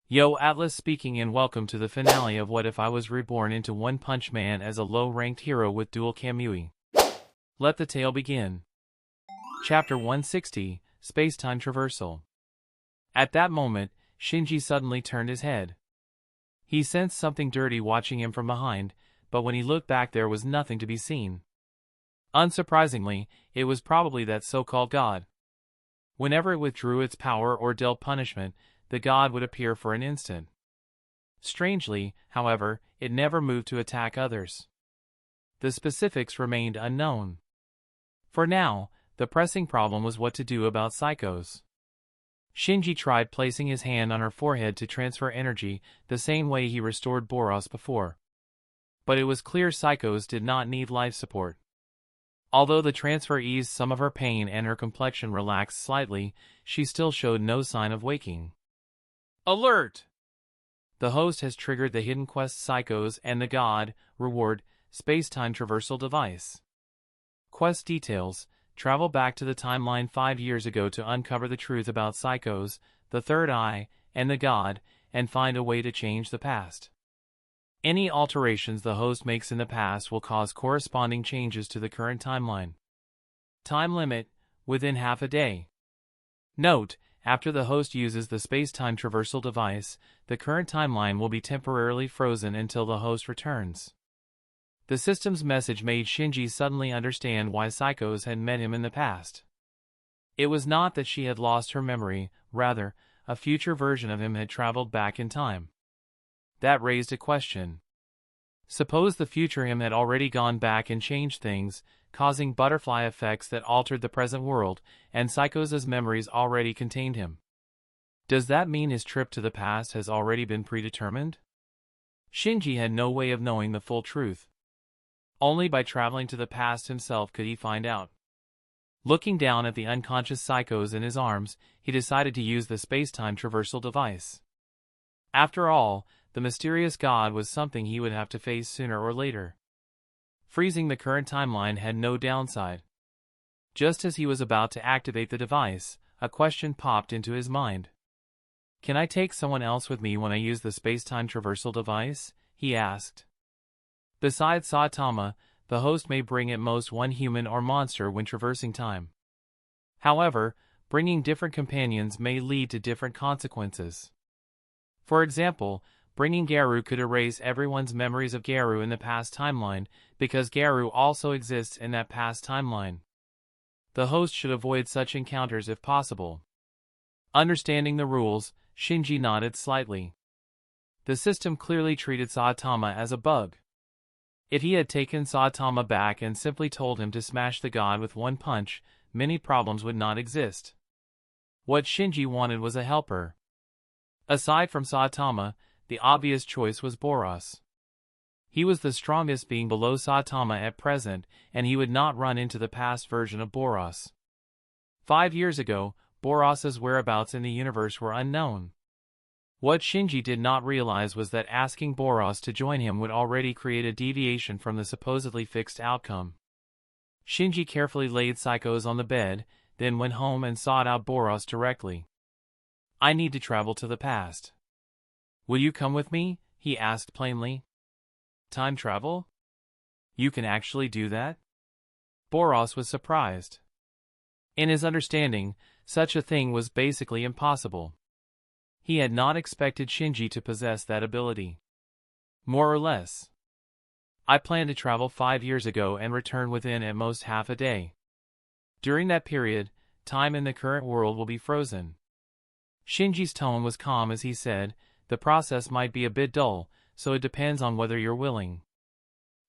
Yo, Atlas speaking, and welcome to the finale of What If I Was Reborn into One Punch Man as a low-ranked hero with dual Kamui. Let the tale begin. Chapter 160, Space-Time Traversal. At that moment, Shinji suddenly turned his head. He sensed something dirty watching him from behind, but when he looked back there was nothing to be seen. Unsurprisingly, it was probably that so-called god. Whenever it withdrew its power or dealt punishment, the god would appear for an instant. Strangely, however, it never moved to attack others. The specifics remained unknown. For now, the pressing problem was what to do about psychos. Shinji tried placing his hand on her forehead to transfer energy the same way he restored Boros before. But it was clear psychos did not need life support. Although the transfer eased some of her pain and her complexion relaxed slightly, she still showed no sign of waking. Alert! The host has triggered the Hidden Quest Psychos and the God, Reward, Space-Time Traversal device. Quest details: travel back to the timeline 5 years ago to uncover the truth about Psychos, the Third Eye, and the God, and find a way to change the past. Any alterations the host makes in the past will cause corresponding changes to the current timeline. Time limit: within half a day. Note: after the host uses the space-time traversal device, the current timeline will be temporarily frozen until the host returns. The system's message made Shinji suddenly understand why Psychos had met him in the past. It was not that she had lost her memory, rather, a future version of him had traveled back in time. That raised a question. Suppose the future him had already gone back and changed things, causing butterfly effects that altered the present world, and Psychos' memories already contained him. Does that mean his trip to the past has already been predetermined? Shinji had no way of knowing the full truth. Only by traveling to the past himself could he find out. Looking down at the unconscious Psychos in his arms, he decided to use the space-time traversal device. After all, the mysterious god was something he would have to face sooner or later. Freezing the current timeline had no downside. Just as he was about to activate the device, a question popped into his mind. "Can I take someone else with me when I use the space-time traversal device?" he asked. Besides Saitama, the host may bring at most one human or monster when traversing time. However, bringing different companions may lead to different consequences. For example, bringing Garu could erase everyone's memories of Garu in the past timeline, because Garu also exists in that past timeline. The host should avoid such encounters if possible. Understanding the rules, Shinji nodded slightly. The system clearly treated Saitama as a bug. If he had taken Saitama back and simply told him to smash the god with one punch, many problems would not exist. What Shinji wanted was a helper. Aside from Saitama, the obvious choice was Boros. He was the strongest being below Saitama at present, and he would not run into the past version of Boros. 5 years ago, Boros's whereabouts in the universe were unknown. What Shinji did not realize was that asking Boros to join him would already create a deviation from the supposedly fixed outcome. Shinji carefully laid Psychos on the bed, then went home and sought out Boros directly. "I need to travel to the past. Will you come with me?" he asked plainly. "Time travel? You can actually do that?" Boros was surprised. In his understanding, such a thing was basically impossible. He had not expected Shinji to possess that ability. "More or less. I planned to travel 5 years ago and return within at most half a day. During that period, time in the current world will be frozen." Shinji's tone was calm as he said, "The process might be a bit dull, so it depends on whether you're willing."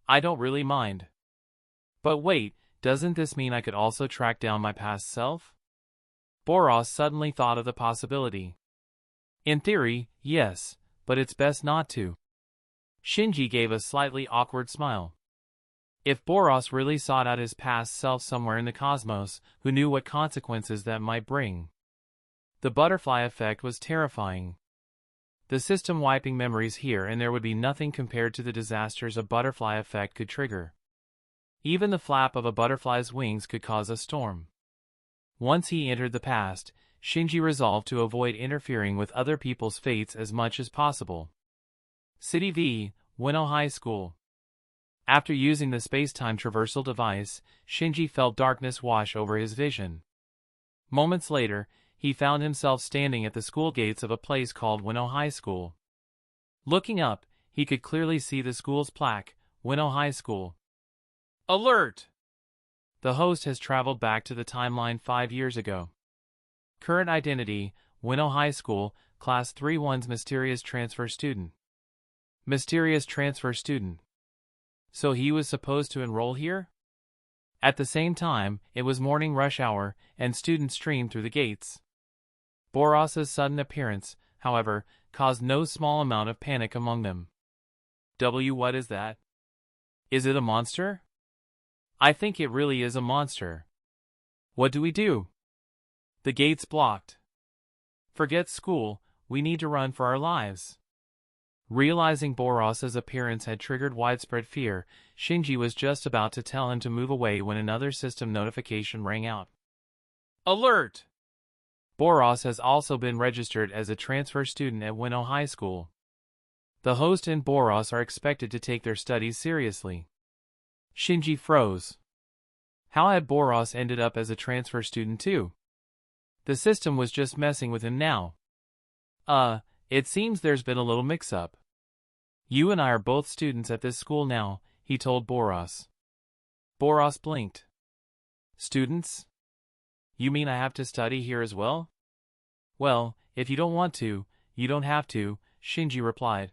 "I don't really mind. But wait, doesn't this mean I could also track down my past self?" Boros suddenly thought of the possibility. "In theory, yes, but it's best not to." Shinji gave a slightly awkward smile. If Boros really sought out his past self somewhere in the cosmos, who knew what consequences that might bring? The butterfly effect was terrifying. The system wiping memories here and there would be nothing compared to the disasters a butterfly effect could trigger. Even the flap of a butterfly's wings could cause a storm. Once he entered the past, Shinji resolved to avoid interfering with other people's fates as much as possible. City V, Wino High School. After using the space-time traversal device, Shinji felt darkness wash over his vision. Moments later, he found himself standing at the school gates of a place called Wino High School. Looking up, he could clearly see the school's plaque, Wino High School. Alert! The host has traveled back to the timeline 5 years ago. Current identity, Wino High School, Class 3-1's mysterious transfer student. Mysterious transfer student. So he was supposed to enroll here? At the same time, it was morning rush hour, and students streamed through the gates. Boros's sudden appearance, however, caused no small amount of panic among them. What is that? Is it a monster? I think it really is a monster. What do we do? The gate's blocked. Forget school, we need to run for our lives. Realizing Boros's appearance had triggered widespread fear, Shinji was just about to tell him to move away when another system notification rang out. Alert! Boros has also been registered as a transfer student at Wino High School. The host and Boros are expected to take their studies seriously. Shinji froze. How had Boros ended up as a transfer student too? The system was just messing with him now. It seems there's been a little mix-up. You and I are both students at this school now, he told Boros. Boros blinked. Students? You mean I have to study here as well? Well, if you don't want to, you don't have to, Shinji replied.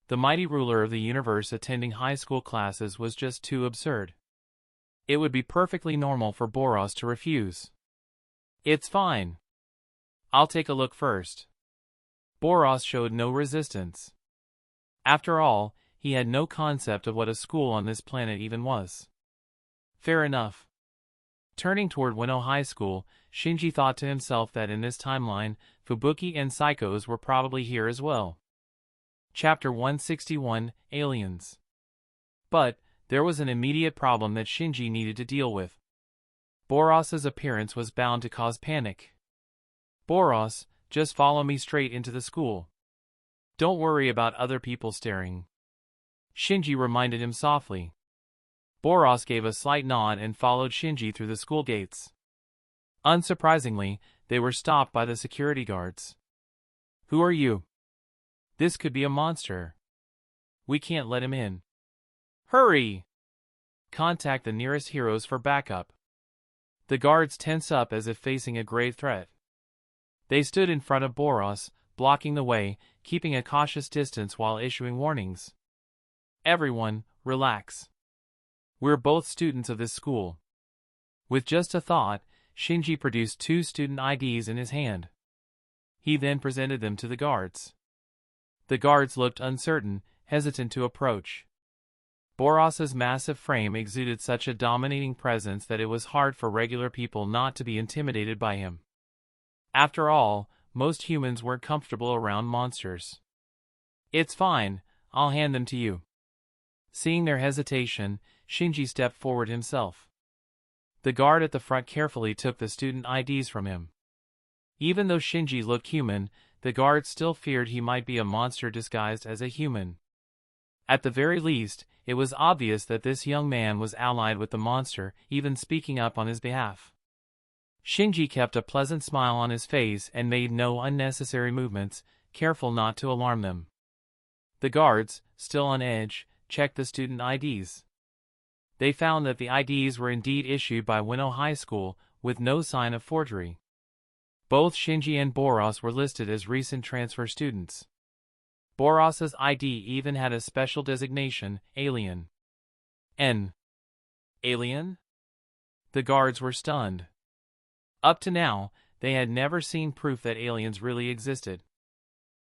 The mighty ruler of the universe attending high school classes was just too absurd. It would be perfectly normal for Boros to refuse. It's fine. I'll take a look first. Boros showed no resistance. After all, he had no concept of what a school on this planet even was. Fair enough. Turning toward Wino High School, Shinji thought to himself that in this timeline, Fubuki and Psychos were probably here as well. Chapter 161, Aliens. But, there was an immediate problem that Shinji needed to deal with. Boros's appearance was bound to cause panic. Boros, just follow me straight into the school. Don't worry about other people staring. Shinji reminded him softly. Boros gave a slight nod and followed Shinji through the school gates. Unsurprisingly, they were stopped by the security guards. Who are you? This could be a monster. We can't let him in. Hurry! Contact the nearest heroes for backup. The guards tense up as if facing a grave threat. They stood in front of Boros, blocking the way, keeping a cautious distance while issuing warnings. Everyone, relax. We're both students of this school. With just a thought, Shinji produced 2 student IDs in his hand. He then presented them to the guards. The guards looked uncertain, hesitant to approach. Boros's massive frame exuded such a dominating presence that it was hard for regular people not to be intimidated by him. After all, most humans weren't comfortable around monsters. It's fine, I'll hand them to you. Seeing their hesitation, Shinji stepped forward himself. The guard at the front carefully took the student IDs from him. Even though Shinji looked human, the guard still feared he might be a monster disguised as a human. At the very least, it was obvious that this young man was allied with the monster, even speaking up on his behalf. Shinji kept a pleasant smile on his face and made no unnecessary movements, careful not to alarm them. The guards, still on edge, checked the student IDs. They found that the IDs were indeed issued by Wino High School, with no sign of forgery. Both Shinji and Boros were listed as recent transfer students. Boros's ID even had a special designation, Alien. N. Alien? The guards were stunned. Up to now, they had never seen proof that aliens really existed.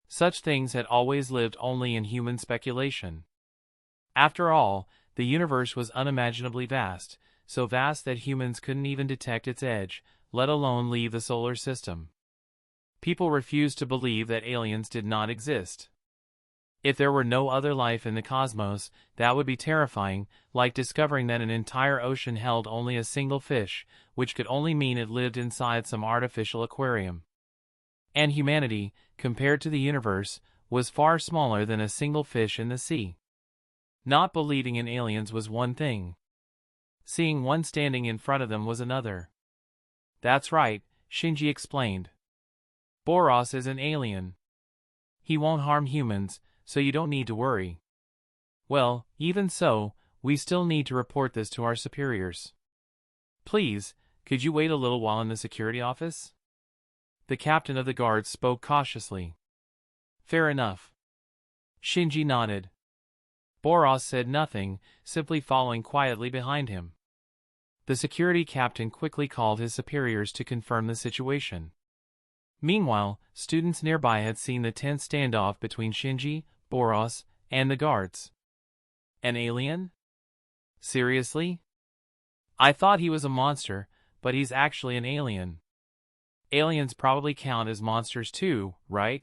Such things had always lived only in human speculation. After all, the universe was unimaginably vast, so vast that humans couldn't even detect its edge, let alone leave the solar system. People refused to believe that aliens did not exist. If there were no other life in the cosmos, that would be terrifying, like discovering that an entire ocean held only a single fish, which could only mean it lived inside some artificial aquarium. And humanity, compared to the universe, was far smaller than a single fish in the sea. Not believing in aliens was one thing. Seeing one standing in front of them was another. That's right, Shinji explained. Boros is an alien. He won't harm humans, so you don't need to worry. Well, even so, we still need to report this to our superiors. Please, could you wait a little while in the security office? The captain of the guards spoke cautiously. Fair enough. Shinji nodded. Boros said nothing, simply following quietly behind him. The security captain quickly called his superiors to confirm the situation. Meanwhile, students nearby had seen the tense standoff between Shinji, Boros, and the guards. An alien? Seriously? I thought he was a monster, but he's actually an alien. Aliens probably count as monsters too, right?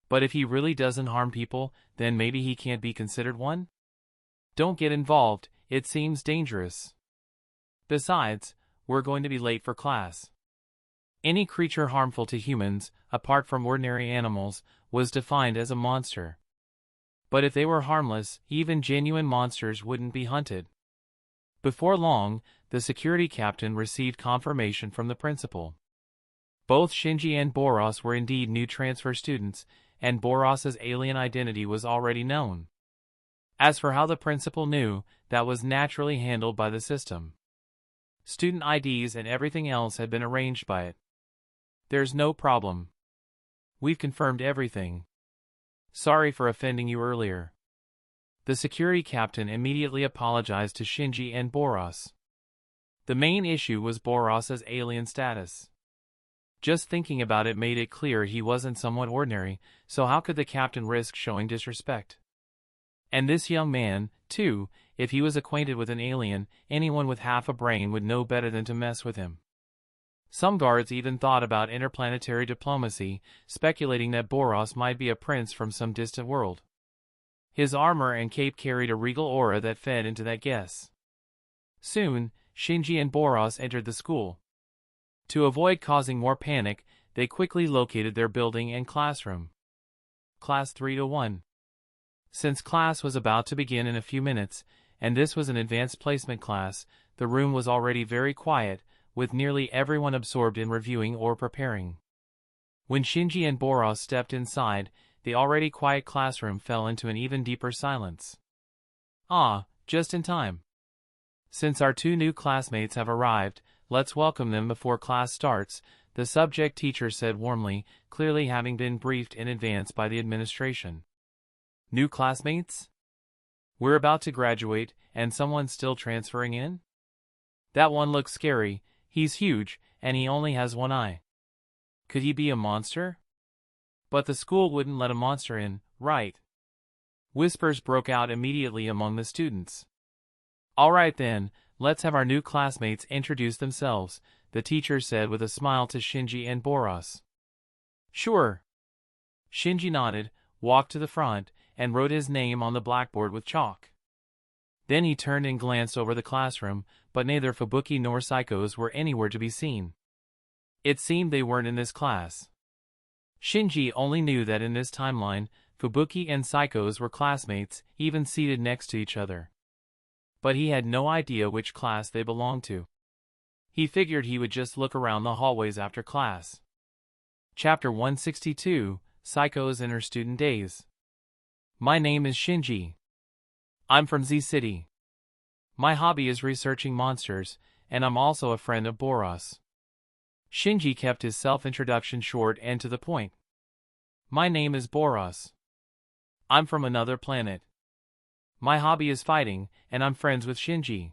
But if he really doesn't harm people, then maybe he can't be considered one? Don't get involved, it seems dangerous. Besides, we're going to be late for class. Any creature harmful to humans, apart from ordinary animals, was defined as a monster. But if they were harmless, even genuine monsters wouldn't be hunted. Before long, the security captain received confirmation from the principal. Both Shinji and Boros were indeed new transfer students, and Boros's alien identity was already known. As for how the principal knew, that was naturally handled by the system. Student IDs and everything else had been arranged by it. There's no problem. We've confirmed everything. Sorry for offending you earlier. The security captain immediately apologized to Shinji and Boros. The main issue was Boros's alien status. Just thinking about it made it clear he wasn't someone ordinary, so how could the captain risk showing disrespect? And this young man, too, if he was acquainted with an alien, anyone with half a brain would know better than to mess with him. Some guards even thought about interplanetary diplomacy, speculating that Boros might be a prince from some distant world. His armor and cape carried a regal aura that fed into that guess. Soon, Shinji and Boros entered the school. To avoid causing more panic, they quickly located their building and classroom. Class 3-1. Since class was about to begin in a few minutes, and this was an advanced placement class, the room was already very quiet, with nearly everyone absorbed in reviewing or preparing. When Shinji and Boros stepped inside, the already quiet classroom fell into an even deeper silence. Ah, just in time. Since our two new classmates have arrived, let's welcome them before class starts, the subject teacher said warmly, clearly having been briefed in advance by the administration. New classmates? We're about to graduate, and someone's still transferring in? That one looks scary, he's huge, and he only has one eye. Could he be a monster? But the school wouldn't let a monster in, right? Whispers broke out immediately among the students. All right then, let's have our new classmates introduce themselves, the teacher said with a smile to Shinji and Boros. Sure. Shinji nodded, walked to the front, and wrote his name on the blackboard with chalk. Then he turned and glanced over the classroom, but neither Fubuki nor Psychos were anywhere to be seen. It seemed they weren't in this class. Shinji only knew that in this timeline, Fubuki and Psychos were classmates, even seated next to each other. But he had no idea which class they belonged to. He figured he would just look around the hallways after class. Chapter 162, Psychos in Her Student Days. My name is Shinji. I'm from Z City. My hobby is researching monsters, and I'm also a friend of Boros. Shinji kept his self-introduction short and to the point. My name is Boros. I'm from another planet. My hobby is fighting, and I'm friends with Shinji.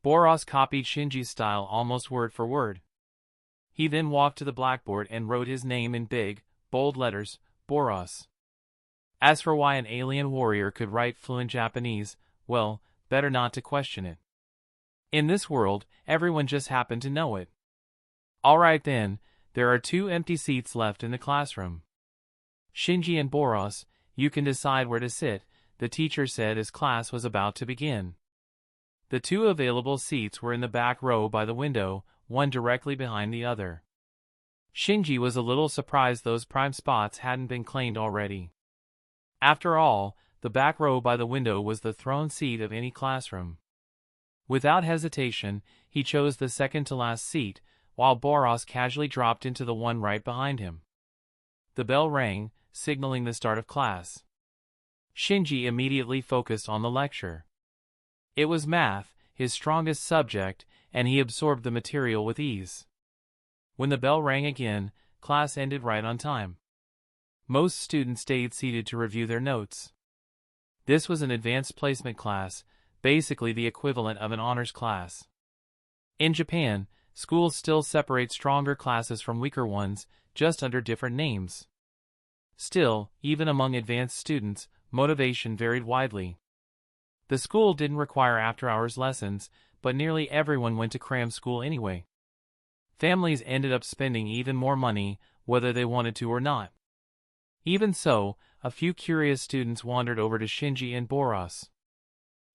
Boros copied Shinji's style almost word for word. He then walked to the blackboard and wrote his name in big, bold letters, Boros. As for why an alien warrior could write fluent Japanese, well, better not to question it. In this world, everyone just happened to know it. Alright then, there are 2 empty seats left in the classroom. Shinji and Boros, "You can decide where to sit," the teacher said as class was about to begin. The two available seats were in the back row by the window, one directly behind the other. Shinji was a little surprised those prime spots hadn't been claimed already. After all, the back row by the window was the throne seat of any classroom. Without hesitation, he chose the second-to-last seat, while Boros casually dropped into the one right behind him. The bell rang, signaling the start of class. Shinji immediately focused on the lecture. It was math, his strongest subject, and he absorbed the material with ease. When the bell rang again, class ended right on time. Most students stayed seated to review their notes. This was an advanced placement class, basically the equivalent of an honors class. In Japan, schools still separate stronger classes from weaker ones, just under different names. Still, even among advanced students, motivation varied widely. The school didn't require after-hours lessons, but nearly everyone went to cram school anyway. Families ended up spending even more money, whether they wanted to or not. Even so, a few curious students wandered over to Shinji and Boros.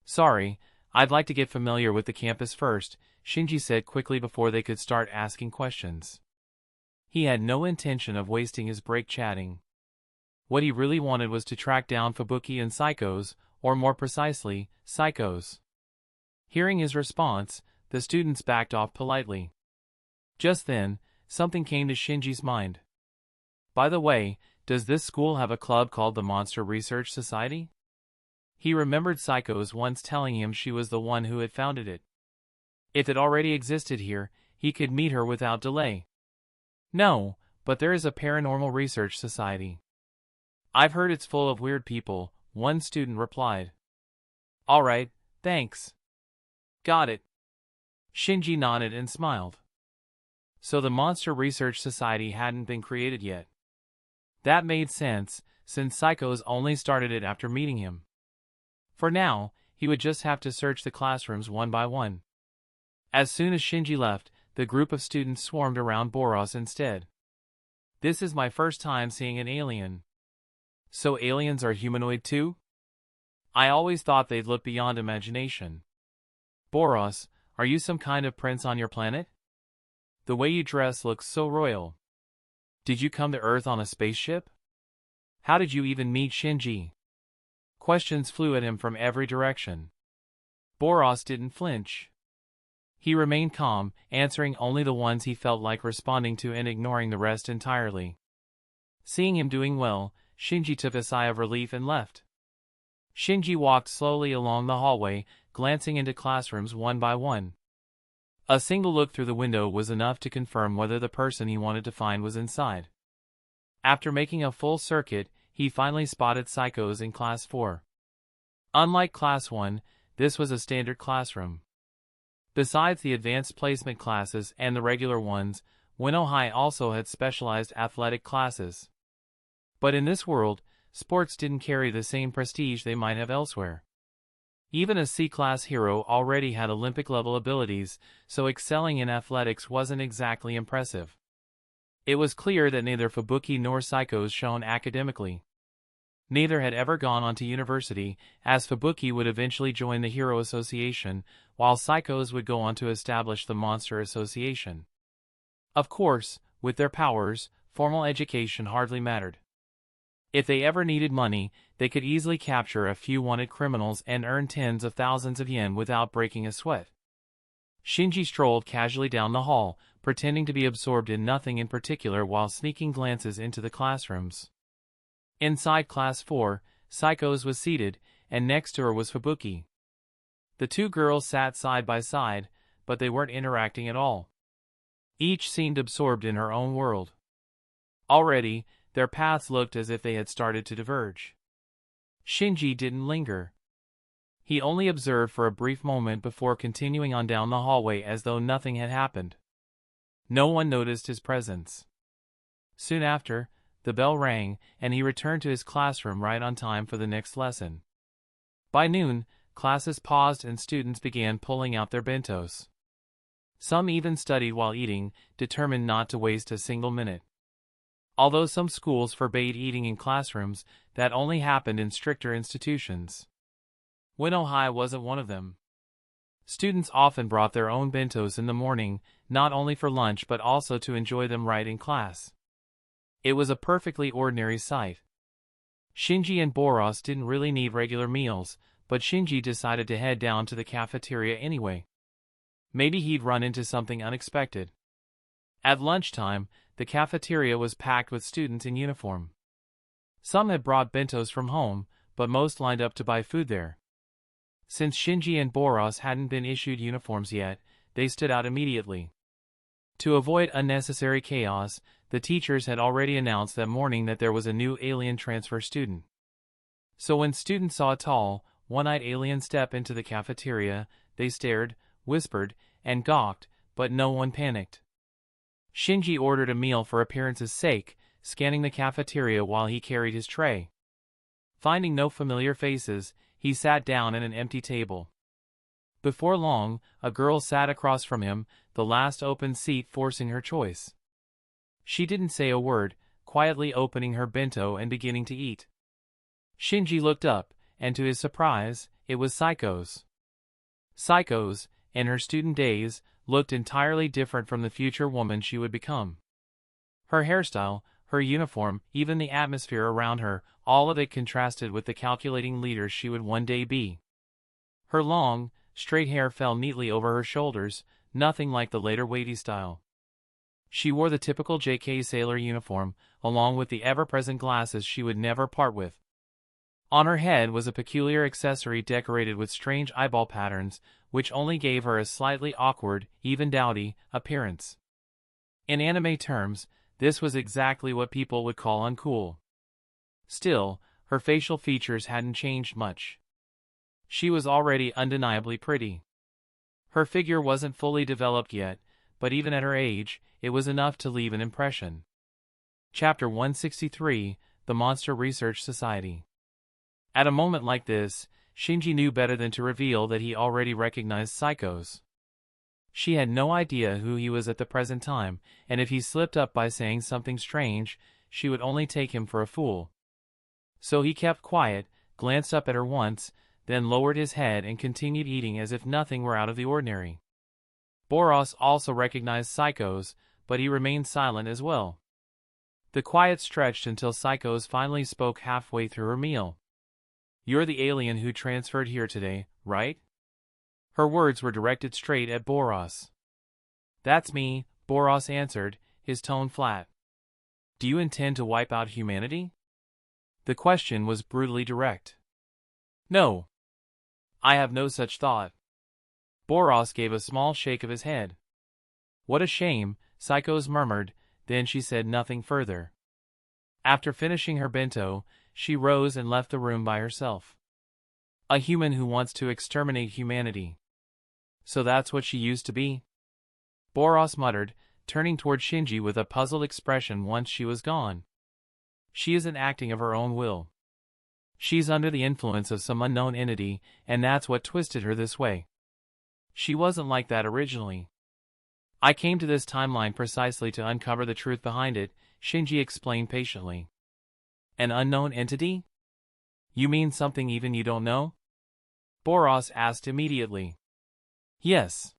"Sorry, I'd like to get familiar with the campus first," Shinji said quickly before they could start asking questions. He had no intention of wasting his break chatting. What he really wanted was to track down Fubuki and Psychos, or more precisely, Psychos. Hearing his response, the students backed off politely. Just then, something came to Shinji's mind. "By the way, does this school have a club called the Monster Research Society?" He remembered Psychos once telling him she was the one who had founded it. If it already existed here, he could meet her without delay. "No, but there is a paranormal research society. I've heard it's full of weird people," one student replied. "All right, thanks." "Got it." Shinji nodded and smiled. So the Monster Research Society hadn't been created yet. That made sense, since Psychos only started it after meeting him. For now, he would just have to search the classrooms one by one. As soon as Shinji left, the group of students swarmed around Boros instead. "This is my first time seeing an alien." "So aliens are humanoid too? I always thought they'd look beyond imagination." "Boros, are you some kind of prince on your planet? The way you dress looks so royal. Did you come to Earth on a spaceship? How did you even meet Shinji?" Questions flew at him from every direction. Boros didn't flinch. He remained calm, answering only the ones he felt like responding to and ignoring the rest entirely. Seeing him doing well, Shinji took a sigh of relief and left. Shinji walked slowly along the hallway, glancing into classrooms one by one. A single look through the window was enough to confirm whether the person he wanted to find was inside. After making a full circuit, he finally spotted Psychos in Class 4. Unlike Class 1, this was a standard classroom. Besides the advanced placement classes and the regular ones, Ueno High also had specialized athletic classes. But in this world, sports didn't carry the same prestige they might have elsewhere. Even a C-class hero already had Olympic-level abilities, so excelling in athletics wasn't exactly impressive. It was clear that neither Fubuki nor Psychos shone academically. Neither had ever gone on to university, as Fubuki would eventually join the Hero Association, while Psychos would go on to establish the Monster Association. Of course, with their powers, formal education hardly mattered. If they ever needed money, they could easily capture a few wanted criminals and earn tens of thousands of yen without breaking a sweat. Shinji strolled casually down the hall, pretending to be absorbed in nothing in particular while sneaking glances into the classrooms. Inside Class 4, Psychos was seated, and next to her was Fubuki. The two girls sat side by side, but they weren't interacting at all. Each seemed absorbed in her own world. Already, their paths looked as if they had started to diverge. Shinji didn't linger. He only observed for a brief moment before continuing on down the hallway as though nothing had happened. No one noticed his presence. Soon after, the bell rang, and he returned to his classroom right on time for the next lesson. By noon, classes paused and students began pulling out their bentos. Some even studied while eating, determined not to waste a single minute. Although some schools forbade eating in classrooms, that only happened in stricter institutions. Winno High wasn't one of them. Students often brought their own bentos in the morning, not only for lunch but also to enjoy them right in class. It was a perfectly ordinary sight. Shinji and Boros didn't really need regular meals, but Shinji decided to head down to the cafeteria anyway. Maybe he'd run into something unexpected. At lunchtime, the cafeteria was packed with students in uniform. Some had brought bentos from home, but most lined up to buy food there. Since Shinji and Boros hadn't been issued uniforms yet, they stood out immediately. To avoid unnecessary chaos, the teachers had already announced that morning that there was a new alien transfer student. So when students saw a tall, one-eyed alien step into the cafeteria, they stared, whispered, and gawked, but no one panicked. Shinji ordered a meal for appearance's sake, scanning the cafeteria while he carried his tray. Finding no familiar faces, he sat down at an empty table. Before long, a girl sat across from him, the last open seat forcing her choice. She didn't say a word, quietly opening her bento and beginning to eat. Shinji looked up, and to his surprise, it was Saiko's. Saiko's, in her student days, looked entirely different from the future woman she would become. Her hairstyle, her uniform, even the atmosphere around her, all of it contrasted with the calculating leader she would one day be. Her long, straight hair fell neatly over her shoulders, nothing like the later weighty style. She wore the typical JK sailor uniform, along with the ever-present glasses she would never part with. On her head was a peculiar accessory decorated with strange eyeball patterns, which only gave her a slightly awkward, even dowdy, appearance. In anime terms, this was exactly what people would call uncool. Still, her facial features hadn't changed much. She was already undeniably pretty. Her figure wasn't fully developed yet, but even at her age, it was enough to leave an impression. Chapter 163, The Monster Research Society. At a moment like this, Shinji knew better than to reveal that he already recognized Saiko's. She had no idea who he was at the present time, and if he slipped up by saying something strange, she would only take him for a fool. So he kept quiet, glanced up at her once, then lowered his head and continued eating as if nothing were out of the ordinary. Boros also recognized Saiko's, but he remained silent as well. The quiet stretched until Saiko's finally spoke halfway through her meal. "You're the alien who transferred here today, right?" Her words were directed straight at Boros. "That's me," Boros answered, his tone flat. "Do you intend to wipe out humanity?" The question was brutally direct. "No. I have no such thought." Boros gave a small shake of his head. "What a shame," Saiko's murmured, then she said nothing further. After finishing her bento, she rose and left the room by herself. A human who wants to exterminate humanity. So that's what she used to be? Boros muttered, turning toward Shinji with a puzzled expression once she was gone. She isn't acting of her own will. She's under the influence of some unknown entity, and that's what twisted her this way. She wasn't like that originally. I came to this timeline precisely to uncover the truth behind it, Shinji explained patiently. An unknown entity? You mean something even you don't know? Boros asked immediately. Yes.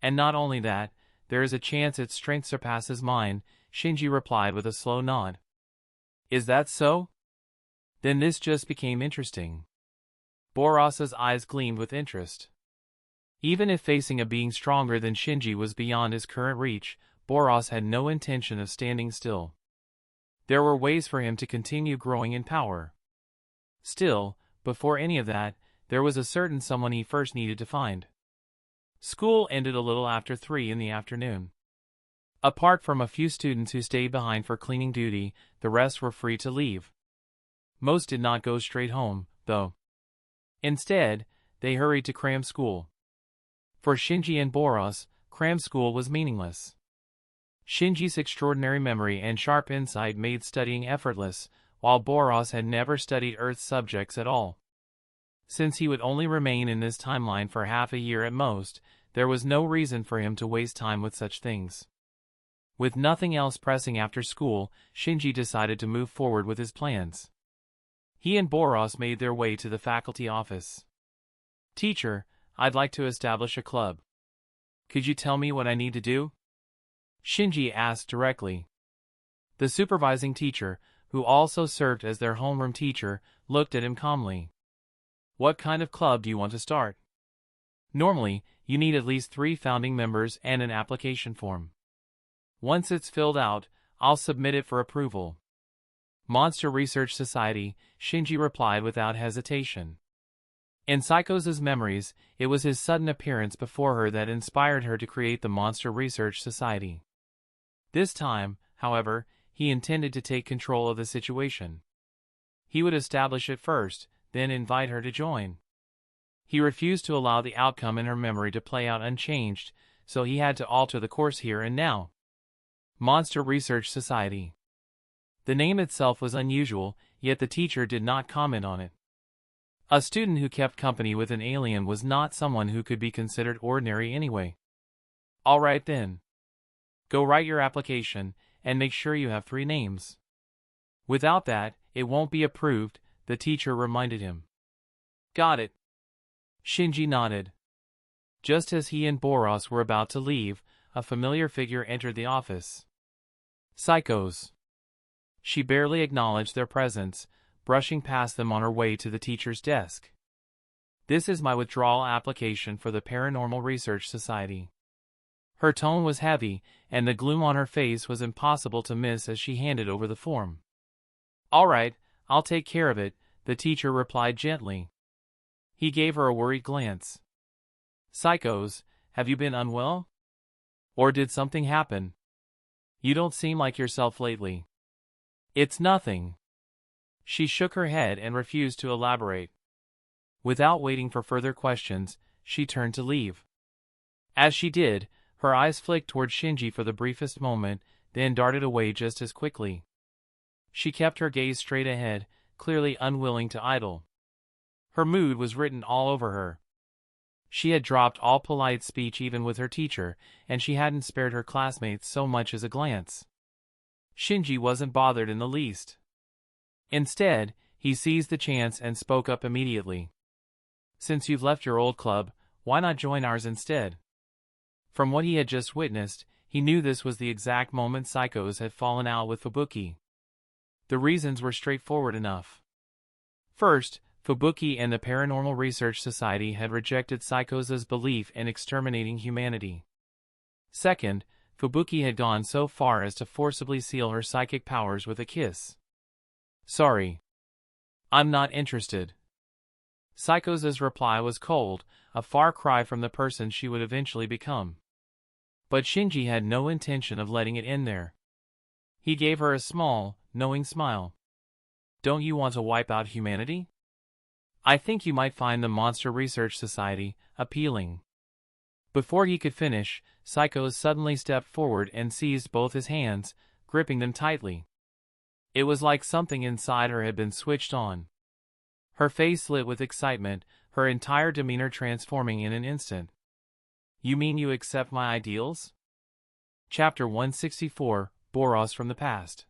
And not only that, there is a chance its strength surpasses mine, Shinji replied with a slow nod. Is that so? Then this just became interesting. Boros's eyes gleamed with interest. Even if facing a being stronger than Shinji was beyond his current reach, Boros had no intention of standing still. There were ways for him to continue growing in power. Still, before any of that, there was a certain someone he first needed to find. School ended a little after 3 in the afternoon. Apart from a few students who stayed behind for cleaning duty, the rest were free to leave. Most did not go straight home, though. Instead, they hurried to cram school. For Shinji and Boros, cram school was meaningless. Shinji's extraordinary memory and sharp insight made studying effortless, while Boros had never studied Earth subjects at all. Since he would only remain in this timeline for half a year at most, there was no reason for him to waste time with such things. With nothing else pressing after school, Shinji decided to move forward with his plans. He and Boros made their way to the faculty office. "Teacher, I'd like to establish a club. Could you tell me what I need to do?" Shinji asked directly. The supervising teacher, who also served as their homeroom teacher, looked at him calmly. "What kind of club do you want to start? Normally, you need at least 3 founding members and an application form. Once it's filled out, I'll submit it for approval." "Monster Research Society," Shinji replied without hesitation. In Saiko's memories, it was his sudden appearance before her that inspired her to create the Monster Research Society. This time, however, he intended to take control of the situation. He would establish it first, then invite her to join. He refused to allow the outcome in her memory to play out unchanged, so he had to alter the course here and now. Monster Research Society. The name itself was unusual, yet the teacher did not comment on it. A student who kept company with an alien was not someone who could be considered ordinary anyway. "All right then. Go write your application, and make sure you have 3 names. Without that, it won't be approved," the teacher reminded him. "Got it." Shinji nodded. Just as he and Boros were about to leave, a familiar figure entered the office. Saiko's. She barely acknowledged their presence, brushing past them on her way to the teacher's desk. "This is my withdrawal application for the Paranormal Research Society." Her tone was heavy, and the gloom on her face was impossible to miss as she handed over the form. "All right, I'll take care of it," the teacher replied gently. He gave her a worried glance. "Saiko's, have you been unwell? Or did something happen? You don't seem like yourself lately." "It's nothing." She shook her head and refused to elaborate. Without waiting for further questions, she turned to leave. As she did, her eyes flicked toward Shinji for the briefest moment, then darted away just as quickly. She kept her gaze straight ahead, clearly unwilling to idle. Her mood was written all over her. She had dropped all polite speech even with her teacher, and she hadn't spared her classmates so much as a glance. Shinji wasn't bothered in the least. Instead, he seized the chance and spoke up immediately. "Since you've left your old club, why not join ours instead?" From what he had just witnessed, he knew this was the exact moment Saiko's had fallen out with Fubuki. The reasons were straightforward enough. First, Fubuki and the Paranormal Research Society had rejected Saiko's belief in exterminating humanity. Second, Fubuki had gone so far as to forcibly seal her psychic powers with a kiss. "Sorry. I'm not interested." Saiko's reply was cold, a far cry from the person she would eventually become. But Shinji had no intention of letting it end there. He gave her a small, knowing smile. "Don't you want to wipe out humanity? I think you might find the Monster Research Society appealing." Before he could finish, Saiko's suddenly stepped forward and seized both his hands, gripping them tightly. It was like something inside her had been switched on. Her face lit with excitement, her entire demeanor transforming in an instant. "You mean you accept my ideals?" Chapter 164, Boros from the Past.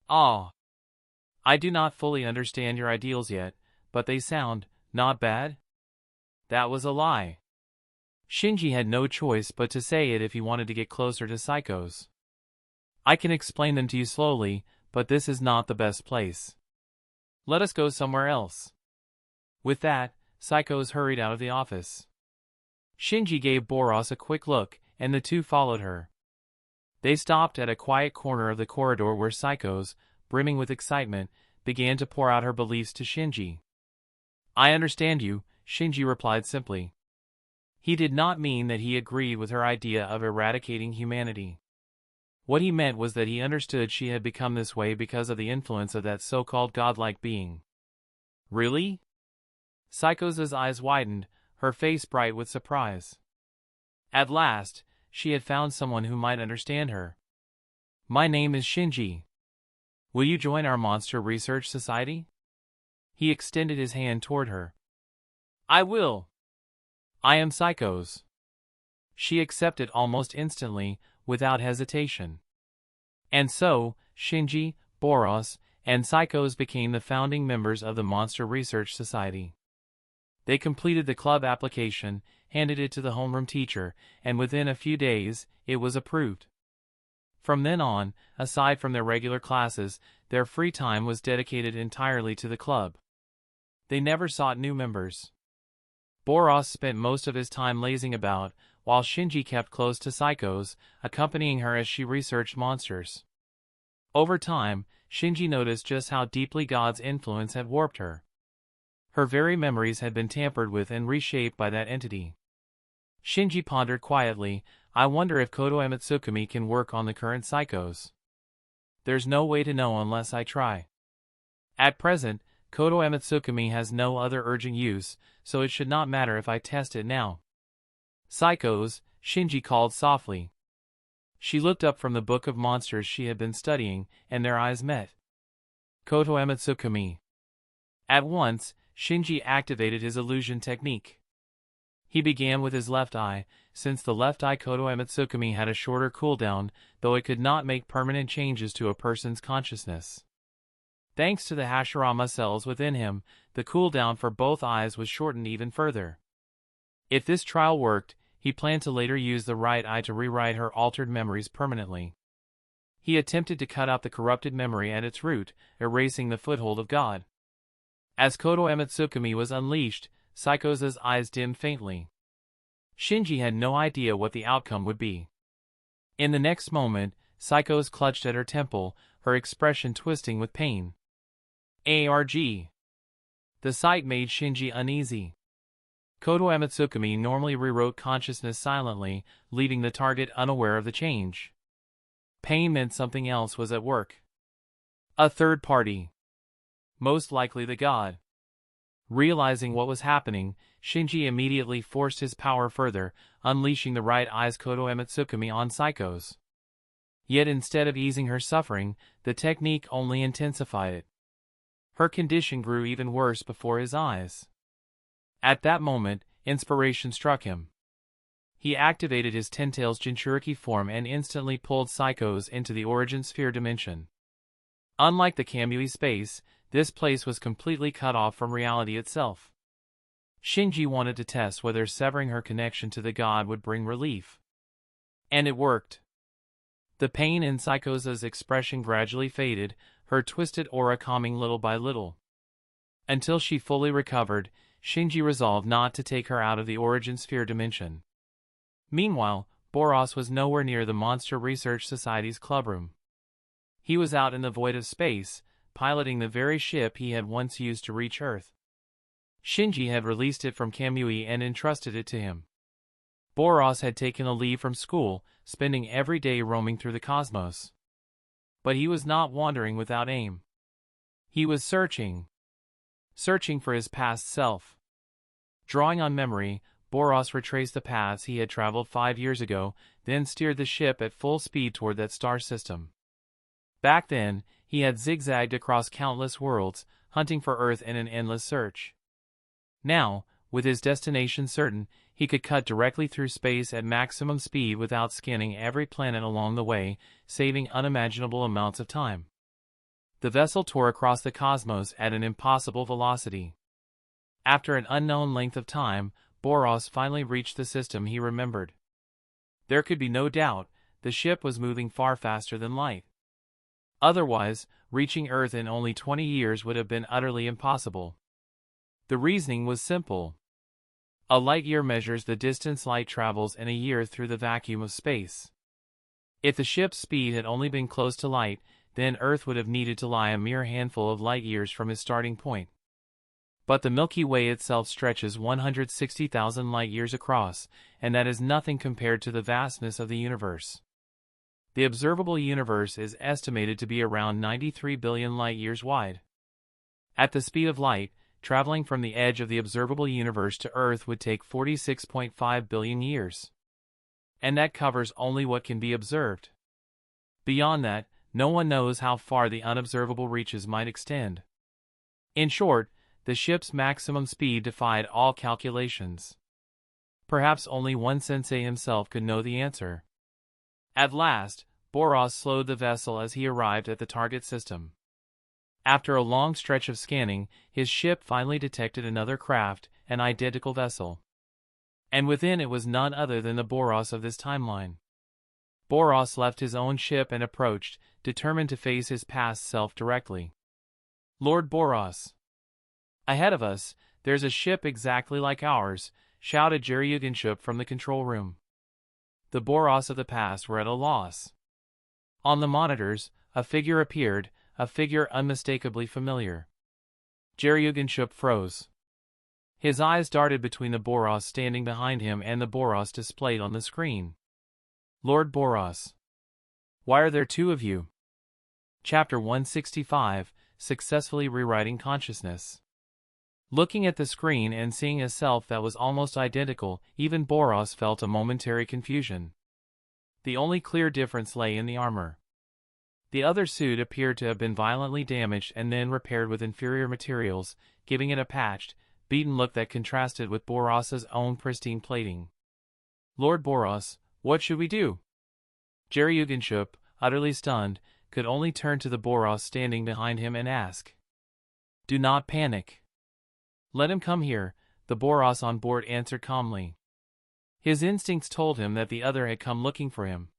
"Ah. I do not fully understand your ideals yet, but they sound not bad." That was a lie. Shinji had no choice but to say it if he wanted to get closer to Saiko's. "I can explain them to you slowly, but this is not the best place. Let us go somewhere else." With that, Saiko's hurried out of the office. Shinji gave Boros a quick look, and the two followed her. They stopped at a quiet corner of the corridor where Saiko's, brimming with excitement, began to pour out her beliefs to Shinji. "I understand you," Shinji replied simply. He did not mean that he agreed with her idea of eradicating humanity. What he meant was that he understood she had become this way because of the influence of that so-called godlike being. "Really?" Saiko's eyes widened, her face bright with surprise. At last, she had found someone who might understand her. "My name is Shinji. Will you join our Monster Research Society?" He extended his hand toward her. "I will." "I am Saiko's." She accepted almost instantly, without hesitation. And so, Shinji, Boros, and Psychos became the founding members of the Monster Research Society. They completed the club application, handed it to the homeroom teacher, and within a few days, it was approved. From then on, aside from their regular classes, their free time was dedicated entirely to the club. They never sought new members. Boros spent most of his time lazing about, while Shinji kept close to Psychos, accompanying her as she researched monsters. Over time, Shinji noticed just how deeply God's influence had warped her. Her very memories had been tampered with and reshaped by that entity. Shinji pondered quietly, I wonder if Kodo Emetsukumi can work on the current Psychos. There's no way to know unless I try. At present, Kodo Emetsukumi has no other urgent use, so it should not matter if I test it now. Psychos, Shinji called softly. She looked up from the book of monsters she had been studying, and their eyes met. Kodo Emetsukumi. At once, Shinji activated his illusion technique. He began with his left eye, since the left eye Kodo Emetsukumi had a shorter cooldown, though it could not make permanent changes to a person's consciousness. Thanks to the Hashirama cells within him, the cooldown for both eyes was shortened even further. If this trial worked, he planned to later use the right eye to rewrite her altered memories permanently. He attempted to cut out the corrupted memory at its root, erasing the foothold of God. As Kodo Emetsukumi was unleashed, Psychos' eyes dimmed faintly. Shinji had no idea what the outcome would be. In the next moment, Psychos clutched at her temple, her expression twisting with pain. ARG. The sight made Shinji uneasy. Kodo Emetsukumi normally rewrote consciousness silently, leaving the target unaware of the change. Pain meant something else was at work. A third party. Most likely the god. Realizing what was happening, Shinji immediately forced his power further, unleashing the right eye's Kodo Emetsukumi on Psychos. Yet instead of easing her suffering, the technique only intensified it. Her condition grew even worse before his eyes. At that moment, inspiration struck him. He activated his Ten-Tails Jinchuriki form and instantly pulled Psychos into the Origin Sphere dimension. Unlike the Kamui space, this place was completely cut off from reality itself. Shinji wanted to test whether severing her connection to the god would bring relief. And it worked. The pain in Psychos' expression gradually faded, her twisted aura calming little by little. Until she fully recovered, Shinji resolved not to take her out of the Origin Sphere dimension. Meanwhile, Boros was nowhere near the Monster Research Society's clubroom. He was out in the void of space, piloting the very ship he had once used to reach Earth. Shinji had released it from Kamui and entrusted it to him. Boros had taken a leave from school, spending every day roaming through the cosmos. But he was not wandering without aim. He was searching for his past self. Drawing on memory, Boros retraced the paths he had traveled 5 years ago, then steered the ship at full speed toward that star system. Back then, he had zigzagged across countless worlds, hunting for Earth in an endless search. Now, with his destination certain, he could cut directly through space at maximum speed without scanning every planet along the way, saving unimaginable amounts of time. The vessel tore across the cosmos at an impossible velocity. After an unknown length of time, Boros finally reached the system he remembered. There could be no doubt, the ship was moving far faster than light. Otherwise, reaching Earth in only 20 years would have been utterly impossible. The reasoning was simple. A light year measures the distance light travels in a year through the vacuum of space. If the ship's speed had only been close to light, then Earth would have needed to lie a mere handful of light years from his starting point. But the Milky Way itself stretches 160,000 light years across, and that is nothing compared to the vastness of the universe. The observable universe is estimated to be around 93 billion light years wide. At the speed of light, traveling from the edge of the observable universe to Earth would take 46.5 billion years. And that covers only what can be observed. Beyond that, no one knows how far the unobservable reaches might extend. In short, the ship's maximum speed defied all calculations. Perhaps only one sensei himself could know the answer. At last, Boros slowed the vessel as he arrived at the target system. After a long stretch of scanning, his ship finally detected another craft, an identical vessel. And within it was none other than the Boros of this timeline. Boros left his own ship and approached, determined to face his past self directly. "Lord Boros. Ahead of us, there's a ship exactly like ours," shouted Jiryugenship from the control room. The Boros of the past were at a loss. On the monitors, a figure appeared, a figure unmistakably familiar. Jiryugenship froze. His eyes darted between the Boros standing behind him and the Boros displayed on the screen. "Lord Boros. Why are there two of you?" Chapter 165, Successfully Rewriting Consciousness. Looking at the screen and seeing a self that was almost identical, even Boros felt a momentary confusion. The only clear difference lay in the armor. The other suit appeared to have been violently damaged and then repaired with inferior materials, giving it a patched, beaten look that contrasted with Boros's own pristine plating. "Lord Boros, what should we do?" Jiryugenship, utterly stunned, could only turn to the Boros standing behind him and ask. "Do not panic. Let him come here," the Boros on board answered calmly. His instincts told him that the other had come looking for him.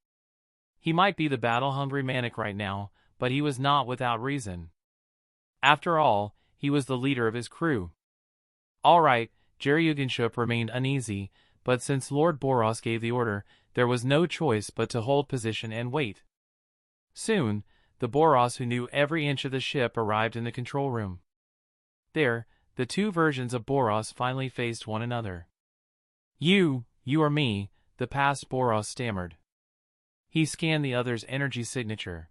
He might be the battle-hungry maniac right now, but he was not without reason. After all, he was the leader of his crew. All right, Jiryugenship remained uneasy, but since Lord Boros gave the order, there was no choice but to hold position and wait. Soon, the Boros who knew every inch of the ship arrived in the control room. There, the two versions of Boros finally faced one another. You or me," the past Boros stammered. He scanned the other's energy signature.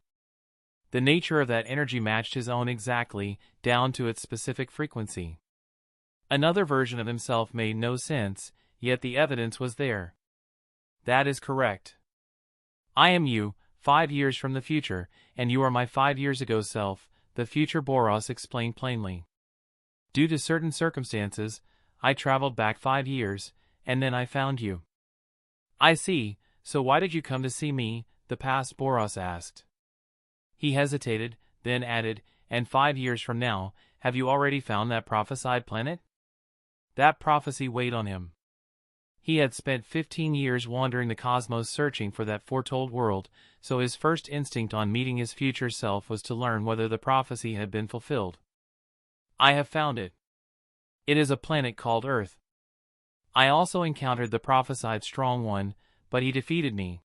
The nature of that energy matched his own exactly, down to its specific frequency. Another version of himself made no sense, yet the evidence was there. "That is correct. I am you, 5 years from the future, and you are my 5 years ago self," the future Boros explained plainly. "Due to certain circumstances, I traveled back 5 years, and then I found you." "I see, so why did you come to see me?" the past Boros asked. He hesitated, then added, "And 5 years from now, have you already found that prophesied planet?" That prophecy weighed on him. He had spent 15 years wandering the cosmos searching for that foretold world, so his first instinct on meeting his future self was to learn whether the prophecy had been fulfilled. "I have found it. It is a planet called Earth. I also encountered the prophesied strong one, but he defeated me.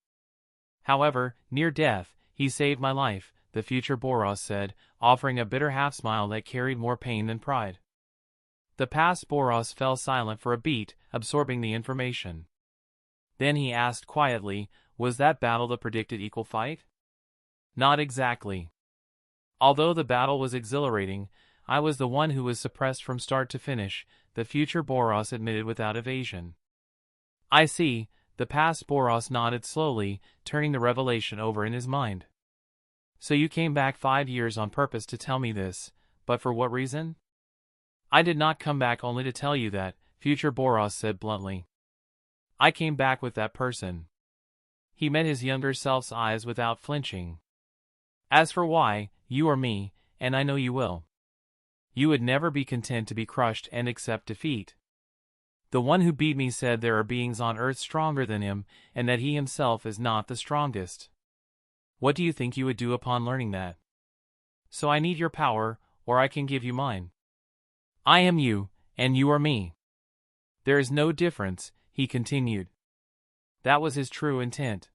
However, near death, he saved my life," the future Boros said, offering a bitter half-smile that carried more pain than pride. The past Boros fell silent for a beat, absorbing the information. Then he asked quietly, "Was that battle the predicted equal fight?" "Not exactly. Although the battle was exhilarating, I was the one who was suppressed from start to finish," the future Boros admitted without evasion. "I see," the past Boros nodded slowly, turning the revelation over in his mind. "So you came back 5 years on purpose to tell me this, but for what reason?" "I did not come back only to tell you that," future Boros said bluntly. "I came back with that person." He met his younger self's eyes without flinching. "As for why, you or me, and I know you will. You would never be content to be crushed and accept defeat. The one who beat me said there are beings on Earth stronger than him, and that he himself is not the strongest. What do you think you would do upon learning that? So I need your power, or I can give you mine. I am you, and you are me. There is no difference," he continued. That was his true intent.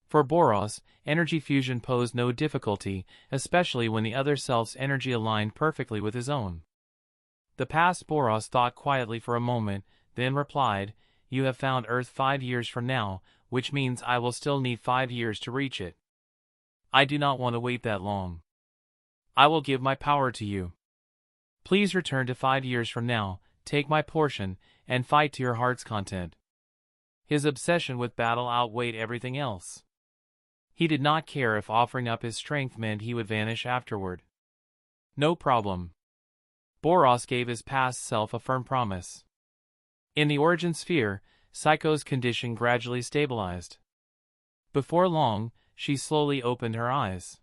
For Boros, energy fusion posed no difficulty, especially when the other self's energy aligned perfectly with his own. The past Boros thought quietly for a moment, then replied, "You have found Earth 5 years from now, which means I will still need 5 years to reach it. I do not want to wait that long. I will give my power to you. Please return to 5 years from now, take my portion, and fight to your heart's content." His obsession with battle outweighed everything else. He did not care if offering up his strength meant he would vanish afterward. "No problem." Boros gave his past self a firm promise. In the origin sphere, Psycho's condition gradually stabilized. Before long, she slowly opened her eyes.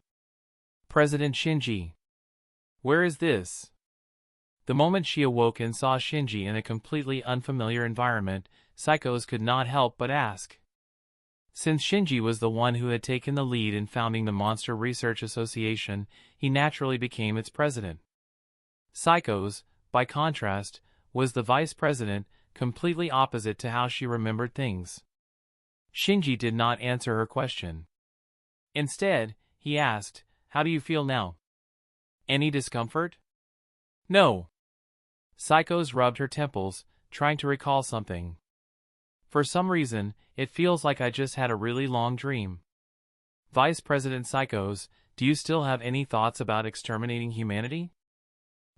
President Shinji. Where is this? The moment she awoke and saw Shinji in a completely unfamiliar environment, Psychos could not help but ask. Since Shinji was the one who had taken the lead in founding the Monster Research Association, he naturally became its president. Psychos, by contrast, was the vice president, completely opposite to how she remembered things. Shinji did not answer her question. Instead, he asked, "How do you feel now? Any discomfort?" "No." Psychos rubbed her temples, trying to recall something. "For some reason, it feels like I just had a really long dream." Vice President Psychos, do you still have any thoughts about exterminating humanity?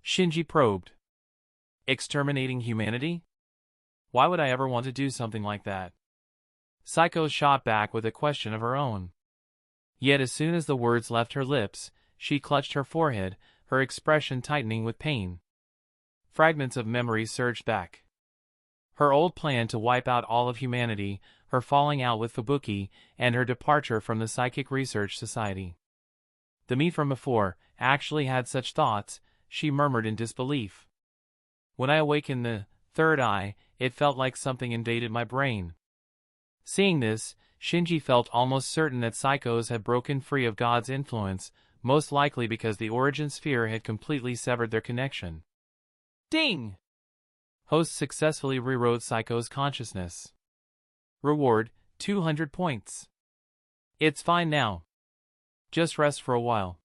Shinji probed. Exterminating humanity? Why would I ever want to do something like that? Psychos shot back with a question of her own. Yet as soon as the words left her lips, she clutched her forehead, her expression tightening with pain. Fragments of memory surged back. Her old plan to wipe out all of humanity, her falling out with Fubuki, and her departure from the Psychic Research Society. The me from before actually had such thoughts, she murmured in disbelief. When I awakened the third eye, it felt like something invaded my brain. Seeing this, Shinji felt almost certain that Psychos had broken free of God's influence, most likely because the origin sphere had completely severed their connection. Ding! Host successfully rewrote Psycho's consciousness. Reward, 200 points. It's fine now. Just rest for a while.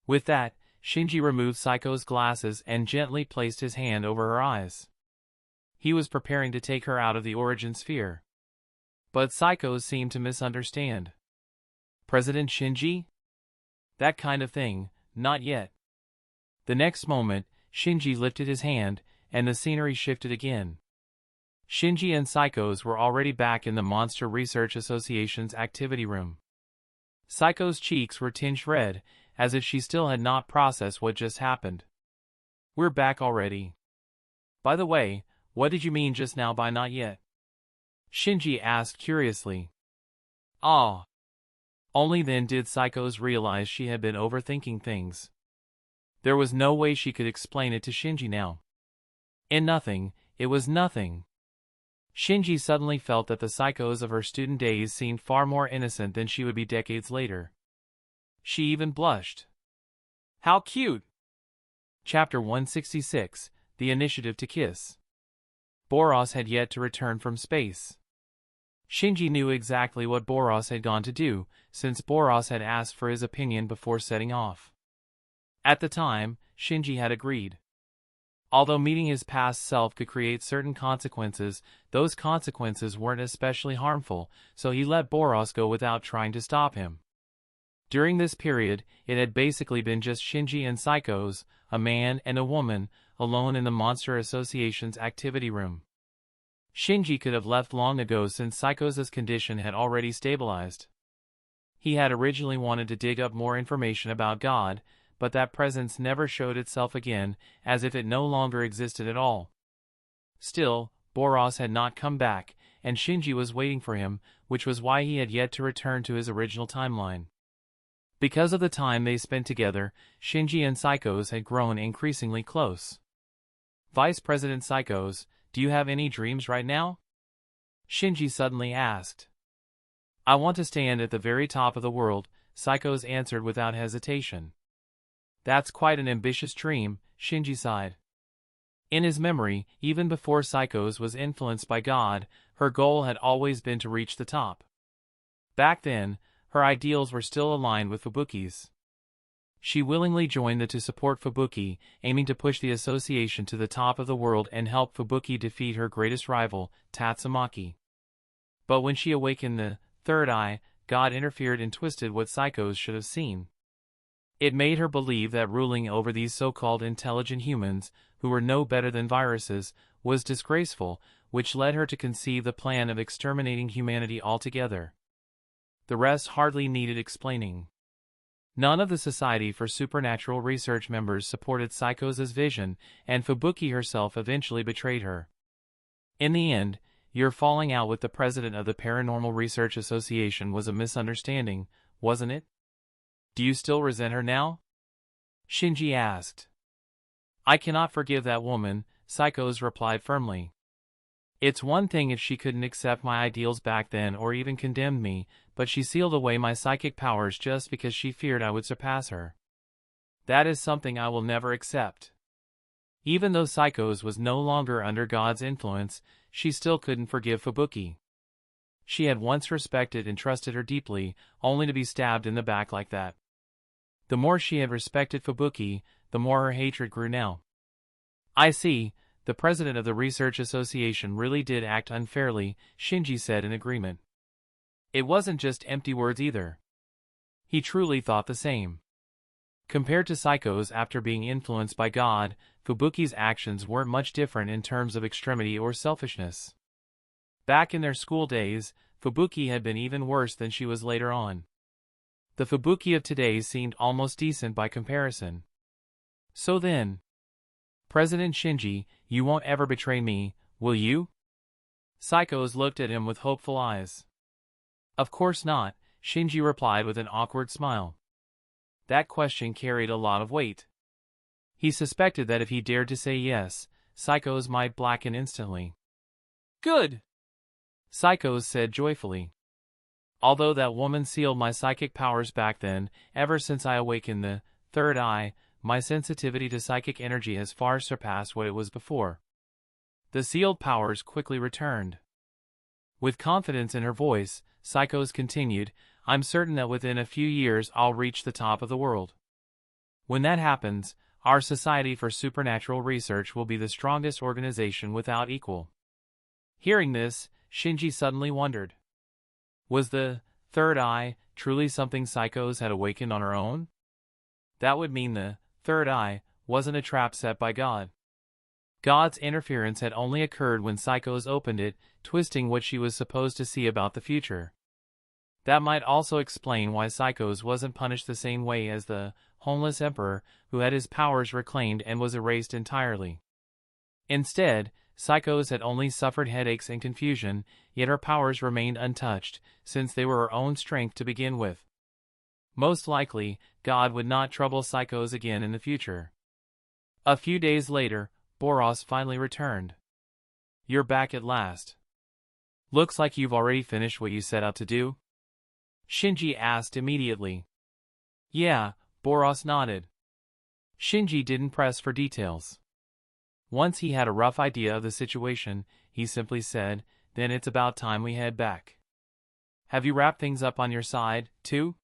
With that, Shinji removed Psycho's glasses and gently placed his hand over her eyes. He was preparing to take her out of the origin sphere. But Psychos seemed to misunderstand. President Shinji? That kind of thing, not yet. The next moment, Shinji lifted his hand, and the scenery shifted again. Shinji and Psychos were already back in the Monster Research Association's activity room. Psycho's cheeks were tinged red, as if she still had not processed what just happened. We're back already. By the way, what did you mean just now by not yet? Shinji asked curiously. Ah. Only then did Psychos realize she had been overthinking things. There was no way she could explain it to Shinji now. In nothing, it was nothing. Shinji suddenly felt that the Psychos of her student days seemed far more innocent than she would be decades later. She even blushed. How cute! Chapter 166, The Initiative to Kiss. Boros had yet to return from space. Shinji knew exactly what Boros had gone to do, since Boros had asked for his opinion before setting off. At the time, Shinji had agreed. Although meeting his past self could create certain consequences, those consequences weren't especially harmful, so he let Boros go without trying to stop him. During this period, it had basically been just Shinji and Psychos, a man and a woman, alone in the Monster Association's activity room. Shinji could have left long ago since Psychos' condition had already stabilized. He had originally wanted to dig up more information about God, but that presence never showed itself again, as if it no longer existed at all. Still, Boros had not come back, and Shinji was waiting for him, which was why he had yet to return to his original timeline. Because of the time they spent together, Shinji and Psychos had grown increasingly close. Vice President Psychos, do you have any dreams right now? Shinji suddenly asked. I want to stand at the very top of the world, Psychos answered without hesitation. That's quite an ambitious dream, Shinji sighed. In his memory, even before Psychos was influenced by God, her goal had always been to reach the top. Back then, her ideals were still aligned with Fubuki's. She willingly joined to support Fubuki, aiming to push the association to the top of the world and help Fubuki defeat her greatest rival, Tatsumaki. But when she awakened the third eye, God interfered and twisted what Psychos should have seen. It made her believe that ruling over these so-called intelligent humans, who were no better than viruses, was disgraceful, which led her to conceive the plan of exterminating humanity altogether. The rest hardly needed explaining. None of the Society for Supernatural Research members supported Psychos' vision, and Fubuki herself eventually betrayed her. In the end, Your falling out with the president of the Paranormal Research Association was a misunderstanding, wasn't it? Do you still resent her now? Shinji asked. I cannot forgive that woman, Psychos replied firmly. It's one thing if she couldn't accept my ideals back then or even condemned me, but she sealed away my psychic powers just because she feared I would surpass her. That is something I will never accept. Even though Psychos was no longer under God's influence, she still couldn't forgive Fubuki. She had once respected and trusted her deeply, only to be stabbed in the back like that. The more she had respected Fubuki, the more her hatred grew now. I see, the president of the Research Association really did act unfairly, Shinji said in agreement. It wasn't just empty words either. He truly thought the same. Compared to Psychos after being influenced by God, Fubuki's actions weren't much different in terms of extremity or selfishness. Back in their school days, Fubuki had been even worse than she was later on. The Fubuki of today seemed almost decent by comparison. So then, President Shinji, you won't ever betray me, will you? Psychos looked at him with hopeful eyes. Of course not, Shinji replied with an awkward smile. That question carried a lot of weight. He suspected that if he dared to say yes, Psychos might blacken instantly. Good! Psychos said joyfully. Although that woman sealed my psychic powers back then, ever since I awakened the third eye, my sensitivity to psychic energy has far surpassed what it was before. The sealed powers quickly returned. With confidence in her voice, Psychos continued, I'm certain that within a few years I'll reach the top of the world. When that happens, our Society for Supernatural Research will be the strongest organization without equal. Hearing this, Shinji suddenly wondered. Was the third eye truly something Psychos had awakened on her own? That would mean the third eye wasn't a trap set by God. God's interference had only occurred when Psychos opened it, twisting what she was supposed to see about the future. That might also explain why Psychos wasn't punished the same way as the homeless emperor, who had his powers reclaimed and was erased entirely. Instead, Psychos had only suffered headaches and confusion, yet her powers remained untouched, since they were her own strength to begin with. Most likely, God would not trouble Psychos again in the future. A few days later, Boros finally returned. You're back at last. Looks like you've already finished what you set out to do? Shinji asked immediately. Yeah, Boros nodded. Shinji didn't press for details. Once he had a rough idea of the situation, he simply said, then it's about time we head back. Have you wrapped things up on your side, too?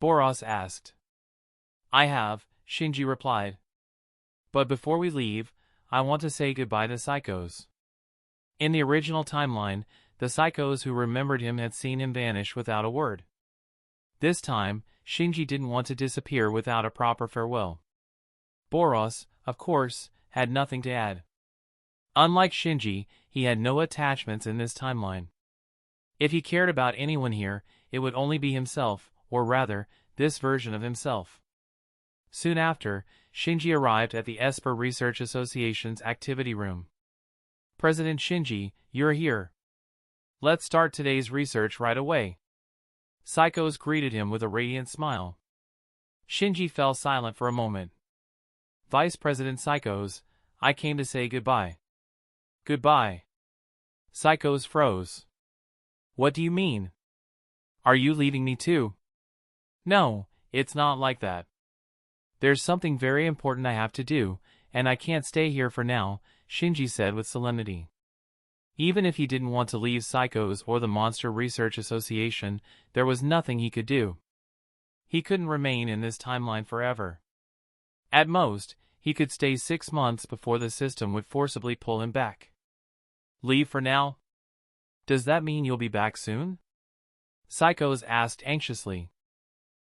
Boros asked. I have, Shinji replied. But before we leave, I want to say goodbye to Psychos. In the original timeline, the Psychos who remembered him had seen him vanish without a word. This time, Shinji didn't want to disappear without a proper farewell. Boros, of course, had nothing to add. Unlike Shinji, he had no attachments in this timeline. If he cared about anyone here, it would only be himself, or rather, this version of himself. Soon after, Shinji arrived at the Esper Research Association's activity room. President Shinji, you're here. Let's start today's research right away. Psychos greeted him with a radiant smile. Shinji fell silent for a moment. Vice President Psychos, I came to say goodbye. Goodbye. Psychos froze. What do you mean? Are you leaving me too? No, it's not like that. There's something very important I have to do, and I can't stay here for now, Shinji said with solemnity. Even if he didn't want to leave Psychos or the Monster Research Association, there was nothing he could do. He couldn't remain in this timeline forever. At most, he could stay 6 months before the system would forcibly pull him back. Leave for now? Does that mean you'll be back soon? Psychos asked anxiously.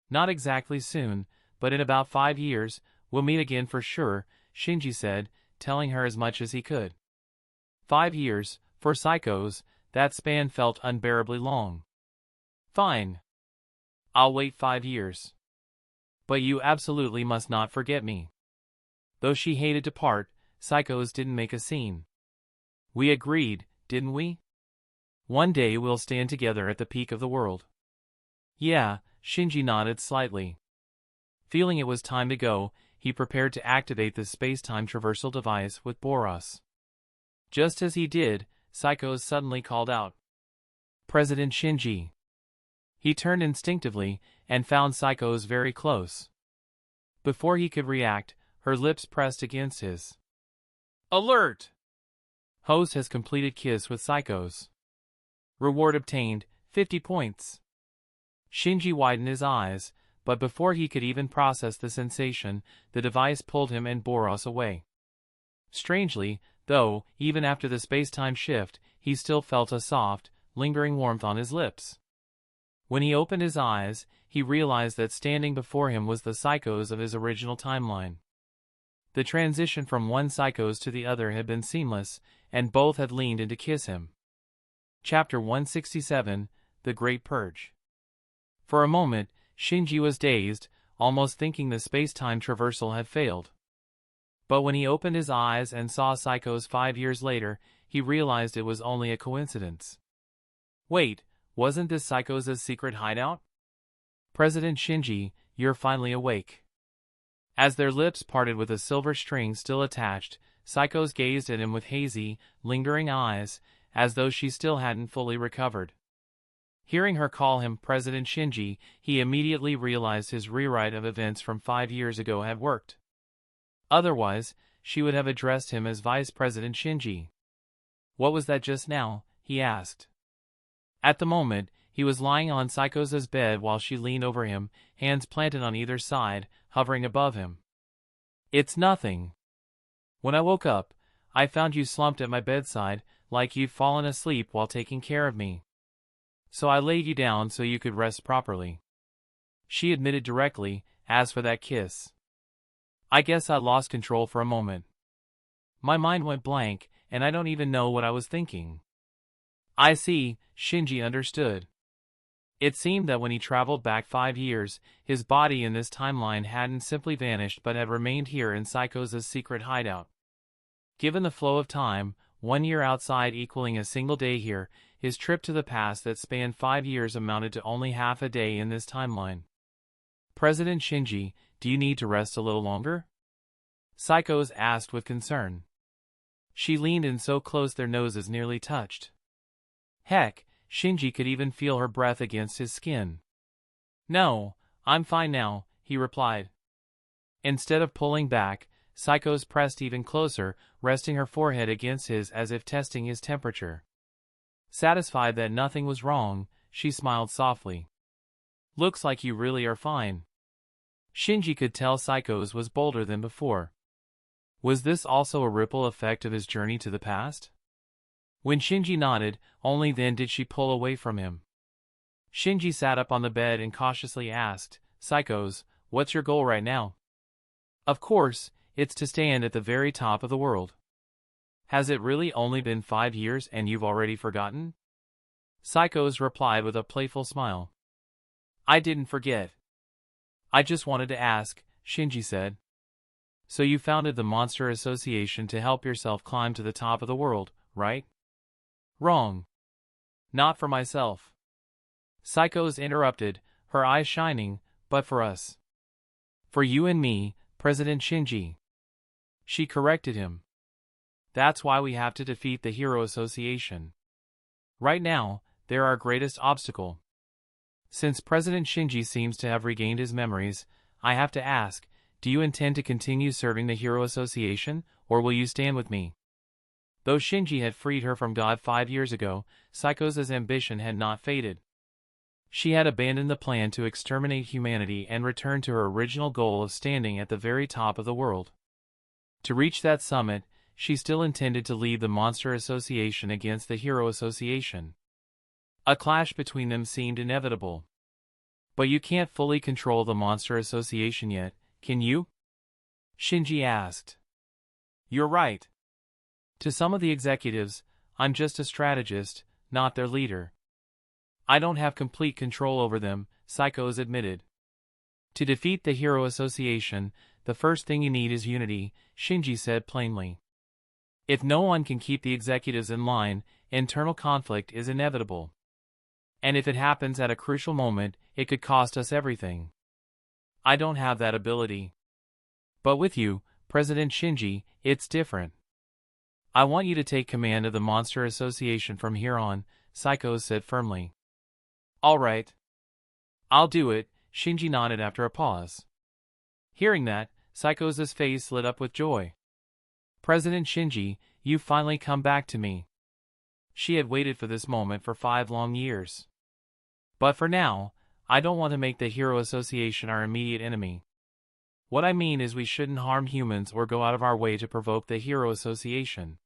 Not exactly soon, but in about 5 years, we'll meet again for sure, Shinji said, telling her as much as he could. 5 years, for Psychos, that span felt unbearably long. Fine. I'll wait 5 years. But you absolutely must not forget me. Though she hated to part, Psychos didn't make a scene. We agreed, didn't we? One day we'll stand together at the peak of the world. Yeah, Shinji nodded slightly. Feeling it was time to go, he prepared to activate the space-time traversal device with Boros. Just as he did, Psychos suddenly called out, "President Shinji." He turned instinctively and found Psychos very close. Before he could react, her lips pressed against his. Alert! Host has completed kiss with Psychos. Reward obtained, 50 points. Shinji widened his eyes, but before he could even process the sensation, the device pulled him and Boros away. Strangely, though, even after the space-time shift, he still felt a soft, lingering warmth on his lips. When he opened his eyes, he realized that standing before him was the Psychos of his original timeline. The transition from one Psychos to the other had been seamless, and both had leaned in to kiss him. Chapter 167, The Great Purge. For a moment, Shinji was dazed, almost thinking the space-time traversal had failed. But when he opened his eyes and saw Psychos 5 years later, he realized it was only a coincidence. Wait, wasn't this Psychos' secret hideout? President Shinji, you're finally awake. As their lips parted with a silver string still attached, Psychos gazed at him with hazy, lingering eyes, as though she still hadn't fully recovered. Hearing her call him President Shinji, he immediately realized his rewrite of events from 5 years ago had worked. Otherwise, she would have addressed him as Vice President Shinji. What was that just now? He asked. At the moment, he was lying on Psychos' bed while she leaned over him, hands planted on either side, hovering above him. It's nothing. When I woke up, I found you slumped at my bedside, like you'd fallen asleep while taking care of me. So I laid you down so you could rest properly. She admitted directly. As for that kiss, I guess I lost control for a moment. My mind went blank, and I don't even know what I was thinking. I see, Shinji understood. It seemed that when he traveled back 5 years, his body in this timeline hadn't simply vanished but had remained here in Psychos' secret hideout. Given the flow of time, 1 year outside equaling a single day here, his trip to the past that spanned 5 years amounted to only half a day in this timeline. President Shinji, do you need to rest a little longer? Psychos asked with concern. She leaned in so close their noses nearly touched. Heck, Shinji could even feel her breath against his skin. No, I'm fine now, he replied. Instead of pulling back, Psychos pressed even closer, resting her forehead against his as if testing his temperature. Satisfied that nothing was wrong, she smiled softly. Looks like you really are fine. Shinji could tell Psychos was bolder than before. Was this also a ripple effect of his journey to the past? When Shinji nodded, only then did she pull away from him. Shinji sat up on the bed and cautiously asked, Psychos, what's your goal right now? Of course, it's to stand at the very top of the world. Has it really only been 5 years and you've already forgotten? Psychos replied with a playful smile. I didn't forget. I just wanted to ask, Shinji said. So you founded the Monster Association to help yourself climb to the top of the world, right? Wrong. Not for myself. Psychos interrupted, her eyes shining, but for us. For you and me, President Shinji. She corrected him. That's why we have to defeat the Hero Association. Right now, they're our greatest obstacle. Since President Shinji seems to have regained his memories, I have to ask, do you intend to continue serving the Hero Association, or will you stand with me? Though Shinji had freed her from God 5 years ago, Psychos' ambition had not faded. She had abandoned the plan to exterminate humanity and return to her original goal of standing at the very top of the world. To reach that summit, she still intended to lead the Monster Association against the Hero Association. A clash between them seemed inevitable. But you can't fully control the Monster Association yet, can you? Shinji asked. You're right. To some of the executives, I'm just a strategist, not their leader. I don't have complete control over them, Psychos admitted. To defeat the Hero Association, the first thing you need is unity, Shinji said plainly. If no one can keep the executives in line, internal conflict is inevitable. And if it happens at a crucial moment, it could cost us everything. I don't have that ability. But with you, President Shinji, it's different. I want you to take command of the Monster Association from here on, Psycho said firmly. All right. I'll do it, Shinji nodded after a pause. Hearing that, Psycho's face lit up with joy. President Shinji, you've finally come back to me. She had waited for this moment for 5 long years. But for now, I don't want to make the Hero Association our immediate enemy. What I mean is we shouldn't harm humans or go out of our way to provoke the Hero Association.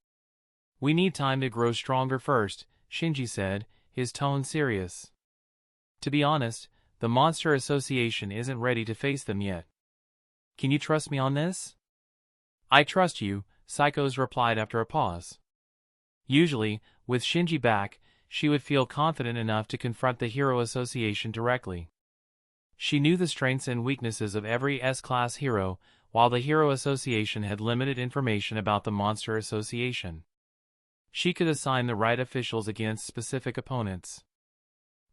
We need time to grow stronger first, Shinji said, his tone serious. To be honest, the Monster Association isn't ready to face them yet. Can you trust me on this? I trust you, Psycho's replied after a pause. Usually, with Shinji back, she would feel confident enough to confront the Hero Association directly. She knew the strengths and weaknesses of every S-class hero, while the Hero Association had limited information about the Monster Association. She could assign the right officials against specific opponents.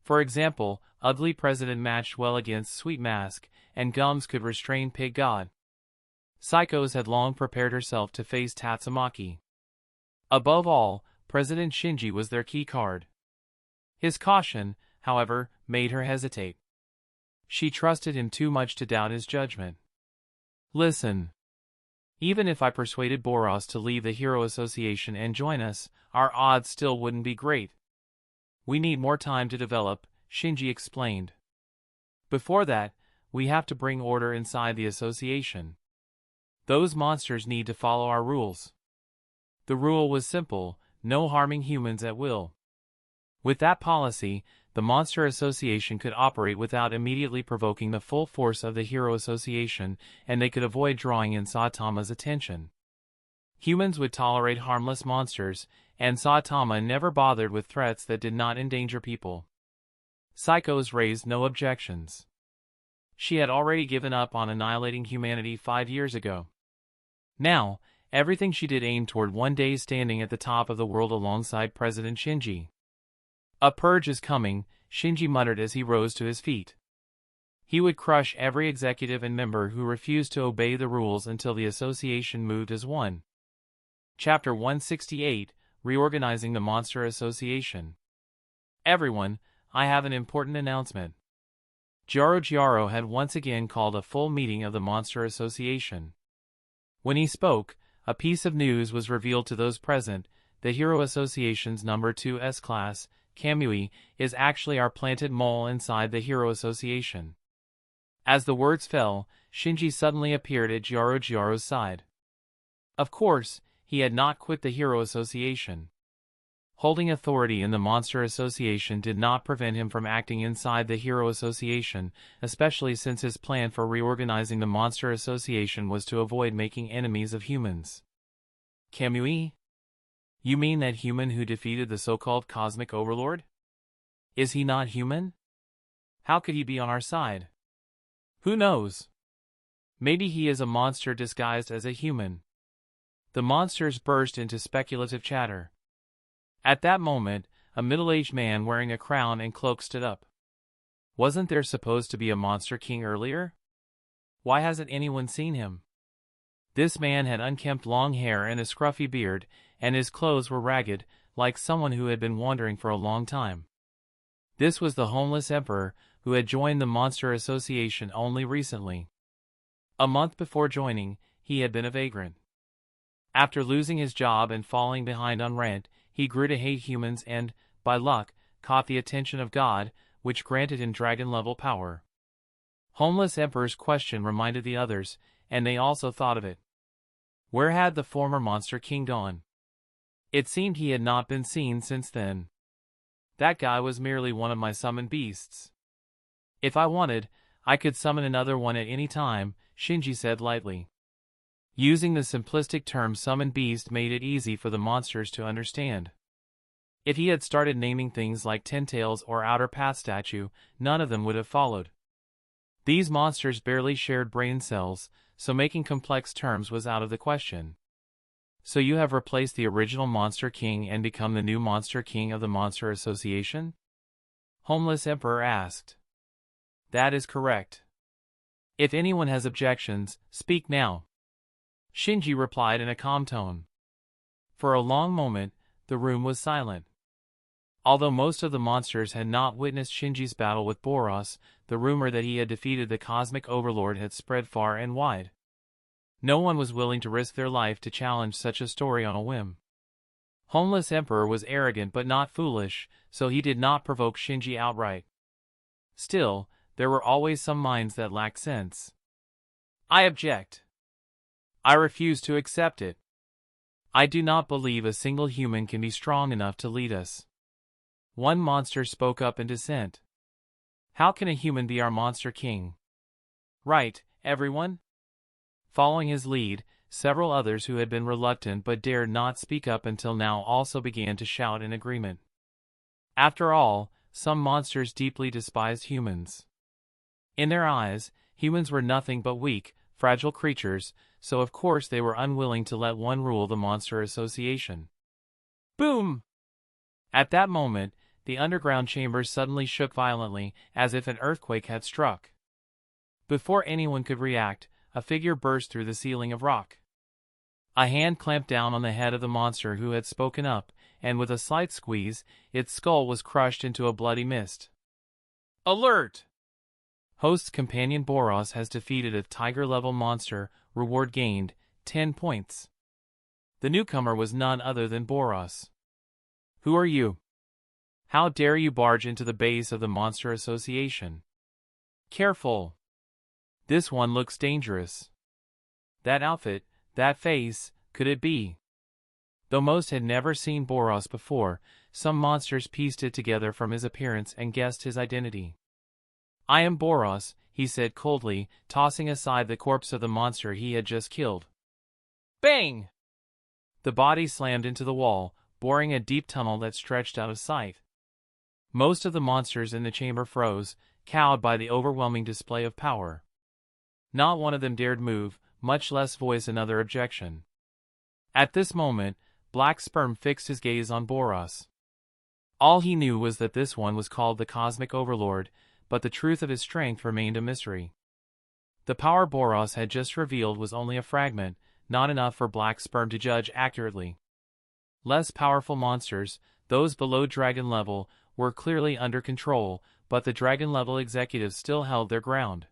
For example, Ugly President matched well against Sweet Mask, and Gums could restrain Pig God. Psychos had long prepared herself to face Tatsumaki. Above all, President Shinji was their key card. His caution, however, made her hesitate. She trusted him too much to doubt his judgment. Listen. Even if I persuaded Boros to leave the Hero Association and join us, our odds still wouldn't be great. We need more time to develop, Shinji explained. Before that, we have to bring order inside the association. Those monsters need to follow our rules. The rule was simple, no harming humans at will. With that policy, the Monster Association could operate without immediately provoking the full force of the Hero Association, and they could avoid drawing in Saitama's attention. Humans would tolerate harmless monsters, and Saitama never bothered with threats that did not endanger people. Psychos raised no objections. She had already given up on annihilating humanity 5 years ago. Now, everything she did aimed toward one day standing at the top of the world alongside President Shinji. A purge is coming, Shinji muttered as he rose to his feet. He would crush every executive and member who refused to obey the rules until the association moved as one. Chapter 168, Reorganizing the Monster Association. Everyone, I have an important announcement. Gyaro had once again called a full meeting of the Monster Association. When he spoke, a piece of news was revealed to those present. The Hero Association's number 2 S-Class, Kamui, is actually our planted mole inside the Hero Association. As the words fell, Shinji suddenly appeared at Gyaro's side. Of course, he had not quit the Hero Association. Holding authority in the Monster Association did not prevent him from acting inside the Hero Association, especially since his plan for reorganizing the Monster Association was to avoid making enemies of humans. Kamui? You mean that human who defeated the so-called Cosmic Overlord? Is he not human? How could he be on our side? Who knows? Maybe he is a monster disguised as a human. The monsters burst into speculative chatter. At that moment, a middle-aged man wearing a crown and cloak stood up. Wasn't there supposed to be a Monster King earlier? Why hasn't anyone seen him? This man had unkempt long hair and a scruffy beard, and his clothes were ragged, like someone who had been wandering for a long time. This was the homeless emperor, who had joined the Monster Association only recently. A month before joining, he had been a vagrant. After losing his job and falling behind on rent, he grew to hate humans and, by luck, caught the attention of God, which granted him dragon-level power. Homeless Emperor's question reminded the others, and they also thought of it. Where had the former Monster King gone? It seemed he had not been seen since then. That guy was merely one of my summoned beasts. If I wanted, I could summon another one at any time, Shinji said lightly. Using the simplistic term summoned beast made it easy for the monsters to understand. If he had started naming things like Ten Tails or Outer Path Statue, none of them would have followed. These monsters barely shared brain cells, so making complex terms was out of the question. So you have replaced the original Monster King and become the new Monster King of the Monster Association? Homeless Emperor asked. That is correct. If anyone has objections, speak now. Shinji replied in a calm tone. For a long moment, the room was silent. Although most of the monsters had not witnessed Shinji's battle with Boros, the rumor that he had defeated the Cosmic Overlord had spread far and wide. No one was willing to risk their life to challenge such a story on a whim. Homeless Emperor was arrogant but not foolish, so he did not provoke Shinji outright. Still, there were always some minds that lacked sense. I object. I refuse to accept it. I do not believe a single human can be strong enough to lead us. One monster spoke up in dissent. How can a human be our Monster King? Right, everyone? Following his lead, several others who had been reluctant but dared not speak up until now also began to shout in agreement. After all, some monsters deeply despised humans. In their eyes, humans were nothing but weak, fragile creatures, so of course they were unwilling to let one rule the Monster Association. Boom! At that moment, the underground chambers suddenly shook violently, as if an earthquake had struck. Before anyone could react, a figure burst through the ceiling of rock. A hand clamped down on the head of the monster who had spoken up, and with a slight squeeze, its skull was crushed into a bloody mist. Alert! Host's companion Boros has defeated a tiger-level monster, reward gained, 10 points. The newcomer was none other than Boros. Who are you? How dare you barge into the base of the Monster Association? Careful! This one looks dangerous. That outfit, that face, could it be? Though most had never seen Boros before, some monsters pieced it together from his appearance and guessed his identity. I am Boros, he said coldly, tossing aside the corpse of the monster he had just killed. Bang! The body slammed into the wall, boring a deep tunnel that stretched out of sight. Most of the monsters in the chamber froze, cowed by the overwhelming display of power. Not one of them dared move, much less voice another objection. At this moment, Black Sperm fixed his gaze on Boros. All he knew was that this one was called the Cosmic Overlord, but the truth of his strength remained a mystery. The power Boros had just revealed was only a fragment, not enough for Black Sperm to judge accurately. Less powerful monsters, those below dragon level, were clearly under control, but the dragon level executives still held their ground.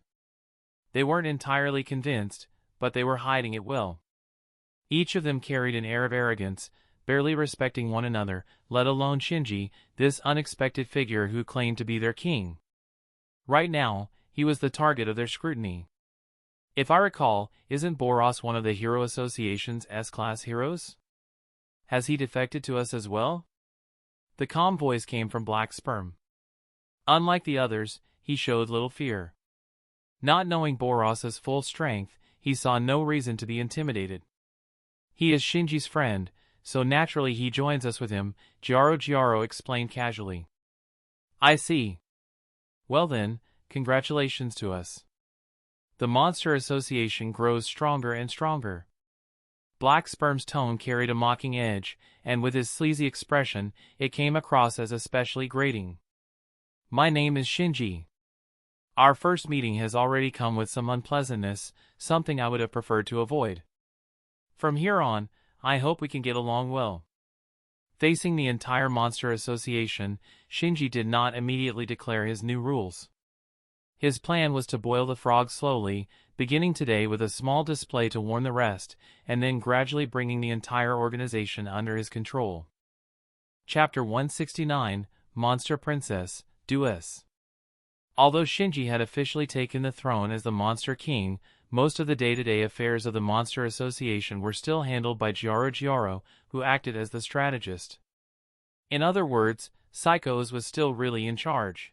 They weren't entirely convinced, but they were hiding it well. Each of them carried an air of arrogance, barely respecting one another, let alone Shinji, this unexpected figure who claimed to be their king. Right now, he was the target of their scrutiny. If I recall, isn't Boros one of the Hero Association's S-Class heroes? Has he defected to us as well? The calm voice came from Black Sperm. Unlike the others, he showed little fear. Not knowing Boros's full strength, he saw no reason to be intimidated. He is Shinji's friend, so naturally he joins us with him, Gyaro explained casually. I see. Well then, congratulations to us. The Monster Association grows stronger and stronger. Black Sperm's tone carried a mocking edge, and with his sleazy expression, it came across as especially grating. My name is Shinji. Our first meeting has already come with some unpleasantness, something I would have preferred to avoid. From here on, I hope we can get along well. Facing the entire Monster Association, Shinji did not immediately declare his new rules. His plan was to boil the frog slowly, beginning today with a small display to warn the rest, and then gradually bringing the entire organization under his control. Chapter 169, Monster Princess, Dues. Although Shinji had officially taken the throne as the Monster King, most of the day-to-day affairs of the Monster Association were still handled by Gyaro, who acted as the strategist. In other words, Psychos was still really in charge.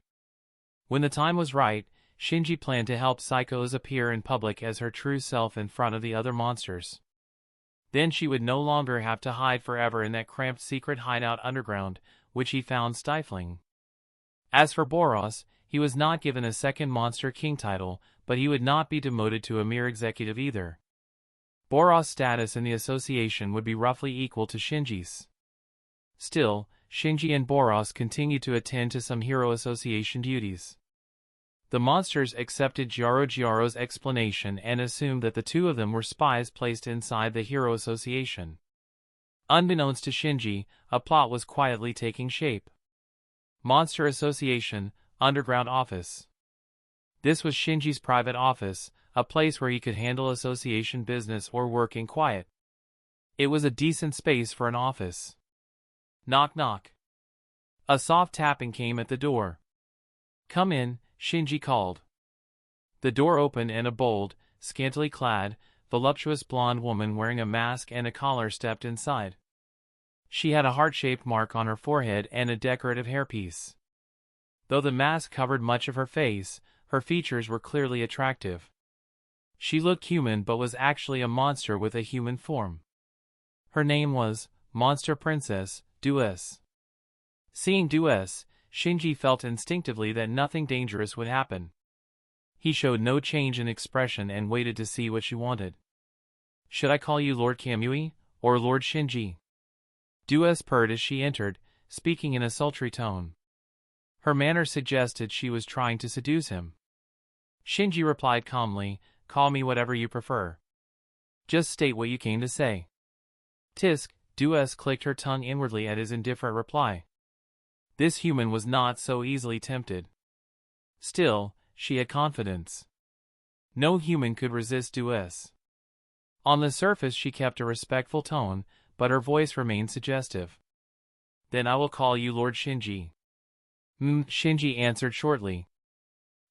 When the time was right, Shinji planned to help Psychos appear in public as her true self in front of the other monsters. Then she would no longer have to hide forever in that cramped secret hideout underground, which he found stifling. As for Boros, he was not given a second Monster King title, but he would not be demoted to a mere executive either. Boros' status in the association would be roughly equal to Shinji's. Still, Shinji and Boros continued to attend to some Hero Association duties. The monsters accepted Gyaro's explanation and assumed that the two of them were spies placed inside the Hero Association. Unbeknownst to Shinji, a plot was quietly taking shape. Monster Association, Underground Office. This was Shinji's private office, a place where he could handle association business or work in quiet. It was a decent space for an office. Knock knock. A soft tapping came at the door. "Come in," Shinji called. The door opened and a bold, scantily clad, voluptuous blonde woman wearing a mask and a collar stepped inside. She had a heart-shaped mark on her forehead and a decorative hairpiece. Though the mask covered much of her face, her features were clearly attractive. She looked human but was actually a monster with a human form. Her name was Monster Princess Dues. Seeing Dues, Shinji felt instinctively that nothing dangerous would happen. He showed no change in expression and waited to see what she wanted. "Should I call you Lord Kamui, or Lord Shinji?" Dues purred as she entered, speaking in a sultry tone. Her manner suggested she was trying to seduce him. Shinji replied calmly, "Call me whatever you prefer. Just state what you came to say." Tisk, Dues clicked her tongue inwardly at his indifferent reply. This human was not so easily tempted. Still, she had confidence. No human could resist Dues. On the surface she kept a respectful tone, but her voice remained suggestive. "Then I will call you Lord Shinji." Shinji answered shortly.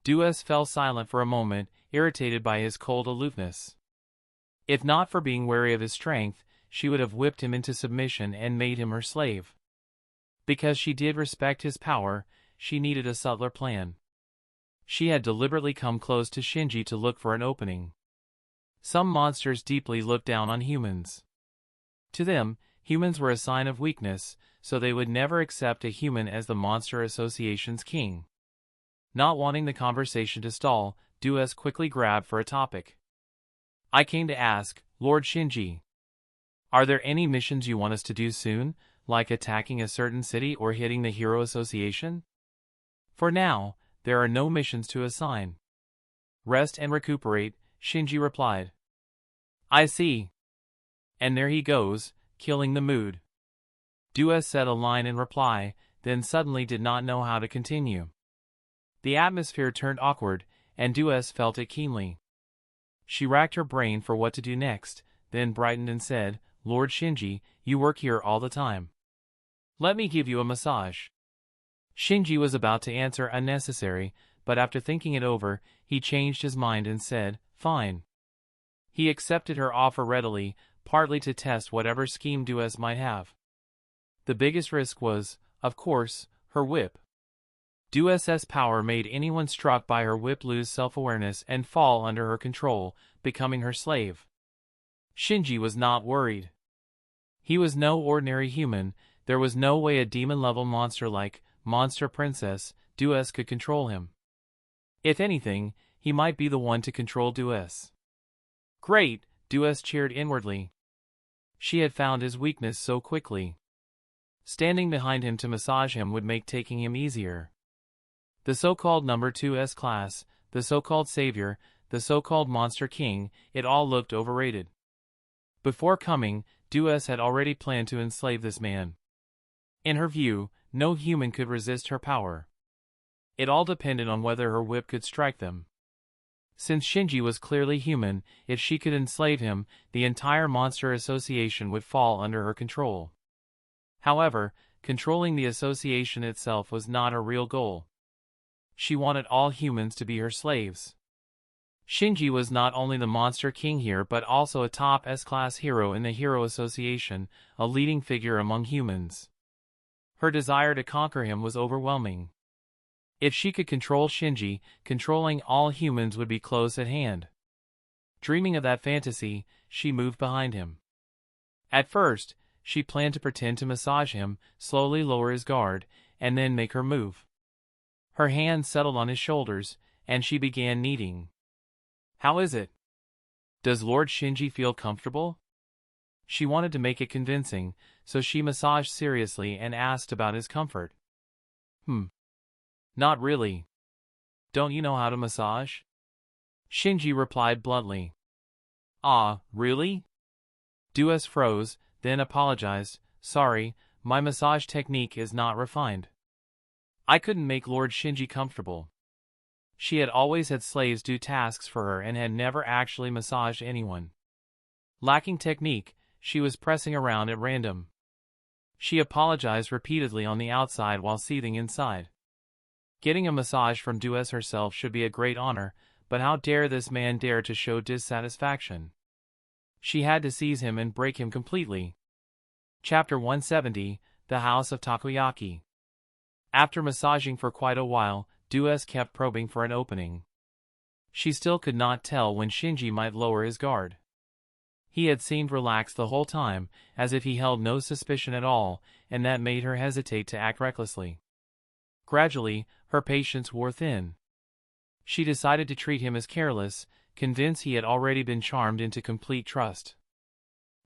Dues fell silent for a moment, irritated by his cold aloofness. If not for being wary of his strength, she would have whipped him into submission and made him her slave. Because she did respect his power, she needed a subtler plan. She had deliberately come close to Shinji to look for an opening. Some monsters deeply looked down on humans. To them, humans were a sign of weakness, so they would never accept a human as the Monster Association's king. Not wanting the conversation to stall, Dues quickly grabbed for a topic. "I came to ask, Lord Shinji, are there any missions you want us to do soon, like attacking a certain city or hitting the Hero Association?" "For now, there are no missions to assign. Rest and recuperate," Shinji replied. "I see. And there he goes, killing the mood." Dues said a line in reply, then suddenly did not know how to continue. The atmosphere turned awkward, and Dues felt it keenly. She racked her brain for what to do next, then brightened and said, "Lord Shinji, you work here all the time. Let me give you a massage." Shinji was about to answer unnecessary, but after thinking it over, he changed his mind and said, "Fine." He accepted her offer readily, partly to test whatever scheme Dues might have. The biggest risk was, of course, her whip. Dues's power made anyone struck by her whip lose self-awareness and fall under her control, becoming her slave. Shinji was not worried. He was no ordinary human. There was no way a demon-level monster like Monster Princess Dues could control him. If anything, he might be the one to control Dues. Great, Dues cheered inwardly. She had found his weakness so quickly. Standing behind him to massage him would make taking him easier. The so-called number 2 S-class, the so-called savior, the so-called monster king, it all looked overrated. Before coming, Dues had already planned to enslave this man. In her view, no human could resist her power. It all depended on whether her whip could strike them. Since Shinji was clearly human, if she could enslave him, the entire Monster Association would fall under her control. However, controlling the association itself was not her real goal. She wanted all humans to be her slaves. Shinji was not only the Monster King here but also a top S-class hero in the Hero Association, a leading figure among humans. Her desire to conquer him was overwhelming. If she could control Shinji, controlling all humans would be close at hand. Dreaming of that fantasy, she moved behind him. At first, she planned to pretend to massage him, slowly lower his guard, and then make her move. Her hands settled on his shoulders, and she began kneading. "How is it?" Does Lord Shinji feel comfortable? She wanted to make it convincing, so she massaged seriously and asked about his comfort. Not really. Don't you know how to massage? Shinji replied bluntly. Ah, really? Dues froze, then apologized. Sorry, my massage technique is not refined. I couldn't make Lord Shinji comfortable. She had always had slaves do tasks for her and had never actually massaged anyone. Lacking technique, she was pressing around at random. She apologized repeatedly on the outside while seething inside. Getting a massage from Dues herself should be a great honor, but how dare this man dare to show dissatisfaction? She had to seize him and break him completely. Chapter 170, The House of Takoyaki. After massaging for quite a while, Dues kept probing for an opening. She still could not tell when Shinji might lower his guard. He had seemed relaxed the whole time, as if he held no suspicion at all, and that made her hesitate to act recklessly. Gradually, her patience wore thin. She decided to treat him as careless, convinced he had already been charmed into complete trust.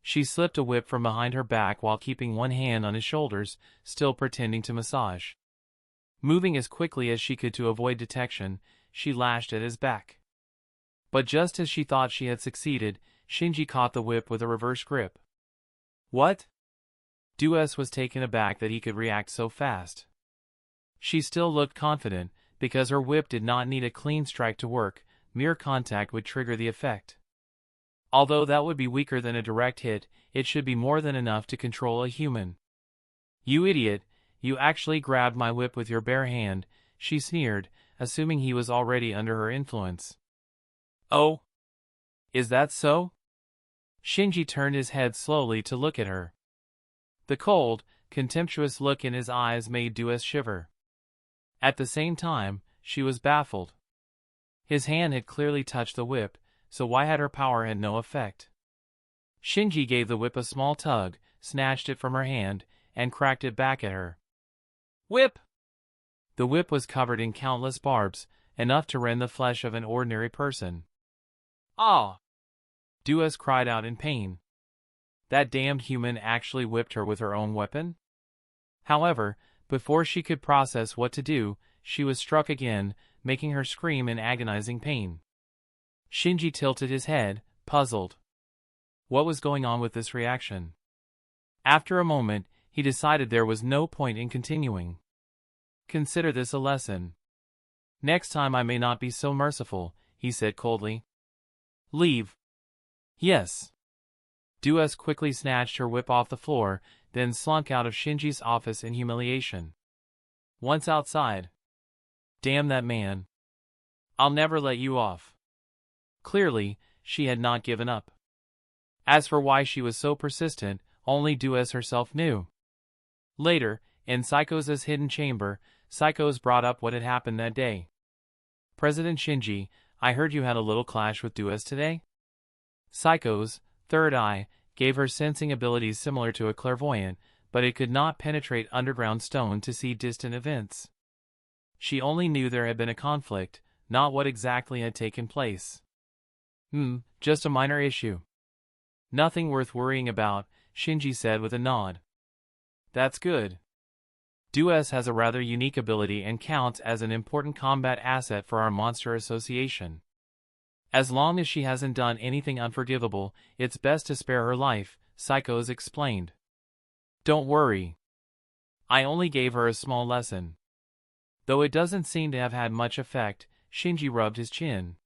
She slipped a whip from behind her back while keeping one hand on his shoulders, still pretending to massage. Moving as quickly as she could to avoid detection, she lashed at his back. But just as she thought she had succeeded, Shinji caught the whip with a reverse grip. What? Dues was taken aback that he could react so fast. She still looked confident, because her whip did not need a clean strike to work, mere contact would trigger the effect. Although that would be weaker than a direct hit, it should be more than enough to control a human. You idiot, you actually grabbed my whip with your bare hand, she sneered, assuming he was already under her influence. Oh? Is that so? Shinji turned his head slowly to look at her. The cold, contemptuous look in his eyes made Dues shiver. At the same time, she was baffled. His hand had clearly touched the whip, so why had her power had no effect? Shinji gave the whip a small tug, snatched it from her hand, and cracked it back at her. Whip! The whip was covered in countless barbs, enough to rend the flesh of an ordinary person. Ah! Dues cried out in pain. That damned human actually whipped her with her own weapon? However, before she could process what to do, she was struck again, making her scream in agonizing pain. Shinji tilted his head, puzzled. What was going on with this reaction? After a moment, he decided there was no point in continuing. Consider this a lesson. Next time I may not be so merciful, he said coldly. Leave. Yes. Dues quickly snatched her whip off the floor, then slunk out of Shinji's office in humiliation. Once outside. Damn that man. I'll never let you off. Clearly, she had not given up. As for why she was so persistent, only Dues herself knew. Later, in Psycho's hidden chamber, Psychos brought up what had happened that day. President Shinji, I heard you had a little clash with Dues today? Psycho's third eye gave her sensing abilities similar to a clairvoyant, but it could not penetrate underground stone to see distant events. She only knew there had been a conflict, not what exactly had taken place. Just a minor issue. Nothing worth worrying about, Shinji said with a nod. That's good. Dues has a rather unique ability and counts as an important combat asset for our monster association. As long as she hasn't done anything unforgivable, it's best to spare her life, Psychos explained. Don't worry. I only gave her a small lesson. Though it doesn't seem to have had much effect, Shinji rubbed his chin.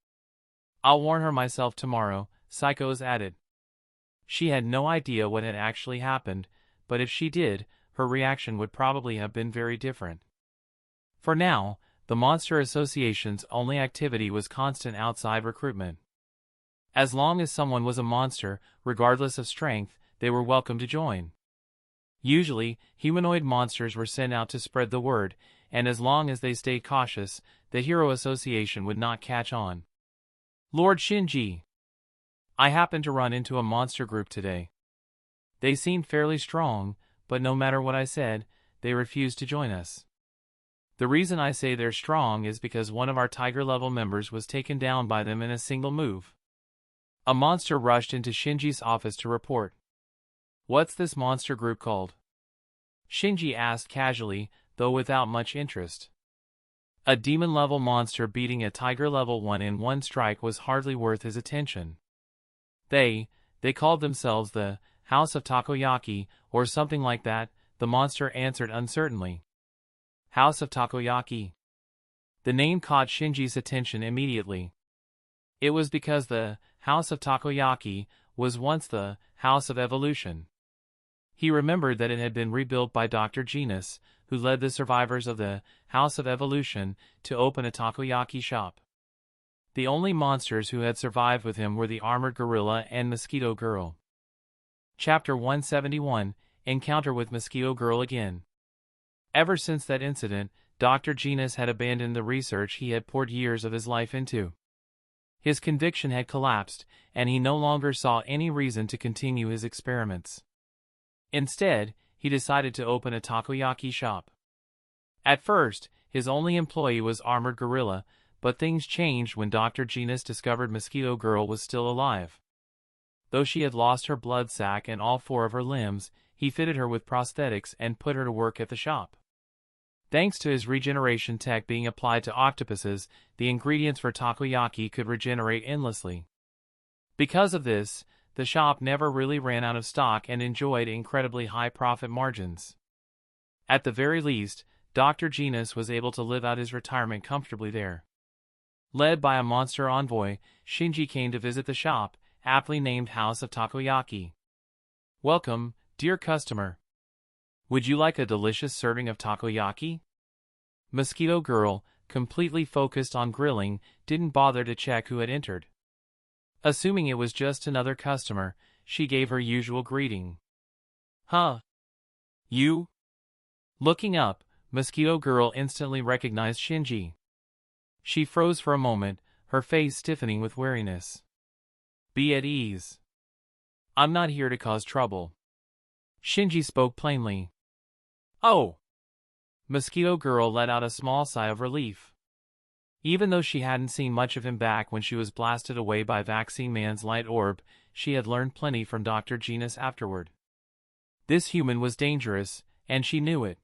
I'll warn her myself tomorrow, Psychos added. She had no idea what had actually happened, but if she did, her reaction would probably have been very different. For now, the Monster Association's only activity was constant outside recruitment. As long as someone was a monster, regardless of strength, they were welcome to join. Usually, humanoid monsters were sent out to spread the word, and as long as they stayed cautious, the Hero Association would not catch on. Lord Shinji. I happened to run into a monster group today. They seemed fairly strong, but no matter what I said, they refused to join us. The reason I say they're strong is because one of our Tiger-level members was taken down by them in a single move. A monster rushed into Shinji's office to report. "What's this monster group called?" Shinji asked casually, though without much interest. A demon-level monster beating a tiger level 1 in one strike was hardly worth his attention. They called themselves the House of Takoyaki, or something like that, the monster answered uncertainly. House of Takoyaki. The name caught Shinji's attention immediately. It was because the House of Takoyaki was once the House of Evolution. He remembered that it had been rebuilt by Dr. Genus, who led the survivors of the House of Evolution to open a takoyaki shop. The only monsters who had survived with him were the armored gorilla and Mosquito Girl. Chapter 171, Encounter with Mosquito Girl again. Ever since that incident, Dr. Genus had abandoned the research he had poured years of his life into. His conviction had collapsed, and he no longer saw any reason to continue his experiments. Instead, he decided to open a takoyaki shop. At first, his only employee was Armored Gorilla, but things changed when Dr. Genus discovered Mosquito Girl was still alive. Though she had lost her blood sac and all 4 of her limbs, he fitted her with prosthetics and put her to work at the shop. Thanks to his regeneration tech being applied to octopuses, the ingredients for takoyaki could regenerate endlessly. Because of this, the shop never really ran out of stock and enjoyed incredibly high profit margins. At the very least, Dr. Genus was able to live out his retirement comfortably there. Led by a monster envoy, Shinji came to visit the shop, aptly named House of Takoyaki. "Welcome, dear customer. Would you like a delicious serving of takoyaki?" Mosquito Girl, completely focused on grilling, didn't bother to check who had entered. Assuming it was just another customer, she gave her usual greeting. "Huh? You?" Looking up, Mosquito Girl instantly recognized Shinji. She froze for a moment, her face stiffening with wariness. "Be at ease. I'm not here to cause trouble." Shinji spoke plainly. "Oh!" Mosquito Girl let out a small sigh of relief. Even though she hadn't seen much of him back when she was blasted away by Vaccine Man's light orb, she had learned plenty from Dr. Genus afterward. This human was dangerous, and she knew it.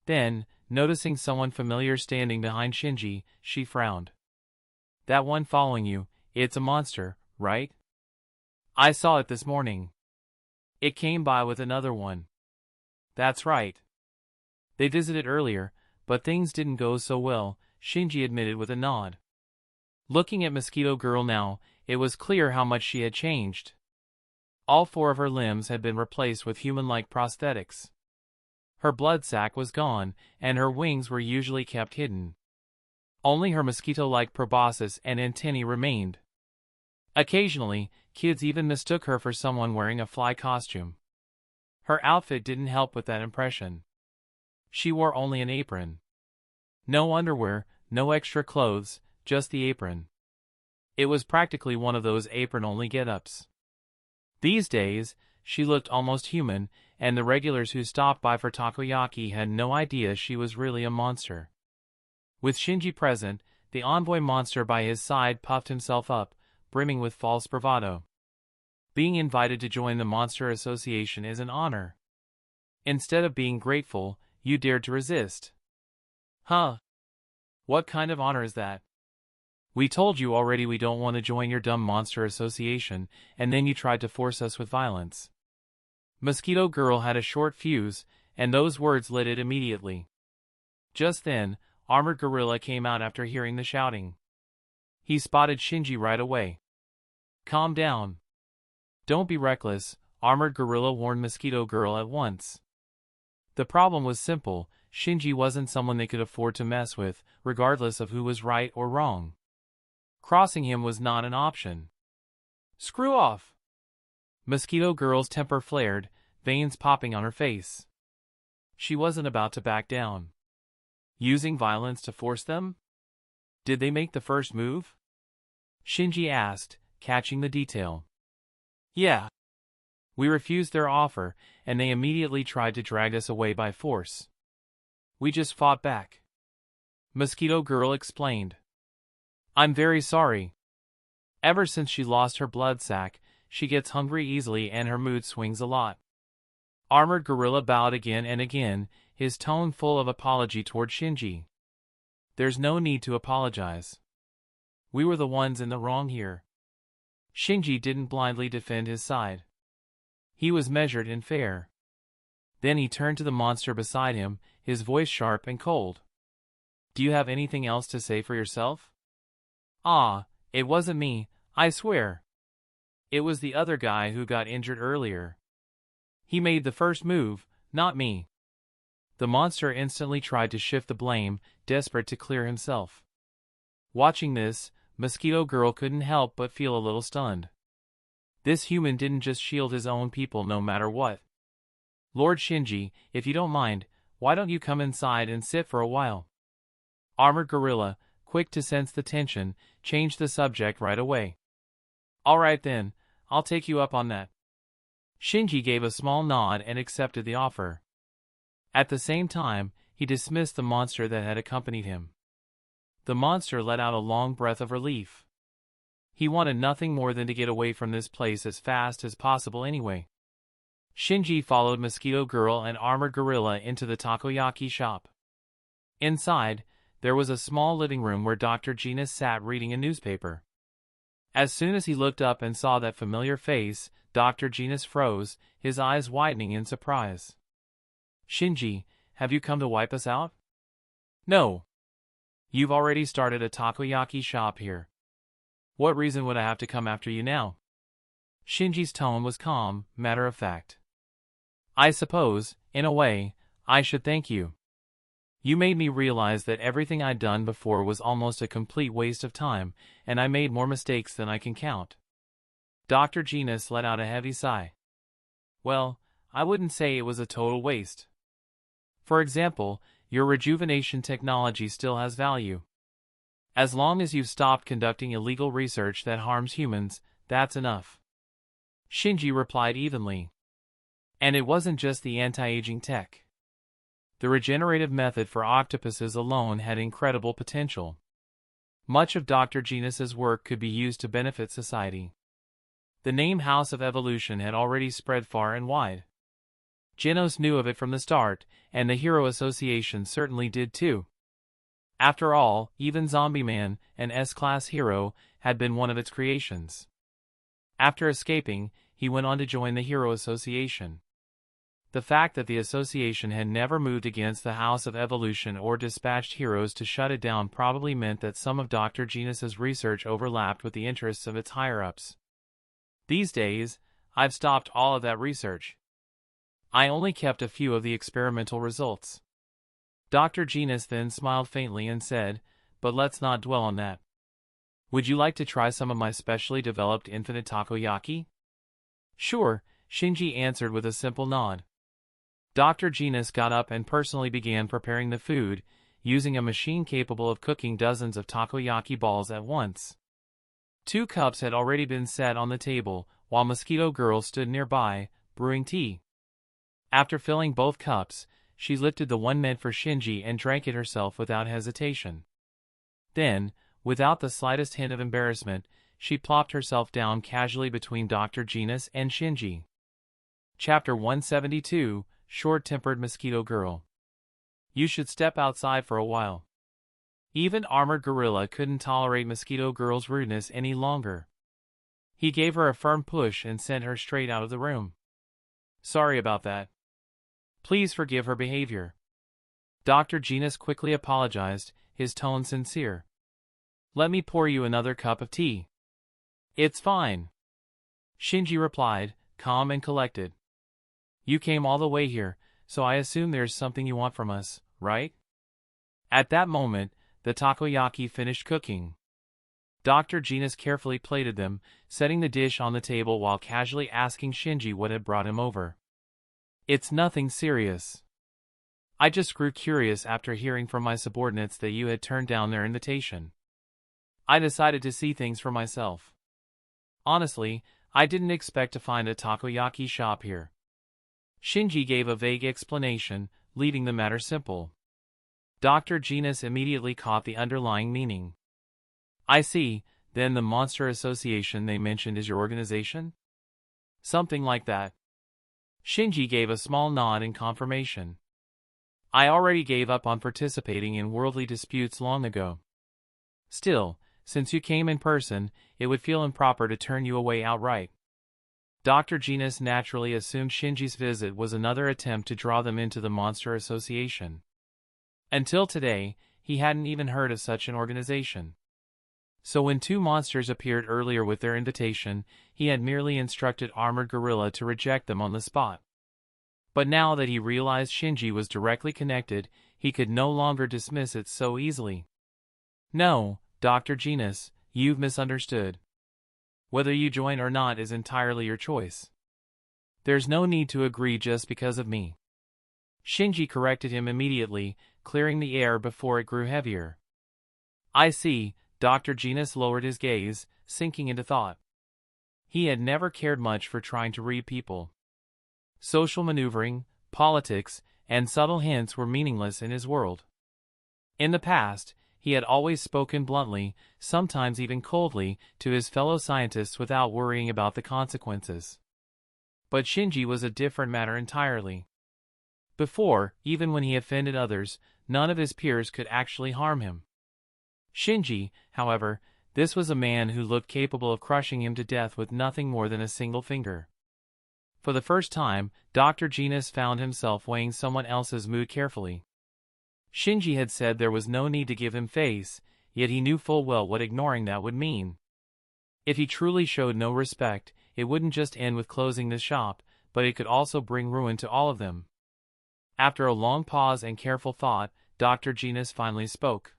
Then, noticing someone familiar standing behind Shinji, she frowned. "That one following you, it's a monster, right? I saw it this morning. It came by with another one." "That's right. They visited earlier, but things didn't go so well," Shinji admitted with a nod. Looking at Mosquito Girl now, it was clear how much she had changed. All 4 of her limbs had been replaced with human-like prosthetics. Her blood sac was gone, and her wings were usually kept hidden. Only her mosquito-like proboscis and antennae remained. Occasionally, kids even mistook her for someone wearing a fly costume. Her outfit didn't help with that impression. She wore only an apron. No underwear, no extra clothes, just the apron. It was practically one of those apron-only get-ups. These days, she looked almost human, and the regulars who stopped by for takoyaki had no idea she was really a monster. With Shinji present, the envoy monster by his side puffed himself up, brimming with false bravado. Being invited to join the Monster Association is an honor. Instead of being grateful, you dared to resist. Huh? What kind of honor is that? We told you already we don't want to join your dumb Monster Association, and then you tried to force us with violence. Mosquito Girl had a short fuse, and those words lit it immediately. Just then, Armored Gorilla came out after hearing the shouting. He spotted Shinji right away. Calm down. Don't be reckless, Armored Gorilla warned Mosquito Girl at once. The problem was simple, Shinji wasn't someone they could afford to mess with, regardless of who was right or wrong. Crossing him was not an option. Screw off! Mosquito Girl's temper flared, veins popping on her face. She wasn't about to back down. Using violence to force them? Did they make the first move? Shinji asked, catching the detail. Yeah. We refused their offer, and they immediately tried to drag us away by force. We just fought back. Mosquito Girl explained. I'm very sorry. Ever since she lost her blood sac, she gets hungry easily and her mood swings a lot. Armored Gorilla bowed again and again, his tone full of apology toward Shinji. There's no need to apologize. We were the ones in the wrong here. Shinji didn't blindly defend his side. He was measured and fair. Then he turned to the monster beside him, his voice sharp and cold. Do you have anything else to say for yourself? Ah, it wasn't me, I swear. It was the other guy who got injured earlier. He made the first move, not me. The monster instantly tried to shift the blame, desperate to clear himself. Watching this, Mosquito Girl couldn't help but feel a little stunned. This human didn't just shield his own people no matter what. Lord Shinji, if you don't mind, why don't you come inside and sit for a while? Armored Gorilla, quick to sense the tension, changed the subject right away. All right then, I'll take you up on that. Shinji gave a small nod and accepted the offer. At the same time, he dismissed the monster that had accompanied him. The monster let out a long breath of relief. He wanted nothing more than to get away from this place as fast as possible anyway. Shinji followed Mosquito Girl and Armored Gorilla into the takoyaki shop. Inside, there was a small living room where Dr. Genus sat reading a newspaper. As soon as he looked up and saw that familiar face, Dr. Genus froze, his eyes widening in surprise. Shinji, have you come to wipe us out? No. You've already started a takoyaki shop here. What reason would I have to come after you now? Shinji's tone was calm, matter of fact. I suppose, in a way, I should thank you. You made me realize that everything I'd done before was almost a complete waste of time, and I made more mistakes than I can count. Dr. Genus let out a heavy sigh. Well, I wouldn't say it was a total waste. For example, your rejuvenation technology still has value. As long as you've stopped conducting illegal research that harms humans, that's enough. Shinji replied evenly. And it wasn't just the anti-aging tech. The regenerative method for octopuses alone had incredible potential. Much of Dr. Genus's work could be used to benefit society. The name House of Evolution had already spread far and wide. Genos knew of it from the start, and the Hero Association certainly did too. After all, even Zombie Man, an S-class hero, had been one of its creations. After escaping, he went on to join the Hero Association. The fact that the association had never moved against the House of Evolution or dispatched heroes to shut it down probably meant that some of Dr. Genus's research overlapped with the interests of its higher-ups. These days, I've stopped all of that research. I only kept a few of the experimental results. Dr. Genus then smiled faintly and said, but let's not dwell on that. Would you like to try some of my specially developed infinite takoyaki? Sure, Shinji answered with a simple nod. Dr. Genus got up and personally began preparing the food, using a machine capable of cooking dozens of takoyaki balls at once. 2 cups had already been set on the table, while Mosquito Girl stood nearby, brewing tea. After filling both cups, she lifted the one meant for Shinji and drank it herself without hesitation. Then, without the slightest hint of embarrassment, she plopped herself down casually between Dr. Genus and Shinji. Chapter 172, Short-Tempered Mosquito Girl. You should step outside for a while. Even Armored Gorilla couldn't tolerate Mosquito Girl's rudeness any longer. He gave her a firm push and sent her straight out of the room. Sorry about that. Please forgive her behavior. Dr. Genus quickly apologized, his tone sincere. Let me pour you another cup of tea. It's fine. Shinji replied, calm and collected. You came all the way here, so I assume there's something you want from us, right? At that moment, the takoyaki finished cooking. Dr. Genus carefully plated them, setting the dish on the table while casually asking Shinji what had brought him over. It's nothing serious. I just grew curious after hearing from my subordinates that you had turned down their invitation. I decided to see things for myself. Honestly, I didn't expect to find a takoyaki shop here. Shinji gave a vague explanation, leaving the matter simple. Dr. Genus immediately caught the underlying meaning. I see, Then the Monster Association they mentioned is your organization? Something like that. Shinji gave a small nod in confirmation. I already gave up on participating in worldly disputes long ago. Still, since you came in person, it would feel improper to turn you away outright. Dr. Genus naturally assumed Shinji's visit was another attempt to draw them into the Monster Association. Until today, he hadn't even heard of such an organization. So when two monsters appeared earlier with their invitation, he had merely instructed Armored Gorilla to reject them on the spot. But now that he realized Shinji was directly connected, he could no longer dismiss it so easily. No, Dr. Genus, you've misunderstood. Whether you join or not is entirely your choice. There's no need to agree just because of me. Shinji corrected him immediately, clearing the air before it grew heavier. I see. Dr. Genus lowered his gaze, sinking into thought. He had never cared much for trying to read people. Social maneuvering, politics, and subtle hints were meaningless in his world. In the past, he had always spoken bluntly, sometimes even coldly, to his fellow scientists without worrying about the consequences. But Shinji was a different matter entirely. Before, even when he offended others, none of his peers could actually harm him. Shinji, however, this was a man who looked capable of crushing him to death with nothing more than a single finger. For the first time, Dr. Genus found himself weighing someone else's mood carefully. Shinji had said there was no need to give him face, yet he knew full well what ignoring that would mean. If he truly showed no respect, it wouldn't just end with closing the shop, but it could also bring ruin to all of them. After a long pause and careful thought, Dr. Genus finally spoke.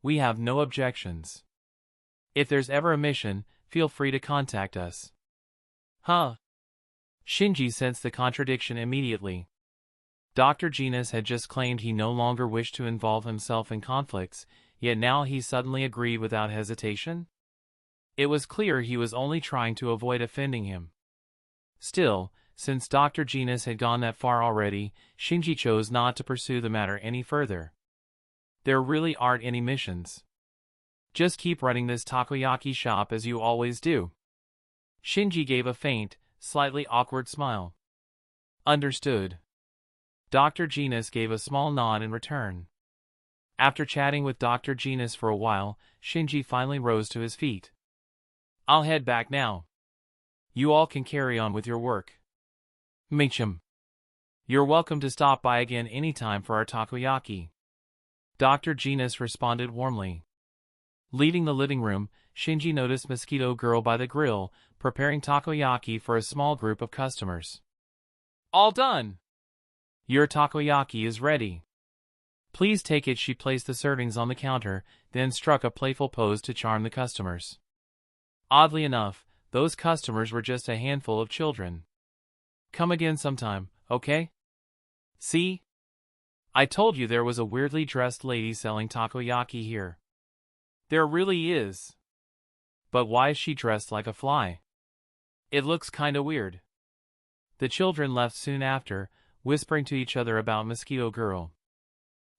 We have no objections. If there's ever a mission, feel free to contact us. Huh? Shinji sensed the contradiction immediately. Dr. Genus had just claimed he no longer wished to involve himself in conflicts, yet now he suddenly agreed without hesitation? It was clear he was only trying to avoid offending him. Still, since Dr. Genus had gone that far already, Shinji chose not to pursue the matter any further. There really aren't any missions. Just keep running this takoyaki shop as you always do. Shinji gave a faint, slightly awkward smile. Understood. Dr. Genus gave a small nod in return. After chatting with Dr. Genus for a while, Shinji finally rose to his feet. I'll head back now. You all can carry on with your work. Meachum. You're welcome to stop by again anytime for our takoyaki. Dr. Genus responded warmly. Leaving the living room, Shinji noticed Mosquito Girl by the grill, preparing takoyaki for a small group of customers. All done! Your takoyaki is ready. Please take it. She placed the servings on the counter, then struck a playful pose to charm the customers. Oddly enough, those customers were just a handful of children. Come again sometime, okay? See? I told you there was a weirdly dressed lady selling takoyaki here. There really is. But why is she dressed like a fly? It looks kinda weird. The children left soon after, whispering to each other about Mosquito Girl.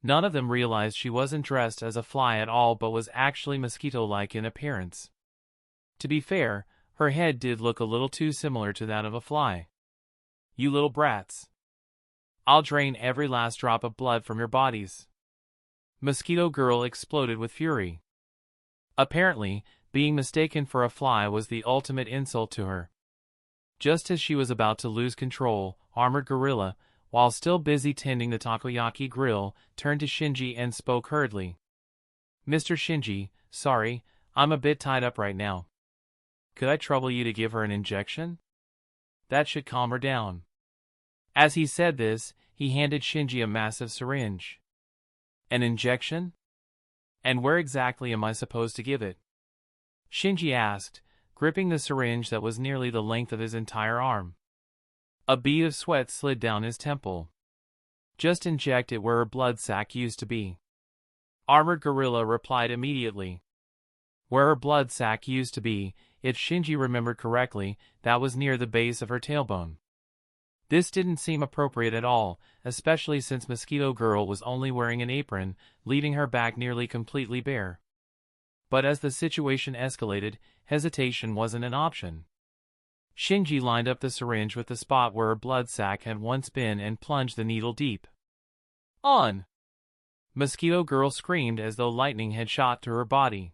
None of them realized she wasn't dressed as a fly at all but was actually mosquito-like in appearance. To be fair, her head did look a little too similar to that of a fly. You little brats. I'll drain every last drop of blood from your bodies. Mosquito Girl exploded with fury. Apparently, being mistaken for a fly was the ultimate insult to her. Just as she was about to lose control, Armored Gorilla, while still busy tending the takoyaki grill, turned to Shinji and spoke hurriedly. Mr. Shinji, sorry, I'm a bit tied up right now. Could I trouble you to give her an injection? That should calm her down. As he said this, he handed Shinji a massive syringe. An injection? And where exactly am I supposed to give it? Shinji asked, gripping the syringe that was nearly the length of his entire arm. A bead of sweat slid down his temple. Just inject it where her blood sac used to be. Armored Gorilla replied immediately. Where her blood sac used to be, if Shinji remembered correctly, that was near the base of her tailbone. This didn't seem appropriate at all, especially since Mosquito Girl was only wearing an apron, leaving her back nearly completely bare. But as the situation escalated, hesitation wasn't an option. Shinji lined up the syringe with the spot where her blood sac had once been and plunged the needle deep. On! Mosquito Girl screamed as though lightning had shot through her body.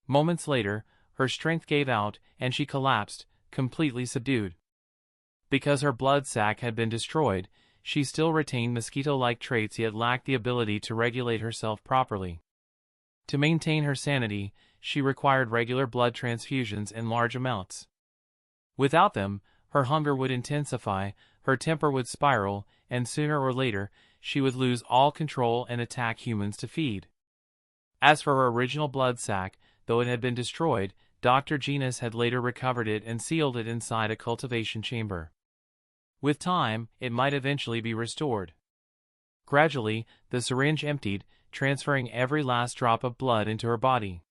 Moments later, her strength gave out, and she collapsed, completely subdued. Because her blood sac had been destroyed, she still retained mosquito-like traits yet lacked the ability to regulate herself properly. To maintain her sanity, she required regular blood transfusions in large amounts. Without them, her hunger would intensify, her temper would spiral, and sooner or later, she would lose all control and attack humans to feed. As for her original blood sac, though it had been destroyed, Dr. Genus had later recovered it and sealed it inside a cultivation chamber. With time, it might eventually be restored. Gradually, the syringe emptied, transferring every last drop of blood into her body.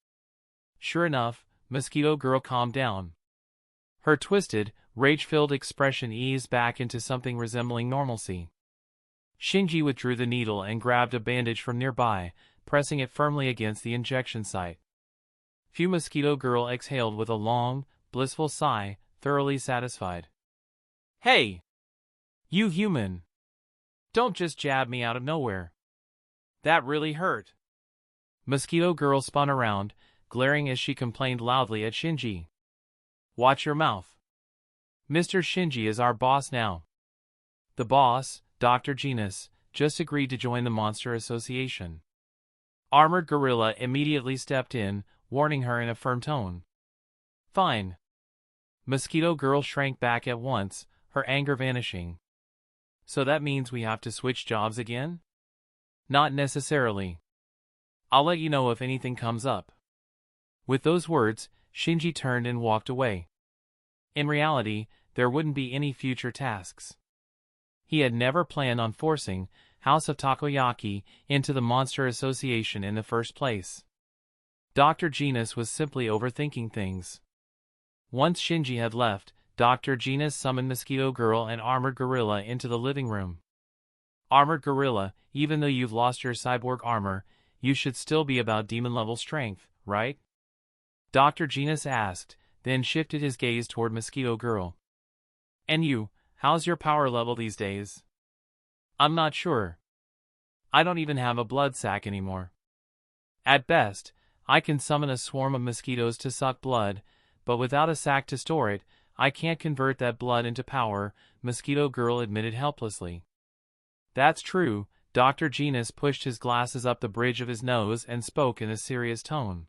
Sure enough, Mosquito Girl calmed down. Her twisted, rage-filled expression eased back into something resembling normalcy. Shinji withdrew the needle and grabbed a bandage from nearby, pressing it firmly against the injection site. Mosquito Girl exhaled with a long, blissful sigh, thoroughly satisfied. Hey! You human! Don't just jab me out of nowhere. That really hurt. Mosquito Girl spun around, glaring as she complained loudly at Shinji. Watch your mouth. Mr. Shinji is our boss now. The boss, Dr. Genus, just agreed to join the Monster Association. Armored Gorilla immediately stepped in, warning her in a firm tone. Fine. Mosquito Girl shrank back at once, her anger vanishing. So that means we have to switch jobs again? Not necessarily. I'll let you know if anything comes up. With those words, Shinji turned and walked away. In reality, there wouldn't be any future tasks. He had never planned on forcing House of Takoyaki into the Monster Association in the first place. Dr. Genus was simply overthinking things. Once Shinji had left, Dr. Genus summoned Mosquito Girl and Armored Gorilla into the living room. Armored Gorilla, even though you've lost your cyborg armor, you should still be about demon-level strength, right? Dr. Genus asked, then shifted his gaze toward Mosquito Girl. And you, how's your power level these days? I'm not sure. I don't even have a blood sac anymore. At best, I can summon a swarm of mosquitoes to suck blood, but without a sac to store it, I can't convert that blood into power, Mosquito Girl admitted helplessly. That's true, Dr. Genus pushed his glasses up the bridge of his nose and spoke in a serious tone.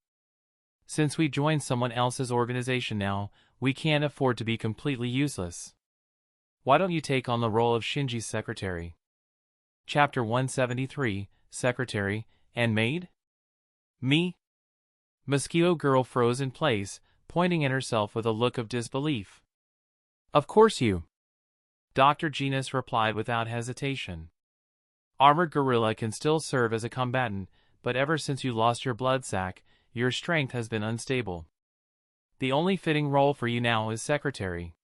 Since we joined someone else's organization now, we can't afford to be completely useless. Why don't you take on the role of Shinji's secretary? Chapter 173, Secretary, and Maid? Me? Mosquito Girl froze in place, pointing at herself with a look of disbelief. Of course you. Dr. Genus replied without hesitation. Armored Gorilla can still serve as a combatant, but ever since you lost your blood sac, your strength has been unstable. The only fitting role for you now is secretary.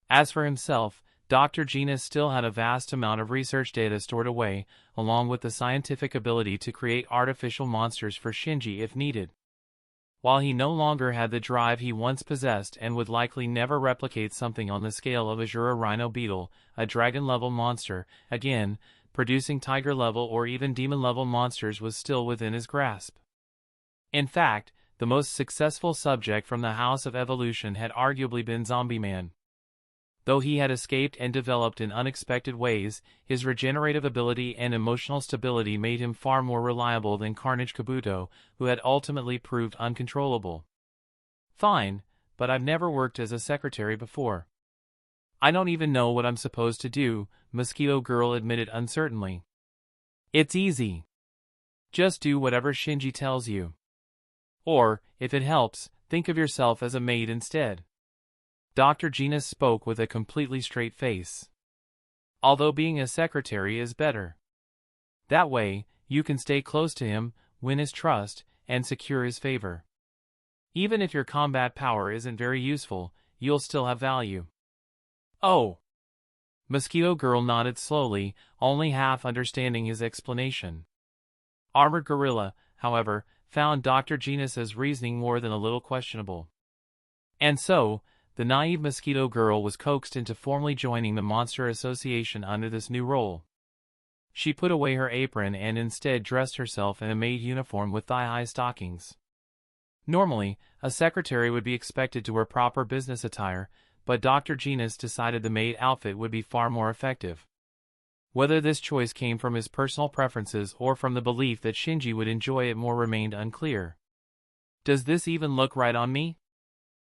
As for himself, Dr. Genus still had a vast amount of research data stored away, along with the scientific ability to create artificial monsters for Shinji if needed. While he no longer had the drive he once possessed and would likely never replicate something on the scale of Azura Rhino Beetle, a dragon-level monster, again, producing tiger-level or even demon-level monsters was still within his grasp. In fact, the most successful subject from the House of Evolution had arguably been Zombie Man. Though he had escaped and developed in unexpected ways, his regenerative ability and emotional stability made him far more reliable than Carnage Kabuto, who had ultimately proved uncontrollable. Fine, but I've never worked as a secretary before. I don't even know what I'm supposed to do, Mosquito Girl admitted uncertainly. It's easy. Just do whatever Shinji tells you. Or, if it helps, think of yourself as a maid instead. Dr. Genus spoke with a completely straight face. Although being a secretary is better. That way, you can stay close to him, win his trust, and secure his favor. Even if your combat power isn't very useful, you'll still have value. Oh! Mosquito Girl nodded slowly, only half understanding his explanation. Armored Gorilla, however, found Dr. Genus's reasoning more than a little questionable. And so, the naive mosquito girl was coaxed into formally joining the Monster Association under this new role. She put away her apron and instead dressed herself in a maid uniform with thigh-high stockings. Normally, a secretary would be expected to wear proper business attire, but Dr. Genus decided the maid outfit would be far more effective. Whether this choice came from his personal preferences or from the belief that Shinji would enjoy it more remained unclear. Does this even look right on me?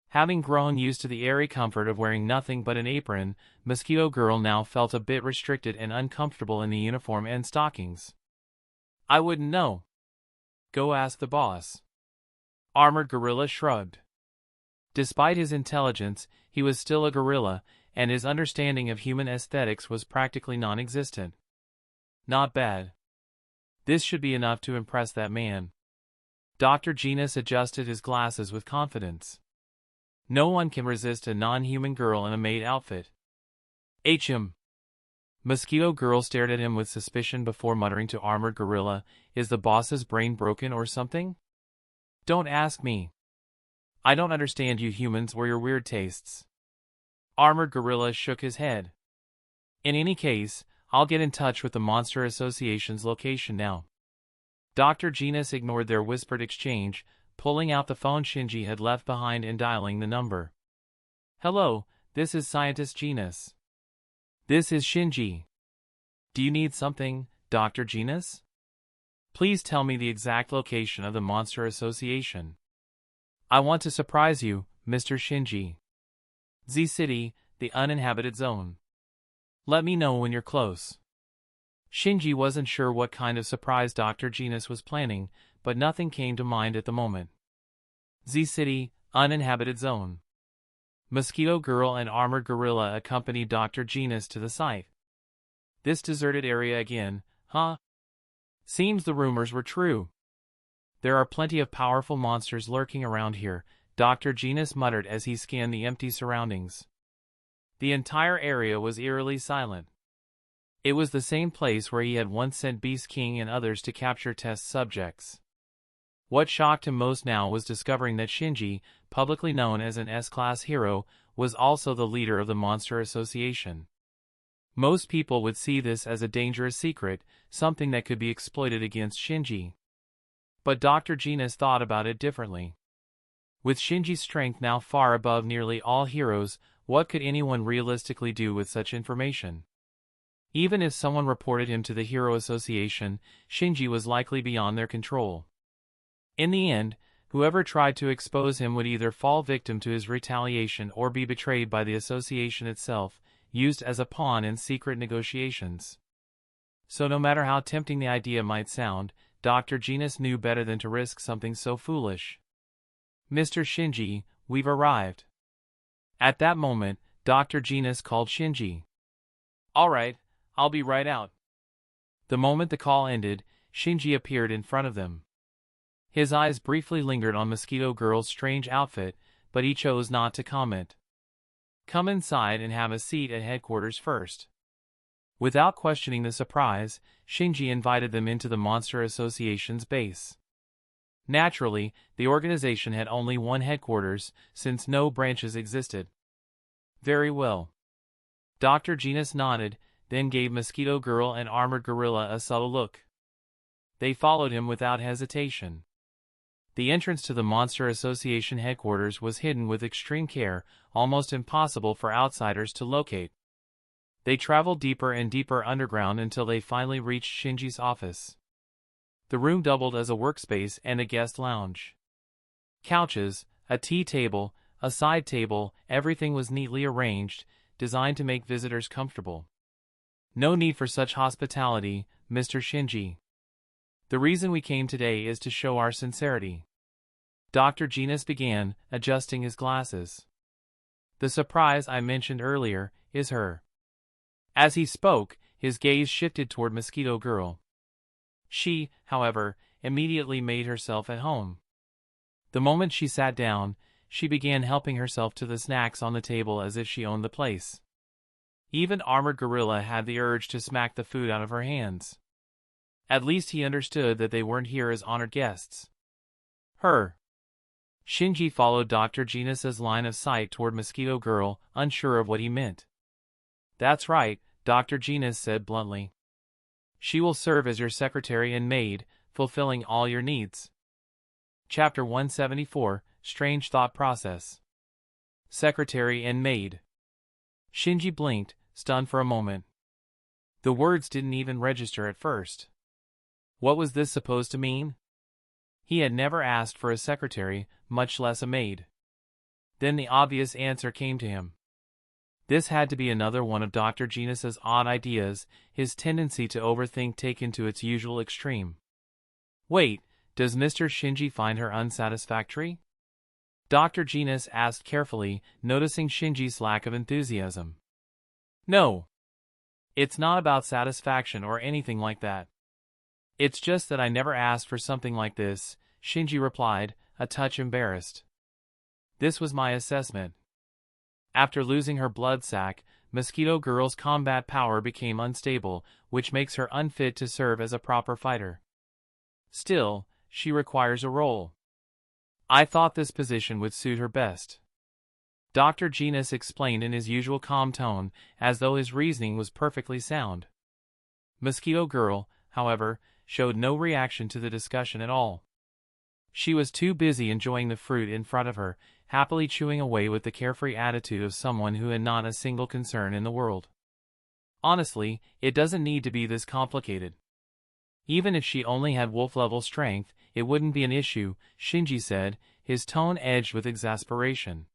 Having grown used to the airy comfort of wearing nothing but an apron, Mosquito Girl now felt a bit restricted and uncomfortable in the uniform and stockings. I wouldn't know. Go ask the boss. Armored Gorilla shrugged. Despite his intelligence, he was still a gorilla, and his understanding of human aesthetics was practically non-existent. Not bad. This should be enough to impress that man. Dr. Genus adjusted his glasses with confidence. No one can resist a non-human girl in a maid outfit. Him. Mosquito Girl stared at him with suspicion before muttering to Armored Gorilla, "Is the boss's brain broken or something?" "Don't ask me. I don't understand you humans or your weird tastes." Armored Gorilla shook his head. "In any case, I'll get in touch with the Monster Association's location now." Dr. Genus ignored their whispered exchange, pulling out the phone Shinji had left behind and dialing the number. "Hello, this is Scientist Genus." "This is Shinji. Do you need something, Dr. Genus?" "Please tell me the exact location of the Monster Association." "I want to surprise you, Mr. Shinji." "Z City, the uninhabited zone. Let me know when you're close." Shinji wasn't sure what kind of surprise Dr. Genus was planning, but nothing came to mind at the moment. Z City, uninhabited zone. Mosquito Girl and Armored Gorilla accompanied Dr. Genus to the site. This deserted area again, huh? Seems the rumors were true. There are plenty of powerful monsters lurking around here, Dr. Genus muttered as he scanned the empty surroundings. The entire area was eerily silent. It was the same place where he had once sent Beast King and others to capture test subjects. What shocked him most now was discovering that Shinji, publicly known as an S-class hero, was also the leader of the Monster Association. Most people would see this as a dangerous secret, something that could be exploited against Shinji. But Dr. Genus thought about it differently. With Shinji's strength now far above nearly all heroes, what could anyone realistically do with such information? Even if someone reported him to the Hero Association, Shinji was likely beyond their control. In the end, whoever tried to expose him would either fall victim to his retaliation or be betrayed by the association itself, used as a pawn in secret negotiations. So no matter how tempting the idea might sound, Dr. Genus knew better than to risk something so foolish. "Mr. Shinji, we've arrived." At that moment, Dr. Genus called Shinji. "All right, I'll be right out." The moment the call ended, Shinji appeared in front of them. His eyes briefly lingered on Mosquito Girl's strange outfit, but he chose not to comment. "Come inside and have a seat at headquarters first." Without questioning the surprise, Shinji invited them into the Monster Association's base. Naturally, the organization had only one headquarters, since no branches existed. "Very well." Dr. Genus nodded, then gave Mosquito Girl and Armored Gorilla a subtle look. They followed him without hesitation. The entrance to the Monster Association headquarters was hidden with extreme care, almost impossible for outsiders to locate. They traveled deeper and deeper underground until they finally reached Shinji's office. The room doubled as a workspace and a guest lounge. Couches, a tea table, a side table, everything was neatly arranged, designed to make visitors comfortable. "No need for such hospitality, Mr. Shinji. The reason we came today is to show our sincerity." Dr. Genus began, adjusting his glasses. "The surprise I mentioned earlier is her." As he spoke, his gaze shifted toward Mosquito Girl. She, however, immediately made herself at home. The moment she sat down, she began helping herself to the snacks on the table as if she owned the place. Even Armored Gorilla had the urge to smack the food out of her hands. At least he understood that they weren't here as honored guests. Her. Shinji followed Dr. Genus's line of sight toward Mosquito Girl, unsure of what he meant. That's right, Dr. Genus said bluntly. She will serve as your secretary and maid, fulfilling all your needs. Chapter 174, Strange Thought Process. Secretary and maid. Shinji blinked, stunned for a moment. The words didn't even register at first. What was this supposed to mean? He had never asked for a secretary, much less a maid. Then the obvious answer came to him. This had to be another one of Dr. Genus's odd ideas, his tendency to overthink taken to its usual extreme. Wait, does Mr. Shinji find her unsatisfactory? Dr. Genus asked carefully, noticing Shinji's lack of enthusiasm. No. It's not about satisfaction or anything like that. It's just that I never asked for something like this, Shinji replied, a touch embarrassed. This was my assessment. After losing her blood sac, Mosquito Girl's combat power became unstable, which makes her unfit to serve as a proper fighter. Still, she requires a role. I thought this position would suit her best. Dr. Genus explained in his usual calm tone, as though his reasoning was perfectly sound. Mosquito Girl, however, showed no reaction to the discussion at all. She was too busy enjoying the fruit in front of her, happily chewing away with the carefree attitude of someone who had not a single concern in the world. Honestly, it doesn't need to be this complicated. Even if she only had wolf-level strength, it wouldn't be an issue, Shinji said, his tone edged with exasperation.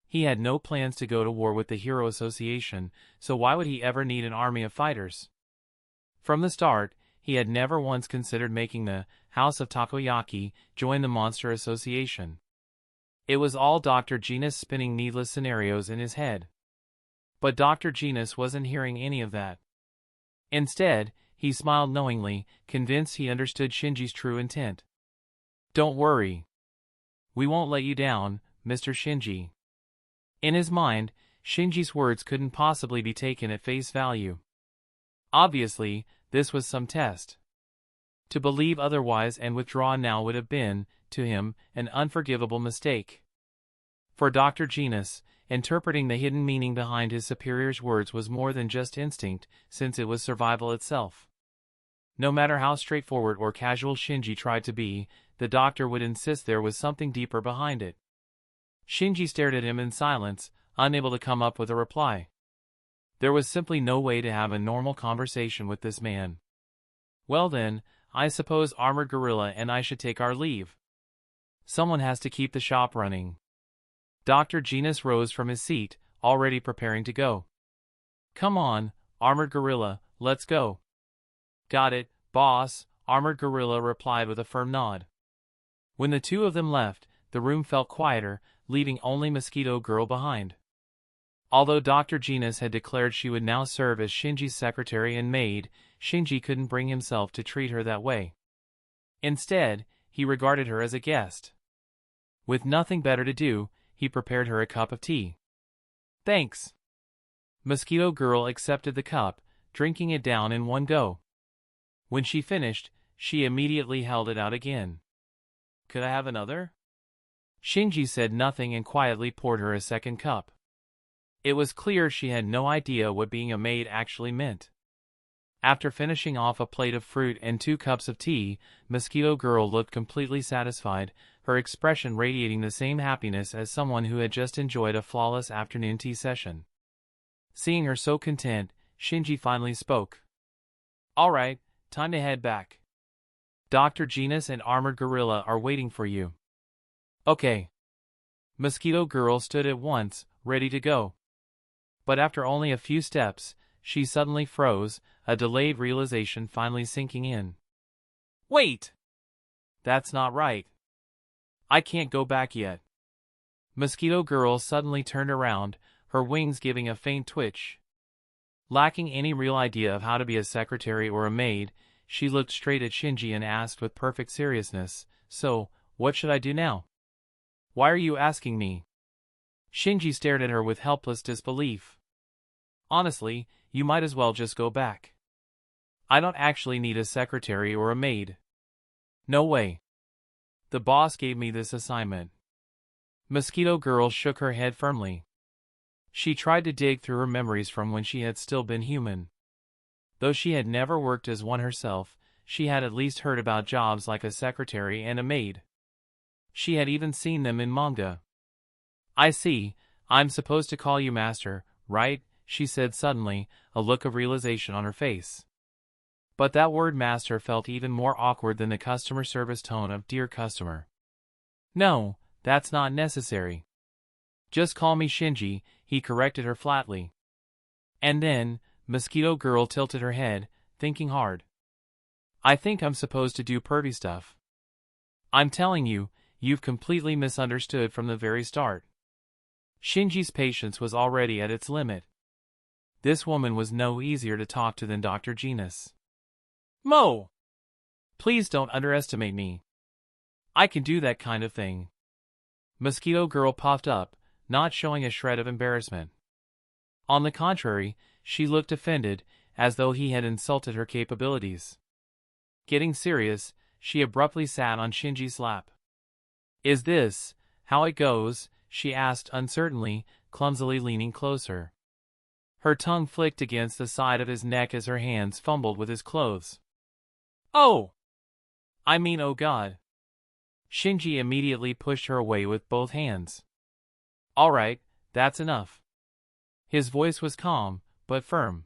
He had no plans to go to war with the Hero Association, so why would he ever need an army of fighters? From the start, he had never once considered making the House of Takoyaki join the Monster Association. It was all Dr. Genus spinning needless scenarios in his head. But Dr. Genus wasn't hearing any of that. Instead, he smiled knowingly, convinced he understood Shinji's true intent. Don't worry. We won't let you down, Mr. Shinji. In his mind, Shinji's words couldn't possibly be taken at face value. Obviously, this was some test. To believe otherwise and withdraw now would have been, to him, an unforgivable mistake. For Dr. Genus, interpreting the hidden meaning behind his superior's words was more than just instinct, since it was survival itself. No matter how straightforward or casual Shinji tried to be, the doctor would insist there was something deeper behind it. Shinji stared at him in silence, unable to come up with a reply. There was simply no way to have a normal conversation with this man. Well then, I suppose Armored Gorilla and I should take our leave. Someone has to keep the shop running. Dr. Genus rose from his seat, already preparing to go. Come on, Armored Gorilla, let's go. Got it, boss, Armored Gorilla replied with a firm nod. When the two of them left, the room felt quieter, leaving only Mosquito Girl behind. Although Dr. Genus had declared she would now serve as Shinji's secretary and maid, Shinji couldn't bring himself to treat her that way. Instead, he regarded her as a guest. With nothing better to do, he prepared her a cup of tea. Thanks. Mosquito Girl accepted the cup, drinking it down in one go. When she finished, she immediately held it out again. Could I have another? Shinji said nothing and quietly poured her a second cup. It was clear she had no idea what being a maid actually meant. After finishing off a plate of fruit and 2 cups of tea, Mosquito Girl looked completely satisfied, her expression radiating the same happiness as someone who had just enjoyed a flawless afternoon tea session. Seeing her so content, Shinji finally spoke. All right, time to head back. Dr. Genus and Armored Gorilla are waiting for you. Okay. Mosquito Girl stood at once, ready to go. But after only a few steps, she suddenly froze, a delayed realization finally sinking in. Wait! That's not right. I can't go back yet. Mosquito Girl suddenly turned around, her wings giving a faint twitch. Lacking any real idea of how to be a secretary or a maid, she looked straight at Shinji and asked with perfect seriousness, So, what should I do now? Why are you asking me? Shinji stared at her with helpless disbelief. Honestly, you might as well just go back. I don't actually need a secretary or a maid. No way. The boss gave me this assignment. Mosquito Girl shook her head firmly. She tried to dig through her memories from when she had still been human. Though she had never worked as one herself, she had at least heard about jobs like a secretary and a maid. She had even seen them in manga. I see, I'm supposed to call you master, right? She said suddenly, a look of realization on her face. But that word master felt even more awkward than the customer service tone of dear customer. No, that's not necessary. Just call me Shinji, he corrected her flatly. And then, Mosquito Girl tilted her head, thinking hard. I think I'm supposed to do pervy stuff. I'm telling you, you've completely misunderstood from the very start. Shinji's patience was already at its limit. This woman was no easier to talk to than Dr. Genus. Mo! Please don't underestimate me. I can do that kind of thing. Mosquito Girl puffed up, not showing a shred of embarrassment. On the contrary, she looked offended, as though he had insulted her capabilities. Getting serious, she abruptly sat on Shinji's lap. Is this how it goes? She asked uncertainly, clumsily leaning closer. Her tongue flicked against the side of his neck as her hands fumbled with his clothes. Oh! I mean, oh God! Shinji immediately pushed her away with both hands. All right, that's enough. His voice was calm, but firm.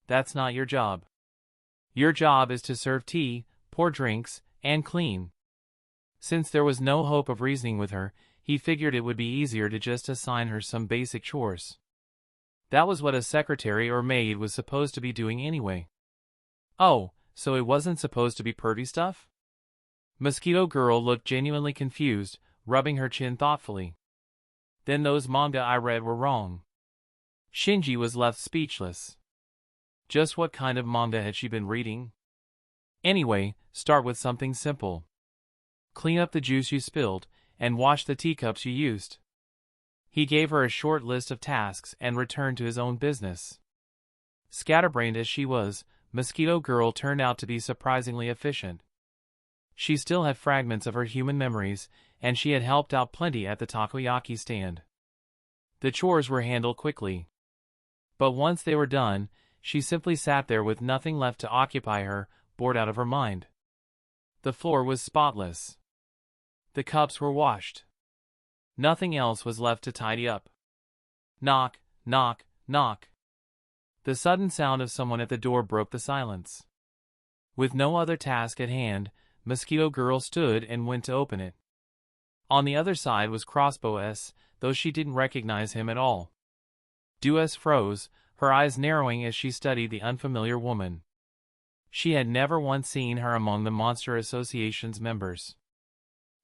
That's not your job. Your job is to serve tea, pour drinks, and clean. Since there was no hope of reasoning with her, he figured it would be easier to just assign her some basic chores. That was what a secretary or maid was supposed to be doing anyway. Oh, so it wasn't supposed to be pervy stuff? Mosquito Girl looked genuinely confused, rubbing her chin thoughtfully. Then those manga I read were wrong. Shinji was left speechless. Just what kind of manga had she been reading? Anyway, start with something simple. Clean up the juice you spilled, and wash the teacups you used. He gave her a short list of tasks and returned to his own business. Scatterbrained as she was, Mosquito Girl turned out to be surprisingly efficient. She still had fragments of her human memories, and she had helped out plenty at the takoyaki stand. The chores were handled quickly. But once they were done, she simply sat there with nothing left to occupy her, bored out of her mind. The floor was spotless. The cups were washed. Nothing else was left to tidy up. Knock, knock, knock. The sudden sound of someone at the door broke the silence. With no other task at hand, Mosquito Girl stood and went to open it. On the other side was Crossbow S, though she didn't recognize him at all. Duess froze, her eyes narrowing as she studied the unfamiliar woman. She had never once seen her among the Monster Association's members.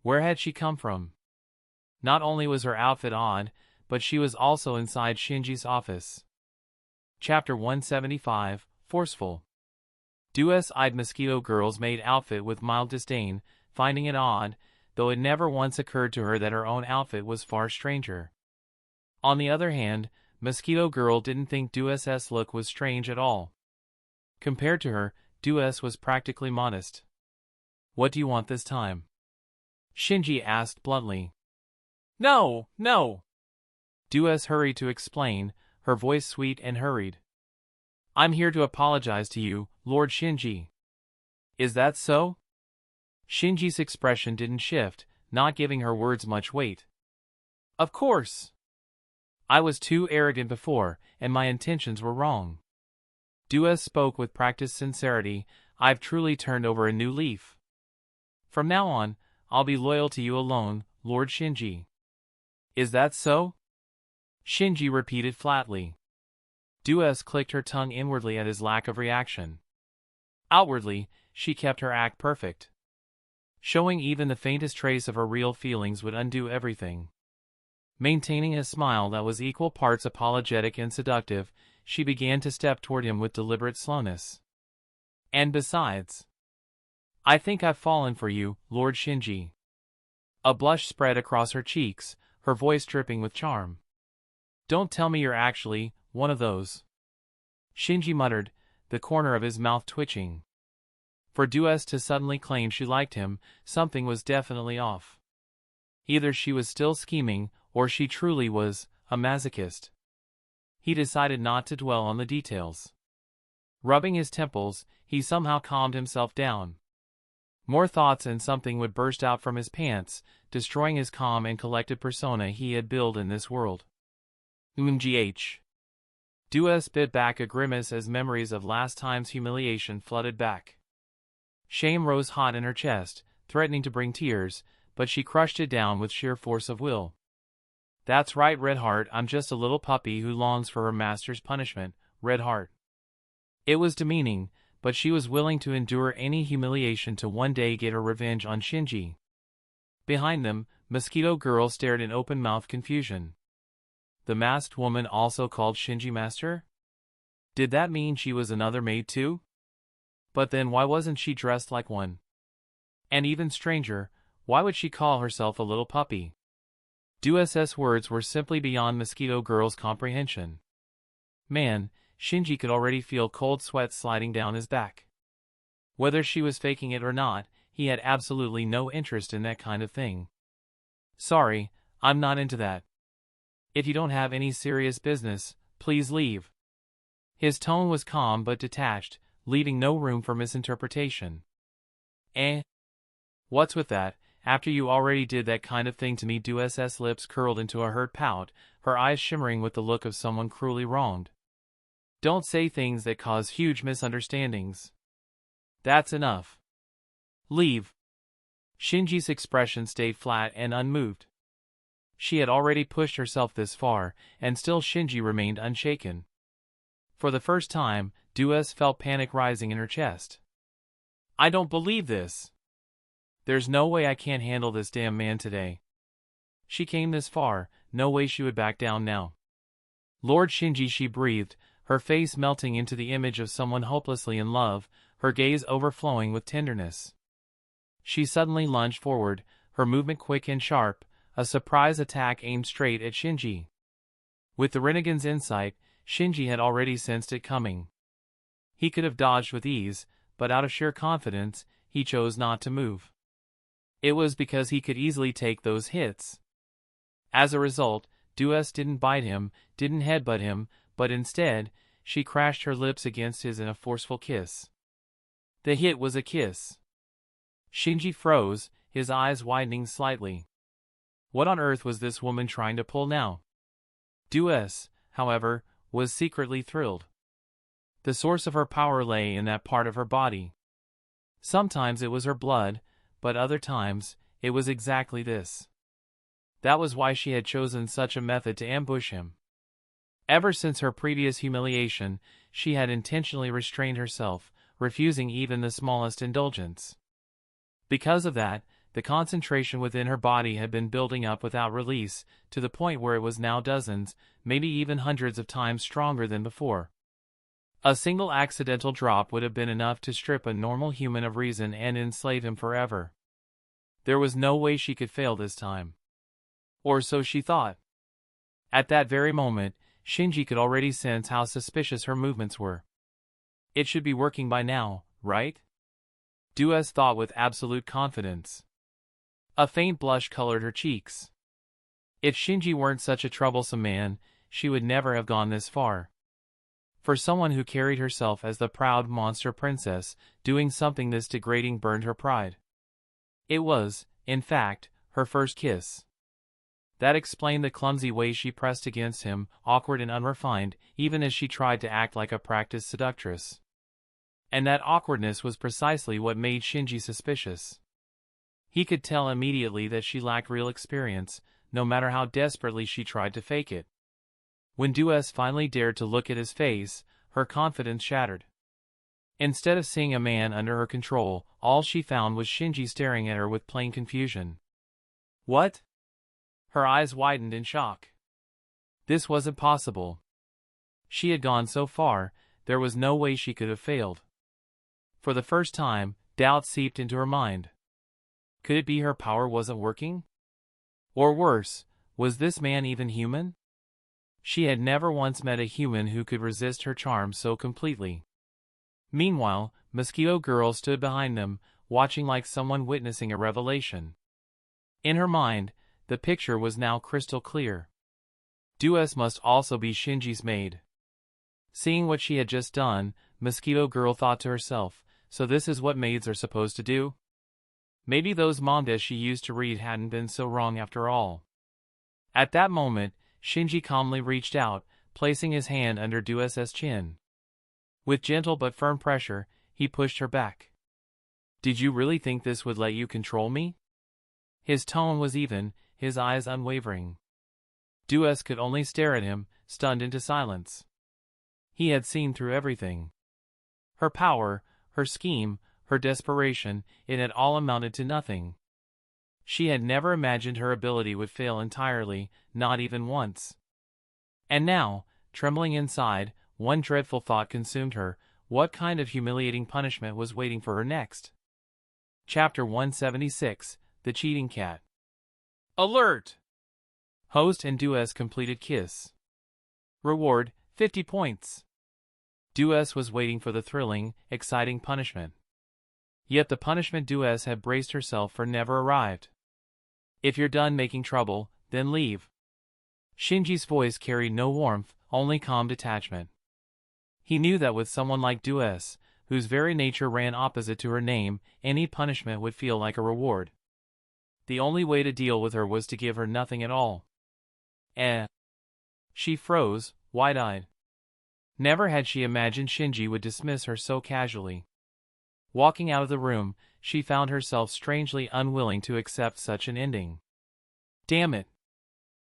Where had she come from? Not only was her outfit odd, but she was also inside Shinji's office. Chapter 175, Forceful. Duess eyed Mosquito Girl's maid outfit with mild disdain, finding it odd, though it never once occurred to her that her own outfit was far stranger. On the other hand, Mosquito Girl didn't think Duess's look was strange at all. Compared to her, Duess was practically modest. What do you want this time? Shinji asked bluntly. No, no. Duess hurried to explain, her voice sweet and hurried. I'm here to apologize to you, Lord Shinji. Is that so? Shinji's expression didn't shift, not giving her words much weight. Of course. I was too arrogant before, and my intentions were wrong. Duess spoke with practiced sincerity. I've truly turned over a new leaf. From now on, I'll be loyal to you alone, Lord Shinji. Is that so? Shinji repeated flatly. Duess clicked her tongue inwardly at his lack of reaction. Outwardly, she kept her act perfect. Showing even the faintest trace of her real feelings would undo everything. Maintaining a smile that was equal parts apologetic and seductive, she began to step toward him with deliberate slowness. And besides, I think I've fallen for you, Lord Shinji. A blush spread across her cheeks, her voice dripping with charm. Don't tell me you're actually one of those. Shinji muttered, the corner of his mouth twitching. For Dues to suddenly claim she liked him, something was definitely off. Either she was still scheming, or she truly was a masochist. He decided not to dwell on the details. Rubbing his temples, he somehow calmed himself down. More thoughts and something would burst out from his pants, destroying his calm and collected persona he had built in this world. Umgh. Dues bit back a grimace as memories of last time's humiliation flooded back. Shame rose hot in her chest, threatening to bring tears, but she crushed it down with sheer force of will. That's right, Redheart, I'm just a little puppy who longs for her master's punishment, Redheart. It was demeaning, but she was willing to endure any humiliation to one day get her revenge on Shinji. Behind them, Mosquito Girl stared in open-mouthed confusion. The masked woman also called Shinji Master? Did that mean she was another maid too? But then why wasn't she dressed like one? And even stranger, why would she call herself a little puppy? Dues's words were simply beyond Mosquito Girl's comprehension. Man, Shinji could already feel cold sweat sliding down his back. Whether she was faking it or not, he had absolutely no interest in that kind of thing. Sorry, I'm not into that. If you don't have any serious business, please leave. His tone was calm but detached, leaving no room for misinterpretation. What's with that? After you already did that kind of thing to me. Dues's lips curled into a hurt pout, her eyes shimmering with the look of someone cruelly wronged. Don't say things that cause huge misunderstandings. That's enough. Leave. Shinji's expression stayed flat and unmoved. She had already pushed herself this far, and still Shinji remained unshaken. For the first time, Dues felt panic rising in her chest. I don't believe this. There's no way I can't handle this damn man today. She came this far, no way she would back down now. Lord Shinji, she breathed, her face melting into the image of someone hopelessly in love, her gaze overflowing with tenderness. She suddenly lunged forward, her movement quick and sharp, a surprise attack aimed straight at Shinji. With the Rinnegan's insight, Shinji had already sensed it coming. He could have dodged with ease, but out of sheer confidence, he chose not to move. It was because he could easily take those hits. As a result, Dues didn't bite him, didn't headbutt him, but instead, she crashed her lips against his in a forceful kiss. The hit was a kiss. Shinji froze, his eyes widening slightly. What on earth was this woman trying to pull now? Dues, however, was secretly thrilled. The source of her power lay in that part of her body. Sometimes it was her blood, but other times, it was exactly this. That was why she had chosen such a method to ambush him. Ever since her previous humiliation, she had intentionally restrained herself, refusing even the smallest indulgence. Because of that, the concentration within her body had been building up without release, to the point where it was now dozens, maybe even hundreds of times stronger than before. A single accidental drop would have been enough to strip a normal human of reason and enslave him forever. There was no way she could fail this time. Or so she thought. At that very moment, Shinji could already sense how suspicious her movements were. It should be working by now, right? Dues thought with absolute confidence. A faint blush colored her cheeks. If Shinji weren't such a troublesome man, she would never have gone this far. For someone who carried herself as the proud monster princess, doing something this degrading burned her pride. It was, in fact, her first kiss. That explained the clumsy way she pressed against him, awkward and unrefined, even as she tried to act like a practiced seductress. And that awkwardness was precisely what made Shinji suspicious. He could tell immediately that she lacked real experience, no matter how desperately she tried to fake it. When Dues finally dared to look at his face, her confidence shattered. Instead of seeing a man under her control, all she found was Shinji staring at her with plain confusion. What? Her eyes widened in shock. This wasn't possible. She had gone so far, there was no way she could have failed. For the first time, doubt seeped into her mind. Could it be her power wasn't working? Or worse, was this man even human? She had never once met a human who could resist her charm so completely. Meanwhile, Mosquito Girl stood behind them, watching like someone witnessing a revelation. In her mind, the picture was now crystal clear. Dues must also be Shinji's maid. Seeing what she had just done, Mosquito Girl thought to herself, so this is what maids are supposed to do? Maybe those mangas she used to read hadn't been so wrong after all. At that moment, Shinji calmly reached out, placing his hand under Dues's chin. With gentle but firm pressure, he pushed her back. Did you really think this would let you control me? His tone was even, his eyes unwavering. Dues could only stare at him, stunned into silence. He had seen through everything. Her power, her scheme, her desperation, it had all amounted to nothing. She had never imagined her ability would fail entirely, not even once. And now, trembling inside, one dreadful thought consumed her: what kind of humiliating punishment was waiting for her next? Chapter 176, The Cheating Cat. Alert! Host and Dues completed kiss. Reward, 50 points. Dues was waiting for the thrilling, exciting punishment. Yet the punishment Dues had braced herself for never arrived. If you're done making trouble, then leave. Shinji's voice carried no warmth, only calm detachment. He knew that with someone like Dues, whose very nature ran opposite to her name, any punishment would feel like a reward. The only way to deal with her was to give her nothing at all. She froze, wide-eyed. Never had she imagined Shinji would dismiss her so casually. Walking out of the room, she found herself strangely unwilling to accept such an ending. Damn it!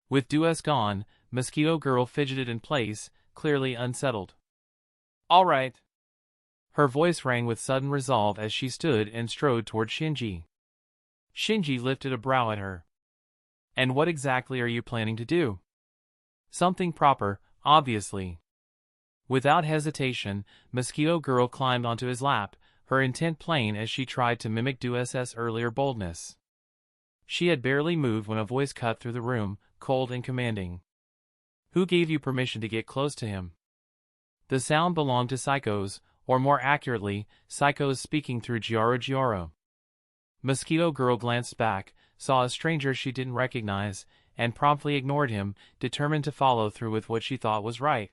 With Dues gone, Mosquito Girl fidgeted in place, clearly unsettled. All right. Her voice rang with sudden resolve as she stood and strode toward Shinji. Shinji lifted a brow at her. And what exactly are you planning to do? Something proper, obviously. Without hesitation, Mosquito Girl climbed onto his lap, her intent plain as she tried to mimic Dues's earlier boldness. She had barely moved when a voice cut through the room, cold and commanding. Who gave you permission to get close to him? The sound belonged to Psychos, or more accurately, Psychos speaking through Gyaro. Mosquito Girl glanced back, saw a stranger she didn't recognize, and promptly ignored him, determined to follow through with what she thought was right.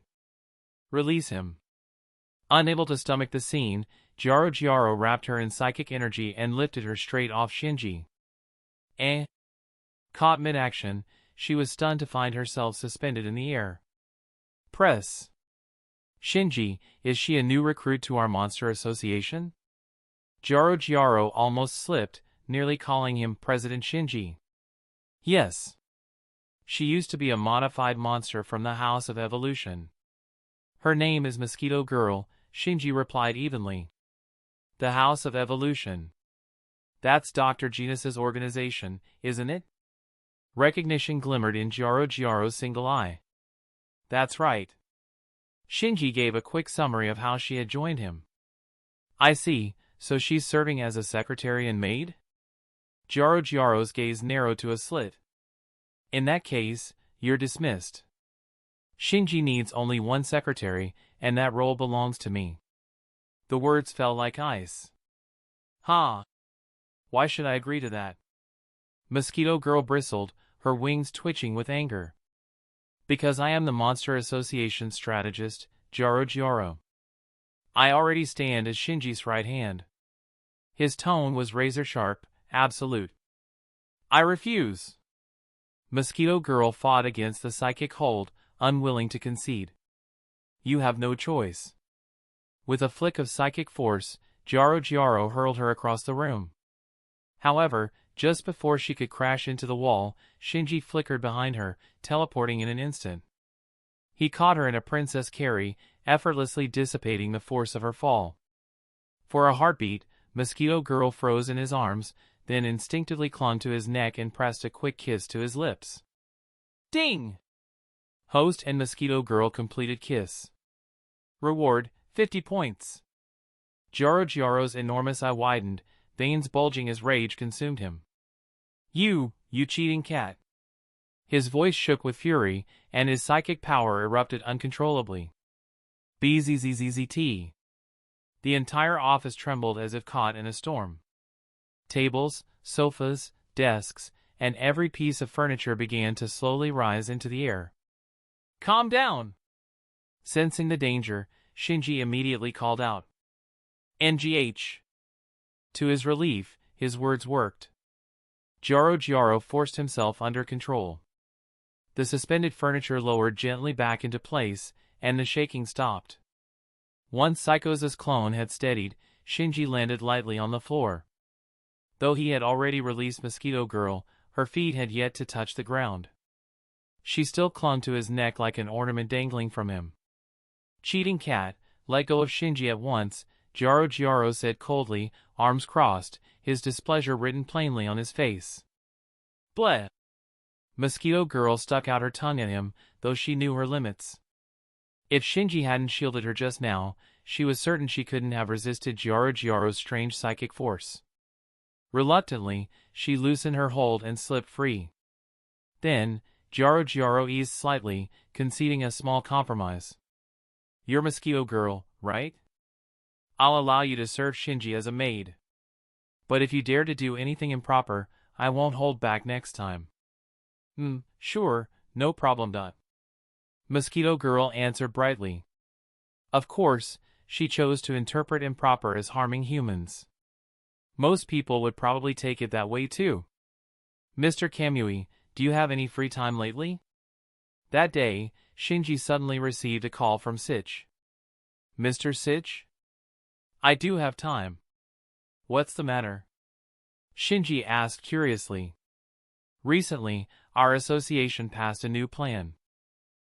Release him. Unable to stomach the scene, Gyaro wrapped her in psychic energy and lifted her straight off Shinji. Caught mid-action, she was stunned to find herself suspended in the air. Press. Shinji, is she a new recruit to our monster association? Gyaro almost slipped, nearly calling him President Shinji. Yes. She used to be a modified monster from the House of Evolution. Her name is Mosquito Girl, Shinji replied evenly. The House of Evolution. That's Dr. Genus's organization, isn't it? Recognition glimmered in Gyaro's single eye. That's right. Shinji gave a quick summary of how she had joined him. I see, so she's serving as a secretary and maid? Gyaro's gaze narrowed to a slit. In that case, you're dismissed. Shinji needs only one secretary, and that role belongs to me. The words fell like ice. Ha! Why should I agree to that? Mosquito Girl bristled, her wings twitching with anger. Because I am the Monster Association strategist, Gyaro. I already stand as Shinji's right hand. His tone was razor-sharp, absolute. I refuse. Mosquito Girl fought against the psychic hold, unwilling to concede. You have no choice. With a flick of psychic force, Gyaro hurled her across the room. However, just before she could crash into the wall, Shinji flickered behind her, teleporting in an instant. He caught her in a princess carry, effortlessly dissipating the force of her fall. For a heartbeat, Mosquito Girl froze in his arms, then instinctively clung to his neck and pressed a quick kiss to his lips. Ding! Host and Mosquito Girl completed kiss. Reward, 50 points. Gyaro's enormous eye widened, veins bulging as rage consumed him. You cheating cat. His voice shook with fury, and his psychic power erupted uncontrollably. BZZZZT. The entire office trembled as if caught in a storm. Tables, sofas, desks, and every piece of furniture began to slowly rise into the air. "Calm down!" Sensing the danger, Shinji immediately called out, "NGH!" To his relief, his words worked. Jaro forced himself under control. The suspended furniture lowered gently back into place, and the shaking stopped. Once Psycho's clone had steadied, Shinji landed lightly on the floor. Though he had already released Mosquito Girl, her feet had yet to touch the ground. She still clung to his neck like an ornament dangling from him. "Cheating cat, let go of Shinji at once," Jaro said coldly, arms crossed, his displeasure written plainly on his face. "Bleh!" Mosquito Girl stuck out her tongue at him, though she knew her limits. If Shinji hadn't shielded her just now, she was certain she couldn't have resisted Jaro's strange psychic force. Reluctantly, she loosened her hold and slipped free. Then, Jaro eased slightly, conceding a small compromise. "You're Mosquito Girl, right? I'll allow you to serve Shinji as a maid. But if you dare to do anything improper, I won't hold back next time." Sure, no problem. Mosquito Girl answered brightly. Of course, she chose to interpret improper as harming humans. Most people would probably take it that way too. "Mr. Kamui, do you have any free time lately?" That day, Shinji suddenly received a call from Sitch. "Mr. Sitch? I do have time. What's the matter?" Shinji asked curiously. "Recently, our association passed a new plan.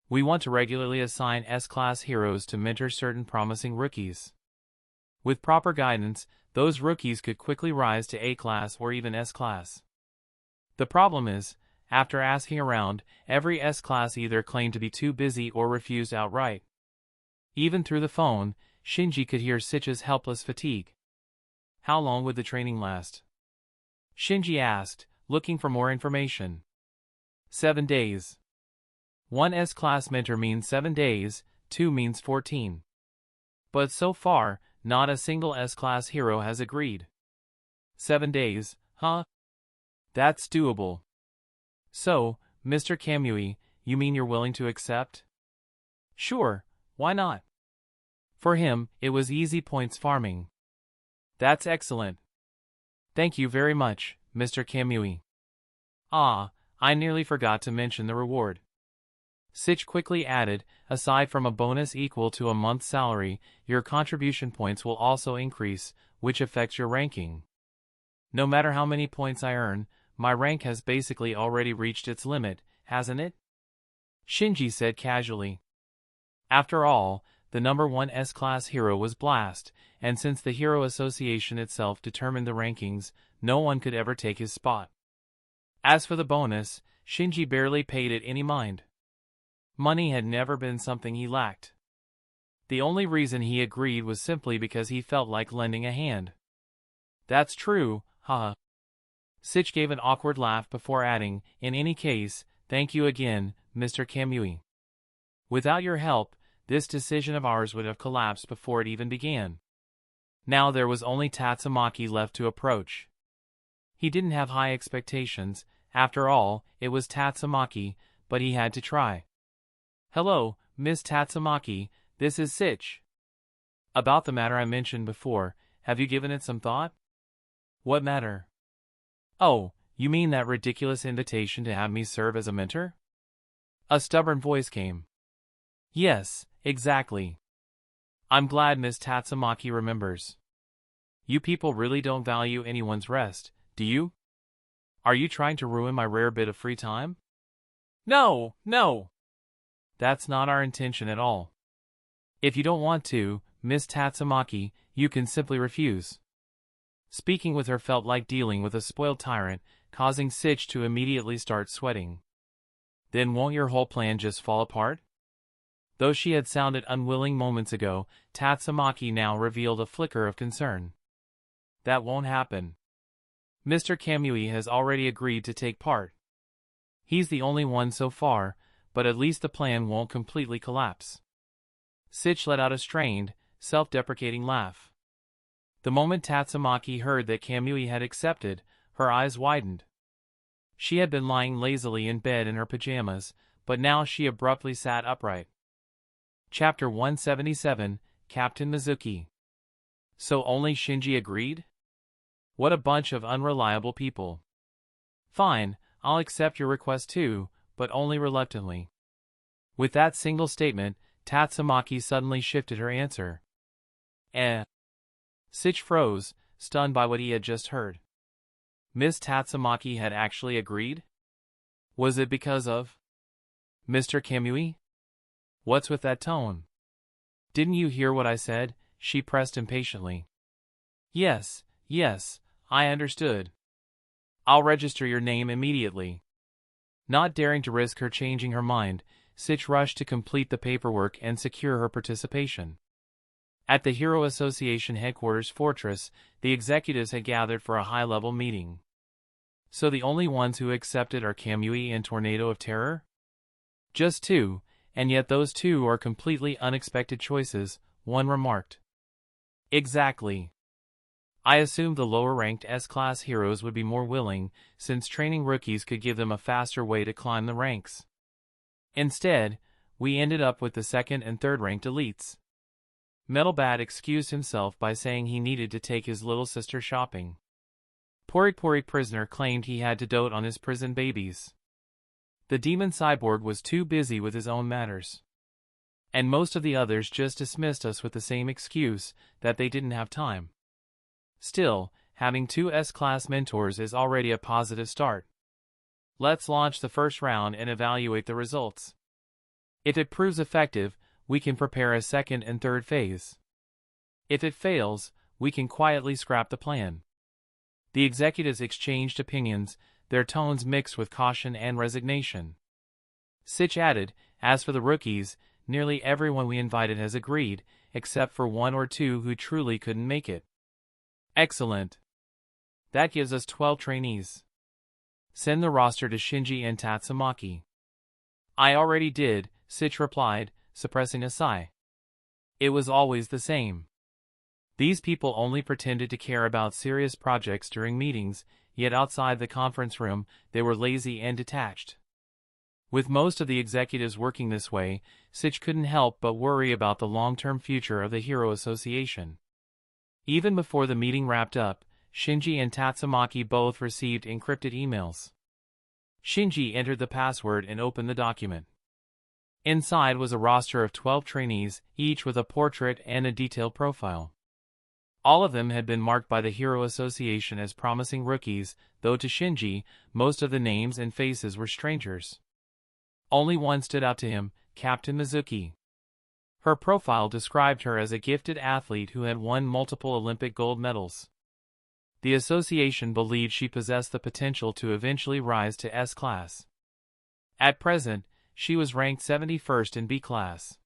We want to regularly assign S-class heroes to mentor certain promising rookies. With proper guidance, those rookies could quickly rise to A-class or even S-class. The problem is, after asking around, every S-class either claimed to be too busy or refused outright." Even through the phone, Shinji could hear Sitch's helpless fatigue. "How long would the training last?" Shinji asked, looking for more information. 7 days. One S-class mentor means 7 days, 2 means 14. But so far, not a single S-class hero has agreed. 7 days, huh? That's doable. So, Mr. Kamui, you mean you're willing to accept? Sure, why not? For him, it was easy points farming. That's excellent. Thank you very much, Mr. Kamui. I nearly forgot to mention the reward. Sitch quickly added, aside from a bonus equal to a month's salary, your contribution points will also increase, which affects your ranking. No matter how many points I earn, my rank has basically already reached its limit, hasn't it? Shinji said casually. After all, the number 1 S-class hero was Blast, and since the Hero Association itself determined the rankings, no one could ever take his spot. As for the bonus, Shinji barely paid it any mind. Money had never been something he lacked. The only reason he agreed was simply because he felt like lending a hand. That's true, haha. Sitch gave an awkward laugh before adding, in any case, thank you again, Mr. Kamui. Without your help, this decision of ours would have collapsed before it even began. Now there was only Tatsumaki left to approach. He didn't have high expectations, after all, it was Tatsumaki, but he had to try. Hello, Miss Tatsumaki, this is Sitch. About the matter I mentioned before, have you given it some thought? What matter? Oh, you mean that ridiculous invitation to have me serve as a mentor? A stubborn voice came. Yes, exactly. I'm glad Miss Tatsumaki remembers. You people really don't value anyone's rest, do you? Are you trying to ruin my rare bit of free time? No. That's not our intention at all. If you don't want to, Miss Tatsumaki, you can simply refuse. Speaking with her felt like dealing with a spoiled tyrant, causing Sitch to immediately start sweating. Then won't your whole plan just fall apart? Though she had sounded unwilling moments ago, Tatsumaki now revealed a flicker of concern. That won't happen. Mr. Kamui has already agreed to take part. He's the only one so far, but at least the plan won't completely collapse. Sitch let out a strained, self-deprecating laugh. The moment Tatsumaki heard that Kamui had accepted, her eyes widened. She had been lying lazily in bed in her pajamas, but now she abruptly sat upright. Chapter 177, Captain Mizuki. So only Shinji agreed? What a bunch of unreliable people. Fine, I'll accept your request too, but only reluctantly. With that single statement, Tatsumaki suddenly shifted her answer. Sitch froze, stunned by what he had just heard. Miss Tatsumaki had actually agreed? Was it because of Mr. Kamui? What's with that tone? Didn't you hear what I said? She pressed impatiently. Yes, I understood. I'll register your name immediately. Not daring to risk her changing her mind, Sitch rushed to complete the paperwork and secure her participation. At the Hero Association headquarters fortress, the executives had gathered for a high-level meeting. So the only ones who accepted are Kamui and Tornado of Terror? Just two, and yet those two are completely unexpected choices, one remarked. Exactly. I assumed the lower-ranked S-class heroes would be more willing, since training rookies could give them a faster way to climb the ranks. Instead, we ended up with the second and third-ranked elites. Metalbat excused himself by saying he needed to take his little sister shopping. Poripori prisoner claimed he had to dote on his prison babies. The demon cyborg was too busy with his own matters. And most of the others just dismissed us with the same excuse, that they didn't have time. Still, having two S-class mentors is already a positive start. Let's launch the first round and evaluate the results. If it proves effective, we can prepare a second and third phase. If it fails, we can quietly scrap the plan. The executives exchanged opinions, their tones mixed with caution and resignation. Sitch added, as for the rookies, nearly everyone we invited has agreed, except for one or two who truly couldn't make it. Excellent. That gives us 12 trainees. Send the roster to Shinji and Tatsumaki. I already did, Sitch replied, suppressing a sigh. It was always the same. These people only pretended to care about serious projects during meetings, yet outside the conference room, they were lazy and detached. With most of the executives working this way, Sitch couldn't help but worry about the long-term future of the Hero Association. Even before the meeting wrapped up, Shinji and Tatsumaki both received encrypted emails. Shinji entered the password and opened the document. Inside was a roster of 12 trainees, each with a portrait and a detailed profile. All of them had been marked by the Hero Association as promising rookies, though to Shinji, most of the names and faces were strangers. Only one stood out to him, Captain Mizuki. Her profile described her as a gifted athlete who had won multiple Olympic gold medals. The association believed she possessed the potential to eventually rise to S-class. At present, she was ranked 71st in B-class.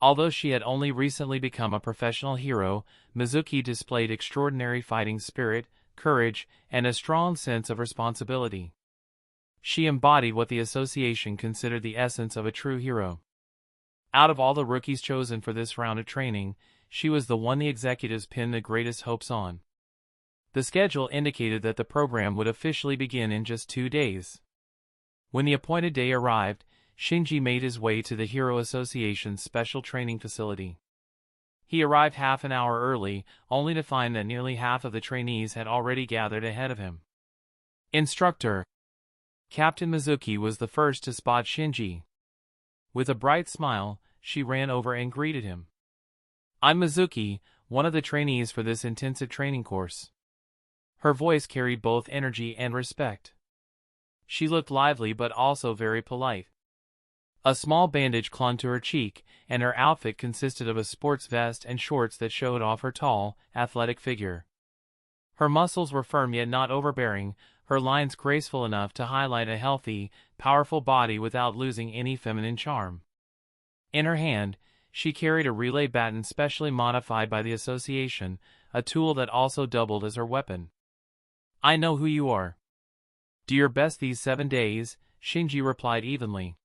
Although she had only recently become a professional hero, Mizuki displayed extraordinary fighting spirit, courage, and a strong sense of responsibility. She embodied what the association considered the essence of a true hero. Out of all the rookies chosen for this round of training, she was the one the executives pinned the greatest hopes on. The schedule indicated that the program would officially begin in just 2 days. When the appointed day arrived, Shinji made his way to the Hero Association's special training facility. He arrived half an hour early, only to find that nearly half of the trainees had already gathered ahead of him. Instructor. Captain Mizuki was the first to spot Shinji. With a bright smile, she ran over and greeted him. I'm Mizuki, one of the trainees for this intensive training course. Her voice carried both energy and respect. She looked lively but also very polite. A small bandage clung to her cheek, and her outfit consisted of a sports vest and shorts that showed off her tall, athletic figure. Her muscles were firm yet not overbearing, her lines graceful enough to highlight a healthy, powerful body without losing any feminine charm. In her hand, she carried a relay baton specially modified by the association, a tool that also doubled as her weapon. I know who you are. Do your best these 7 days, Shinji replied evenly.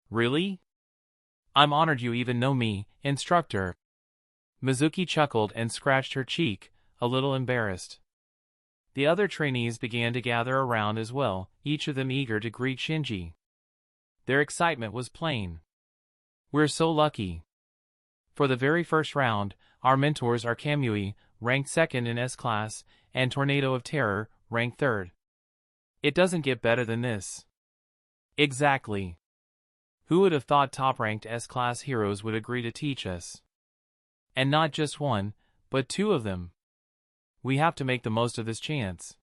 Really? I'm honored you even know me, instructor. Mizuki chuckled and scratched her cheek, a little embarrassed. The other trainees began to gather around as well, each of them eager to greet Shinji. Their excitement was plain. "We're so lucky. For the very first round, our mentors are Kamui, ranked 2nd in S-Class, and Tornado of Terror, ranked 3rd. It doesn't get better than this." "Exactly. Who would have thought top-ranked S-Class heroes would agree to teach us? And not just one, but 2 of them. We have to make the most of this chance.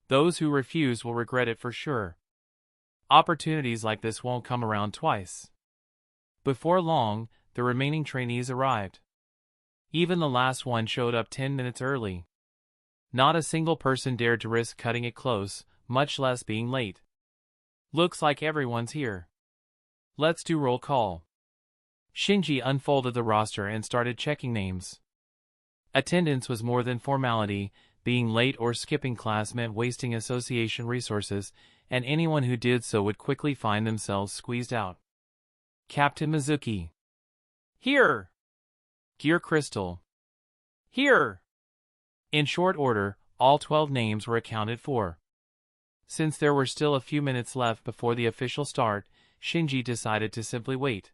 Those who refuse will regret it for sure. Opportunities like this won't come around twice." Before long, the remaining trainees arrived. Even the last one showed up 10 minutes early. Not a single person dared to risk cutting it close, much less being late. "Looks like everyone's here. Let's do roll call." Shinji unfolded the roster and started checking names. Attendance was more than formality. Being late or skipping class meant wasting association resources, and anyone who did so would quickly find themselves squeezed out. Captain Mizuki. "Here." Gear Crystal. "Here." In short order, all 12 names were accounted for. Since there were still a few minutes left before the official start, Shinji decided to simply wait.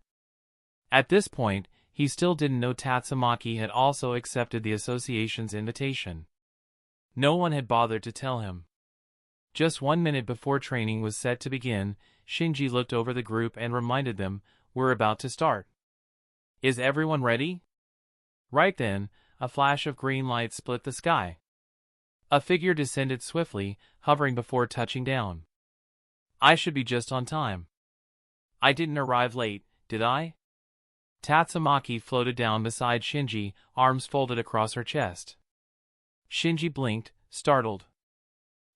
At this point, he still didn't know Tatsumaki had also accepted the association's invitation. No one had bothered to tell him. Just 1 minute before training was set to begin, Shinji looked over the group and reminded them, "We're about to start. Is everyone ready?" Right then, a flash of green light split the sky. A figure descended swiftly, hovering before touching down. "I should be just on time. I didn't arrive late, did I?" Tatsumaki floated down beside Shinji, arms folded across her chest. Shinji blinked, startled.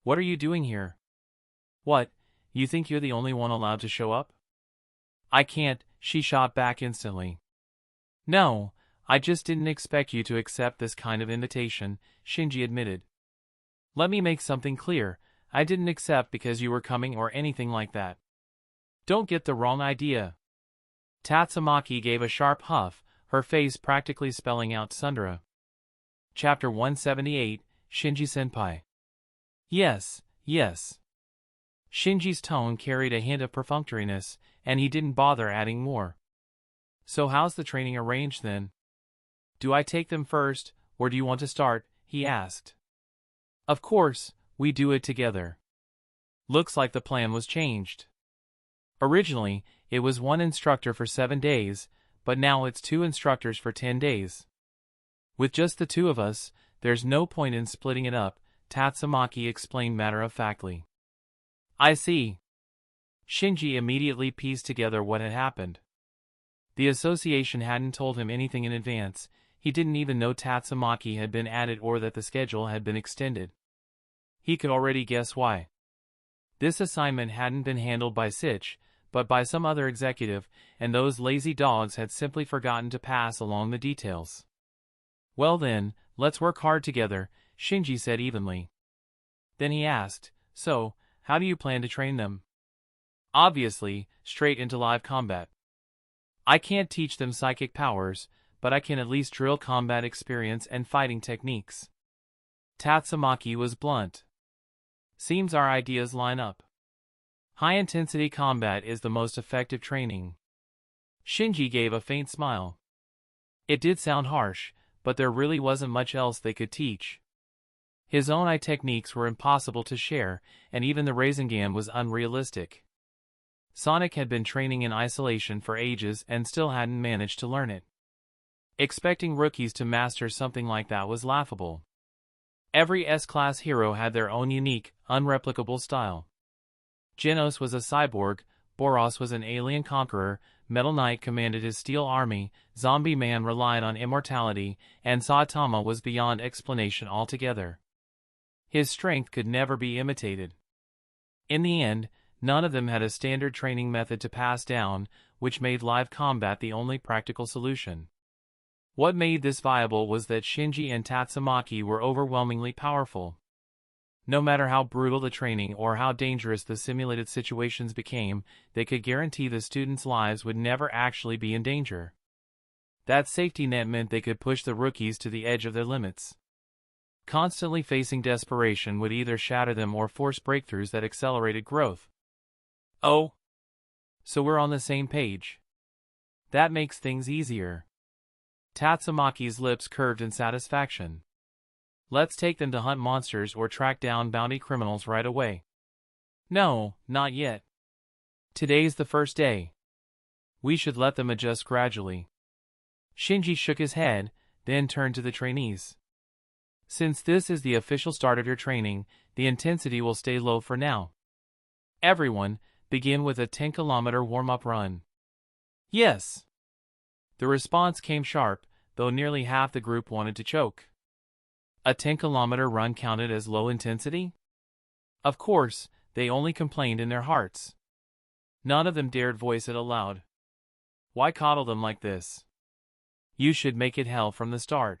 "What are you doing here? What, you think you're the only one allowed to show up?" "I can't," she shot back instantly. "No, I just didn't expect you to accept this kind of invitation," Shinji admitted. "Let me make something clear, I didn't accept because you were coming or anything like that. Don't get the wrong idea." Tatsumaki gave a sharp huff, her face practically spelling out Sundara. Chapter 178, Shinji-senpai. Yes. Shinji's tone carried a hint of perfunctoriness, and he didn't bother adding more. "So how's the training arranged then? Do I take them first, or do you want to start?" he asked. "Of course, we do it together." Looks like the plan was changed. Originally, it was 1 instructor for 7 days, but now it's 2 instructors for 10 days. "With just the 2 of us, there's no point in splitting it up," Tatsumaki explained matter-of-factly. "I see." Shinji immediately pieced together what had happened. The association hadn't told him anything in advance. He didn't even know Tatsumaki had been added or that the schedule had been extended. He could already guess why. This assignment hadn't been handled by Sitch, but by some other executive, and those lazy dogs had simply forgotten to pass along the details. "Well then, let's work hard together," Shinji said evenly. Then he asked, "So, how do you plan to train them?" "Obviously, straight into live combat. I can't teach them psychic powers, but I can at least drill combat experience and fighting techniques." Tatsumaki was blunt. "Seems our ideas line up. High-intensity combat is the most effective training." Shinji gave a faint smile. It did sound harsh, but there really wasn't much else they could teach. His own eye techniques were impossible to share, and even the Rasengan was unrealistic. Sonic had been training in isolation for ages and still hadn't managed to learn it. Expecting rookies to master something like that was laughable. Every S-Class hero had their own unique, unreplicable style. Genos was a cyborg, Boros was an alien conqueror, Metal Knight commanded his steel army, Zombie Man relied on immortality, and Saitama was beyond explanation altogether. His strength could never be imitated. In the end, none of them had a standard training method to pass down, which made live combat the only practical solution. What made this viable was that Shinji and Tatsumaki were overwhelmingly powerful. No matter how brutal the training or how dangerous the simulated situations became, they could guarantee the students' lives would never actually be in danger. That safety net meant they could push the rookies to the edge of their limits. Constantly facing desperation would either shatter them or force breakthroughs that accelerated growth. Oh, so we're on the same page. That makes things easier. Tatsumaki's lips curved in satisfaction. Let's take them to hunt monsters or track down bounty criminals right away. No, not yet. Today's the first day. We should let them adjust gradually. Shinji shook his head, then turned to the trainees. Since this is the official start of your training, the intensity will stay low for now. Everyone, begin with a 10-kilometer warm-up run. Yes. The response came sharp, though nearly half the group wanted to choke. A 10-kilometer run counted as low intensity? Of course, they only complained in their hearts. None of them dared voice it aloud. Why coddle them like this? You should make it hell from the start.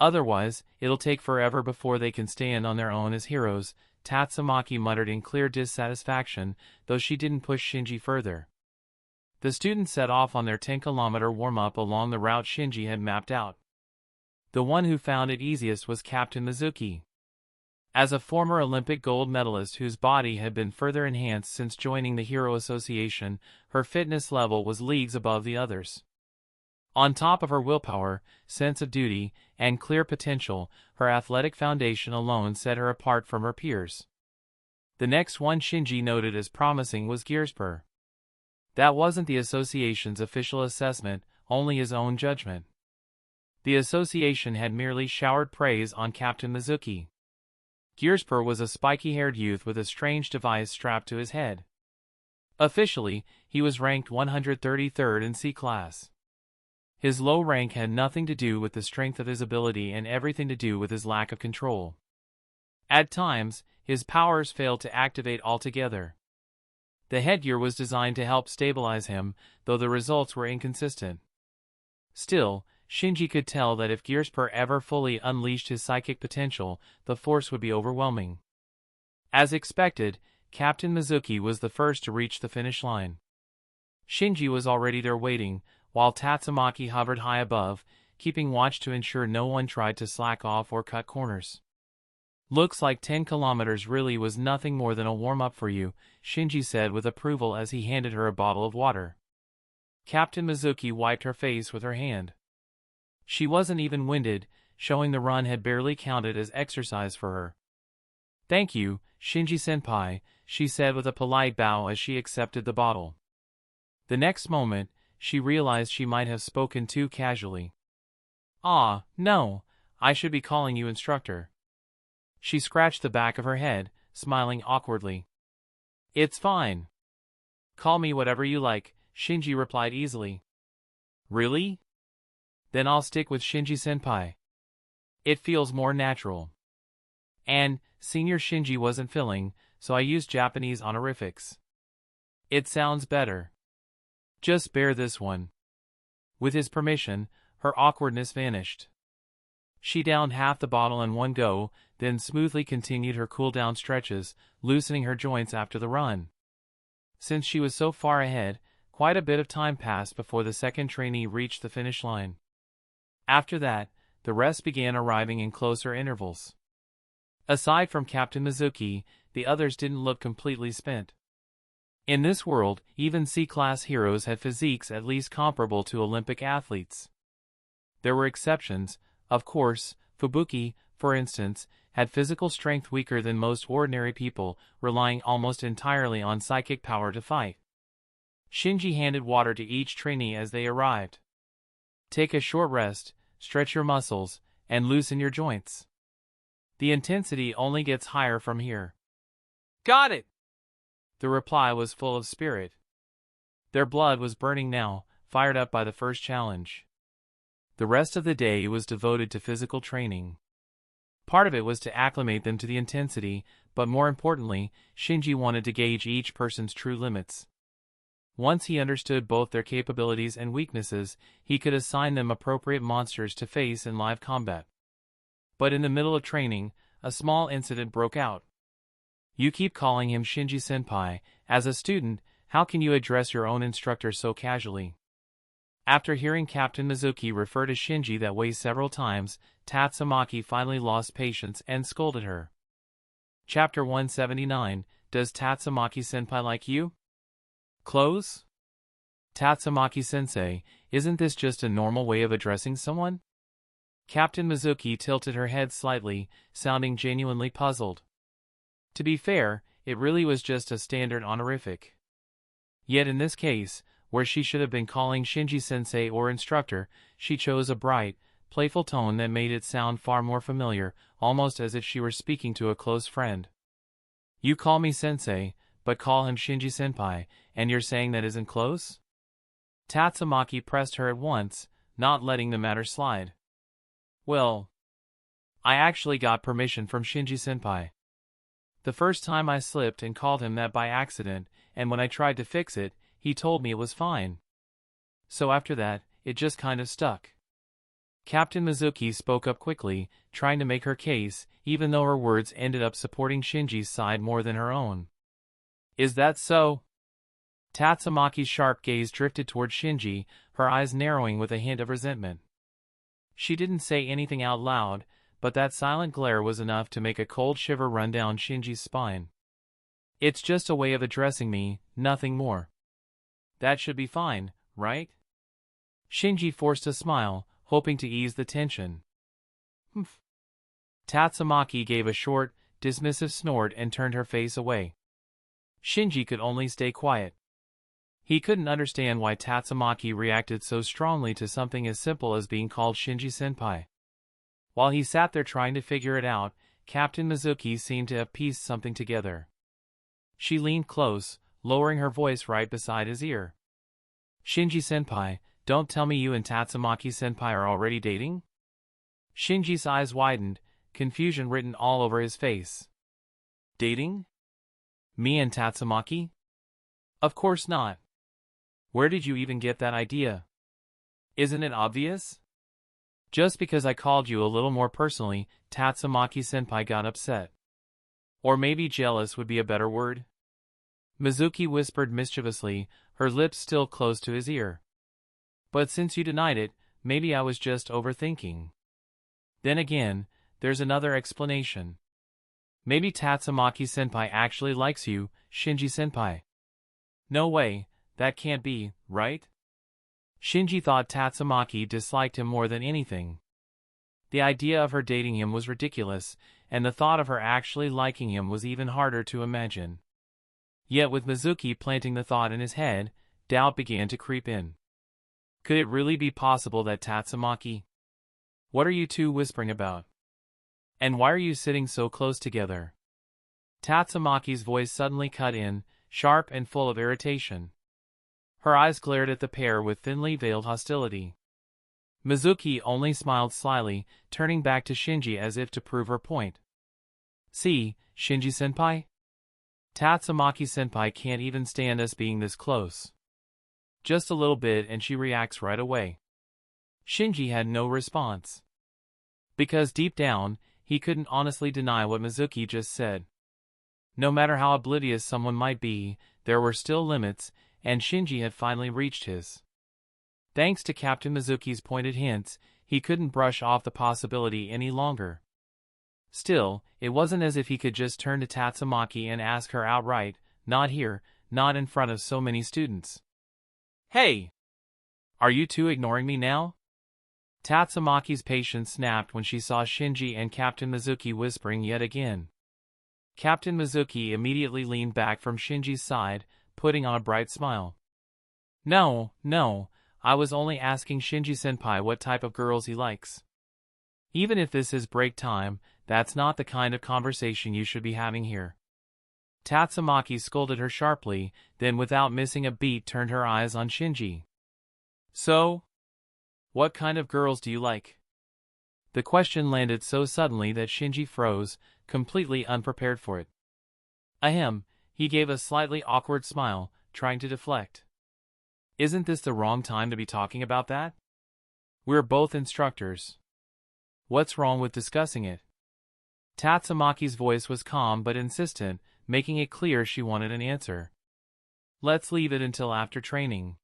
Otherwise, it'll take forever before they can stand on their own as heroes, Tatsumaki muttered in clear dissatisfaction, though she didn't push Shinji further. The students set off on their 10-kilometer warm-up along the route Shinji had mapped out. The one who found it easiest was Captain Mizuki. As a former Olympic gold medalist whose body had been further enhanced since joining the Hero Association, her fitness level was leagues above the others. On top of her willpower, sense of duty, and clear potential, her athletic foundation alone set her apart from her peers. The next one Shinji noted as promising was Gearspur. That wasn't the association's official assessment, only his own judgment. The association had merely showered praise on Captain Mizuki. Gearspur was a spiky-haired youth with a strange device strapped to his head. Officially, he was ranked 133rd in C class. His low rank had nothing to do with the strength of his ability and everything to do with his lack of control. At times, his powers failed to activate altogether. The headgear was designed to help stabilize him, though the results were inconsistent. Still, Shinji could tell that if Gearspur ever fully unleashed his psychic potential, the force would be overwhelming. As expected, Captain Mizuki was the first to reach the finish line. Shinji was already there waiting, while Tatsumaki hovered high above, keeping watch to ensure no one tried to slack off or cut corners. Looks like 10 kilometers really was nothing more than a warm-up for you, Shinji said with approval as he handed her a bottle of water. Captain Mizuki wiped her face with her hand. She wasn't even winded, showing the run had barely counted as exercise for her. Thank you, Shinji-senpai, she said with a polite bow as she accepted the bottle. The next moment, she realized she might have spoken too casually. Ah, no, I should be calling you instructor. She scratched the back of her head, smiling awkwardly. It's fine. Call me whatever you like, Shinji replied easily. Really? Then I'll stick with Shinji-senpai. It feels more natural. And, Senior Shinji wasn't filling, so I used Japanese honorifics. It sounds better. Just bear this one. With his permission, her awkwardness vanished. She downed half the bottle in one go, then smoothly continued her cool-down stretches, loosening her joints after the run. Since she was so far ahead, quite a bit of time passed before the second trainee reached the finish line. After that, the rest began arriving in closer intervals. Aside from Captain Mizuki, the others didn't look completely spent. In this world, even C-class heroes had physiques at least comparable to Olympic athletes. There were exceptions, of course. Fubuki, for instance, had physical strength weaker than most ordinary people, relying almost entirely on psychic power to fight. Shinji handed water to each trainee as they arrived. Take a short rest, stretch your muscles, and loosen your joints. The intensity only gets higher from here. Got it! The reply was full of spirit. Their blood was burning now, fired up by the first challenge. The rest of the day was devoted to physical training. Part of it was to acclimate them to the intensity, but more importantly, Shinji wanted to gauge each person's true limits. Once he understood both their capabilities and weaknesses, he could assign them appropriate monsters to face in live combat. But in the middle of training, a small incident broke out. You keep calling him Shinji-senpai. As a student, how can you address your own instructor so casually? After hearing Captain Mizuki refer to Shinji that way several times, Tatsumaki finally lost patience and scolded her. Chapter 179, Does Tatsumaki-senpai like you? Clothes? Tatsumaki-sensei, isn't this just a normal way of addressing someone? Captain Mizuki tilted her head slightly, sounding genuinely puzzled. To be fair, it really was just a standard honorific. Yet in this case, where she should have been calling Shinji-sensei or instructor, she chose a bright, playful tone that made it sound far more familiar, almost as if she were speaking to a close friend. You call me sensei, but call him Shinji-senpai, and you're saying that isn't close? Tatsumaki pressed her at once, not letting the matter slide. Well, I actually got permission from Shinji-senpai. The first time I slipped and called him that by accident, and when I tried to fix it, he told me it was fine. So after that, it just kind of stuck. Captain Mizuki spoke up quickly, trying to make her case, even though her words ended up supporting Shinji's side more than her own. Is that so? Tatsumaki's sharp gaze drifted toward Shinji, her eyes narrowing with a hint of resentment. She didn't say anything out loud, but that silent glare was enough to make a cold shiver run down Shinji's spine. It's just a way of addressing me, nothing more. That should be fine, right? Shinji forced a smile, hoping to ease the tension. Humph. Tatsumaki gave a short, dismissive snort and turned her face away. Shinji could only stay quiet. He couldn't understand why Tatsumaki reacted so strongly to something as simple as being called Shinji-senpai. While he sat there trying to figure it out, Captain Mizuki seemed to have pieced something together. She leaned close, lowering her voice right beside his ear. Shinji-senpai, don't tell me you and Tatsumaki-senpai are already dating? Shinji's eyes widened, confusion written all over his face. Dating? Me and Tatsumaki? Of course not. Where did you even get that idea? Isn't it obvious? Just because I called you a little more personally, Tatsumaki-senpai got upset. Or maybe jealous would be a better word. Mizuki whispered mischievously, her lips still close to his ear. But since you denied it, maybe I was just overthinking. Then again, there's another explanation. Maybe Tatsumaki-senpai actually likes you, Shinji-senpai. No way, that can't be, right? Shinji thought Tatsumaki disliked him more than anything. The idea of her dating him was ridiculous, and the thought of her actually liking him was even harder to imagine. Yet with Mizuki planting the thought in his head, doubt began to creep in. Could it really be possible that Tatsumaki? What are you two whispering about? And why are you sitting so close together? Tatsumaki's voice suddenly cut in, sharp and full of irritation. Her eyes glared at the pair with thinly veiled hostility. Mizuki only smiled slyly, turning back to Shinji as if to prove her point. See, Shinji-senpai? Tatsumaki-senpai can't even stand us being this close. Just a little bit and she reacts right away. Shinji had no response. Because deep down, he couldn't honestly deny what Mizuki just said. No matter how oblivious someone might be, there were still limits, and Shinji had finally reached his. Thanks to Captain Mizuki's pointed hints, he couldn't brush off the possibility any longer. Still, it wasn't as if he could just turn to Tatsumaki and ask her outright, not here, not in front of so many students. Hey! Are you two ignoring me now? Tatsumaki's patience snapped when she saw Shinji and Captain Mizuki whispering yet again. Captain Mizuki immediately leaned back from Shinji's side, putting on a bright smile. No, I was only asking Shinji-senpai what type of girls he likes. Even if this is break time, that's not the kind of conversation you should be having here. Tatsumaki scolded her sharply, then without missing a beat turned her eyes on Shinji. So? What kind of girls do you like? The question landed so suddenly that Shinji froze, completely unprepared for it. Ahem, he gave a slightly awkward smile, trying to deflect. Isn't this the wrong time to be talking about that? We're both instructors. What's wrong with discussing it? Tatsumaki's voice was calm but insistent, making it clear she wanted an answer. Let's leave it until after training.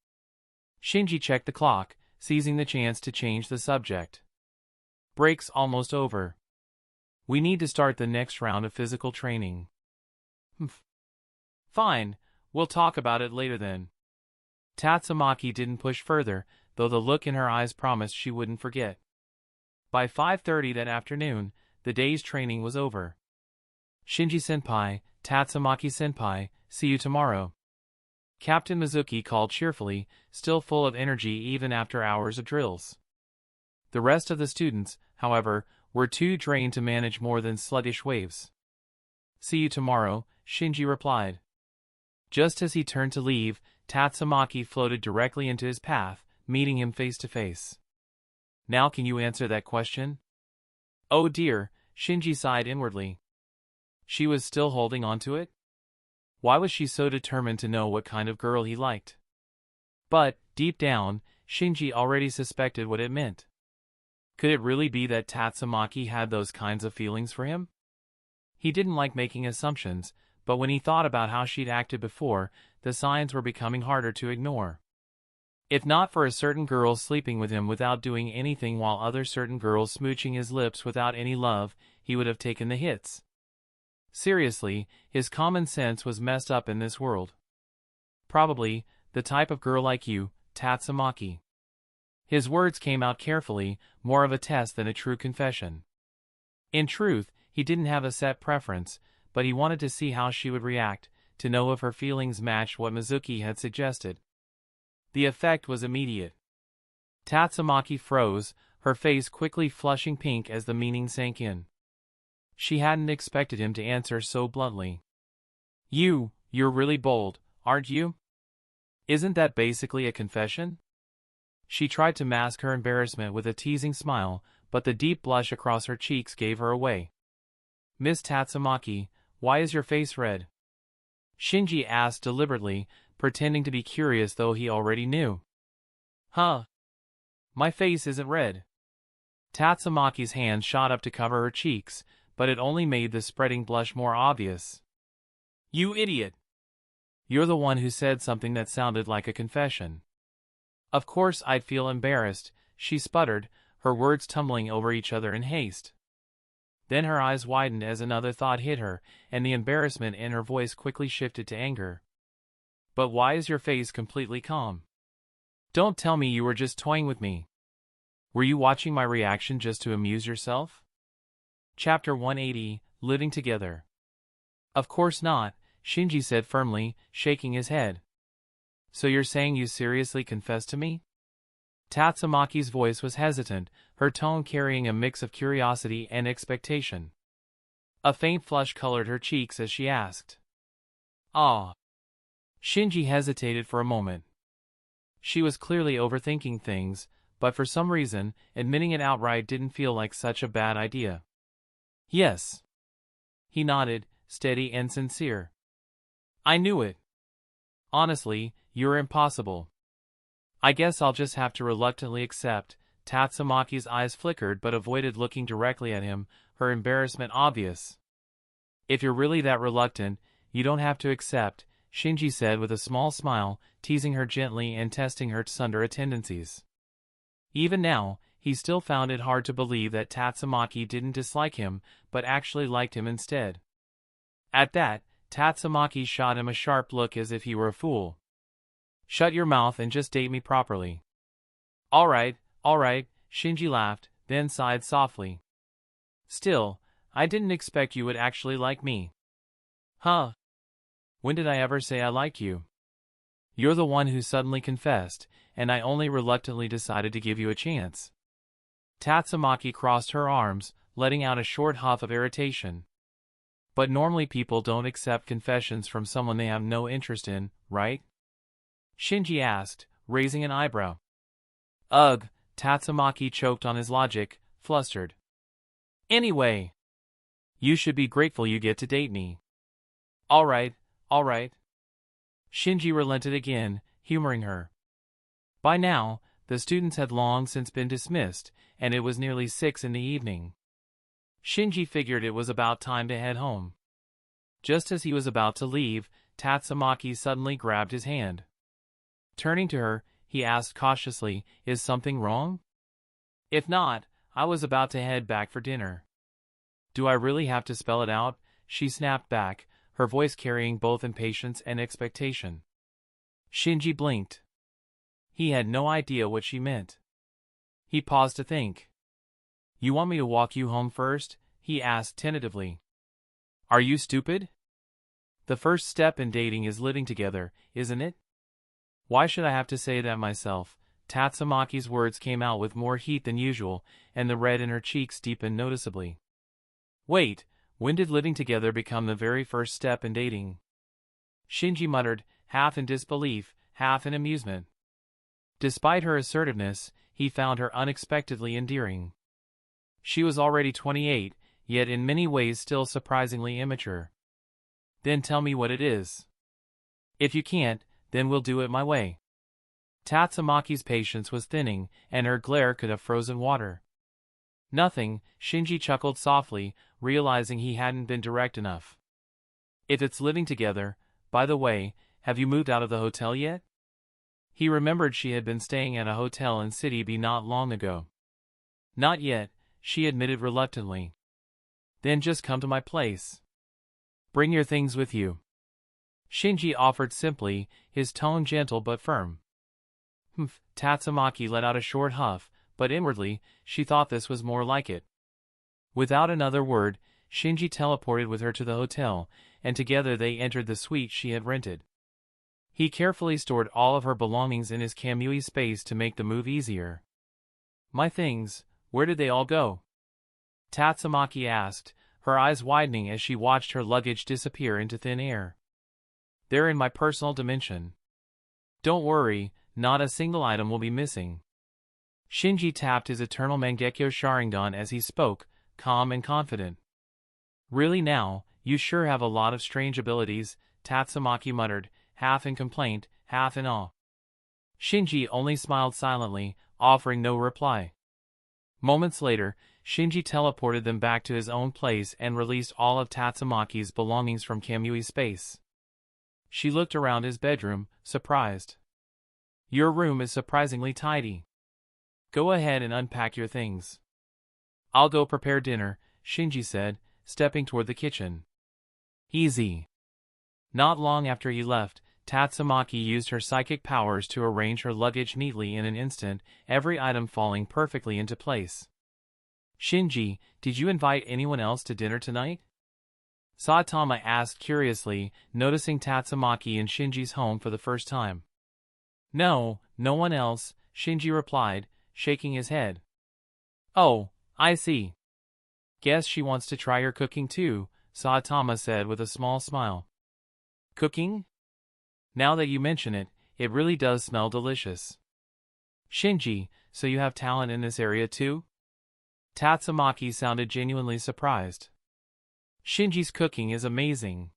Shinji checked the clock, seizing the chance to change the subject. Break's almost over. We need to start the next round of physical training. Fine, we'll talk about it later then. Tatsumaki didn't push further, though the look in her eyes promised she wouldn't forget. By 5:30 that afternoon, the day's training was over. Shinji-senpai, Tatsumaki-senpai, see you tomorrow. Captain Mizuki called cheerfully, still full of energy even after hours of drills. The rest of the students, however, were too drained to manage more than sluggish waves. See you tomorrow, Shinji replied. Just as he turned to leave, Tatsumaki floated directly into his path, meeting him face to face. Now can you answer that question? Oh dear, Shinji sighed inwardly. She was still holding on to it? Why was she so determined to know what kind of girl he liked? But, deep down, Shinji already suspected what it meant. Could it really be that Tatsumaki had those kinds of feelings for him? He didn't like making assumptions, but when he thought about how she'd acted before, the signs were becoming harder to ignore. If not for a certain girl sleeping with him without doing anything while other certain girls smooching his lips without any love, he would have taken the hits. Seriously, his common sense was messed up in this world. Probably, the type of girl like you, Tatsumaki. His words came out carefully, more of a test than a true confession. In truth, he didn't have a set preference, but he wanted to see how she would react, to know if her feelings matched what Mizuki had suggested. The effect was immediate. Tatsumaki froze, her face quickly flushing pink as the meaning sank in. She hadn't expected him to answer so bluntly. You're really bold, aren't you? Isn't that basically a confession? She tried to mask her embarrassment with a teasing smile, but the deep blush across her cheeks gave her away. Miss Tatsumaki, why is your face red? Shinji asked deliberately, pretending to be curious though he already knew. Huh? My face isn't red. Tatsumaki's hand shot up to cover her cheeks, but it only made the spreading blush more obvious. You idiot! You're the one who said something that sounded like a confession. Of course I'd feel embarrassed, she sputtered, her words tumbling over each other in haste. Then her eyes widened as another thought hit her, and the embarrassment in her voice quickly shifted to anger. But why is your face completely calm? Don't tell me you were just toying with me. Were you watching my reaction just to amuse yourself? Chapter 180, Living Together. Of course not, Shinji said firmly, shaking his head. So you're saying you seriously confessed to me? Tatsumaki's voice was hesitant, her tone carrying a mix of curiosity and expectation. A faint flush colored her cheeks as she asked. Ah. Shinji hesitated for a moment. She was clearly overthinking things, but for some reason, admitting it outright didn't feel like such a bad idea. Yes. He nodded, steady and sincere. I knew it. Honestly, you're impossible. I guess I'll just have to reluctantly accept. Tatsumaki's eyes flickered but avoided looking directly at him, her embarrassment obvious. If you're really that reluctant, you don't have to accept, Shinji said with a small smile, teasing her gently and testing her tsundere tendencies. Even now, he still found it hard to believe that Tatsumaki didn't dislike him, but actually liked him instead. At that, Tatsumaki shot him a sharp look as if he were a fool. Shut your mouth and just date me properly. All right, Shinji laughed, then sighed softly. Still, I didn't expect you would actually like me. Huh? When did I ever say I like you? You're the one who suddenly confessed, and I only reluctantly decided to give you a chance. Tatsumaki crossed her arms, letting out a short huff of irritation. But normally people don't accept confessions from someone they have no interest in, right? Shinji asked, raising an eyebrow. Ugh, Tatsumaki choked on his logic, flustered. Anyway, you should be grateful you get to date me. All right. Shinji relented again, humoring her. By now, the students had long since been dismissed, and it was nearly 6 in the evening. Shinji figured it was about time to head home. Just as he was about to leave, Tatsumaki suddenly grabbed his hand. Turning to her, he asked cautiously. Is something wrong? If not, I was about to head back for dinner. Do I really have to spell it out? She snapped back, her voice carrying both impatience and expectation. Shinji blinked. He had no idea what she meant. He paused to think. You want me to walk you home first? He asked tentatively. Are you stupid? The first step in dating is living together, isn't it? Why should I have to say that myself? Tatsumaki's words came out with more heat than usual, and the red in her cheeks deepened noticeably. Wait, when did living together become the very first step in dating? Shinji muttered, half in disbelief, half in amusement. Despite her assertiveness, he found her unexpectedly endearing. She was already 28, yet in many ways still surprisingly immature. Then tell me what it is. If you can't, then we'll do it my way. Tatsumaki's patience was thinning, and her glare could have frozen water. Nothing, Shinji chuckled softly, realizing he hadn't been direct enough. If it's living together, by the way, have you moved out of the hotel yet? He remembered she had been staying at a hotel in City B not long ago. Not yet, she admitted reluctantly. Then just come to my place. Bring your things with you. Shinji offered simply, his tone gentle but firm. Humph, Tatsumaki let out a short huff, but inwardly, she thought this was more like it. Without another word, Shinji teleported with her to the hotel, and together they entered the suite she had rented. He carefully stored all of her belongings in his Kamui space to make the move easier. My things, where did they all go? Tatsumaki asked, her eyes widening as she watched her luggage disappear into thin air. They're in my personal dimension. Don't worry, not a single item will be missing. Shinji tapped his eternal Mangekyo Sharingan as he spoke, calm and confident. Really now, you sure have a lot of strange abilities, Tatsumaki muttered, half in complaint, half in awe. Shinji only smiled silently, offering no reply. Moments later, Shinji teleported them back to his own place and released all of Tatsumaki's belongings from Kamui's space. She looked around his bedroom, surprised. Your room is surprisingly tidy. Go ahead and unpack your things. I'll go prepare dinner, Shinji said, stepping toward the kitchen. Easy. Not long after he left, Tatsumaki used her psychic powers to arrange her luggage neatly in an instant, every item falling perfectly into place. Shinji, did you invite anyone else to dinner tonight? Saitama asked curiously, noticing Tatsumaki in Shinji's home for the first time. No, no one else, Shinji replied, shaking his head. Oh, I see. Guess she wants to try your cooking too, Saitama said with a small smile. Cooking? Now that you mention it, it really does smell delicious. Shinji, so you have talent in this area too? Tatsumaki sounded genuinely surprised. Shinji's cooking is amazing.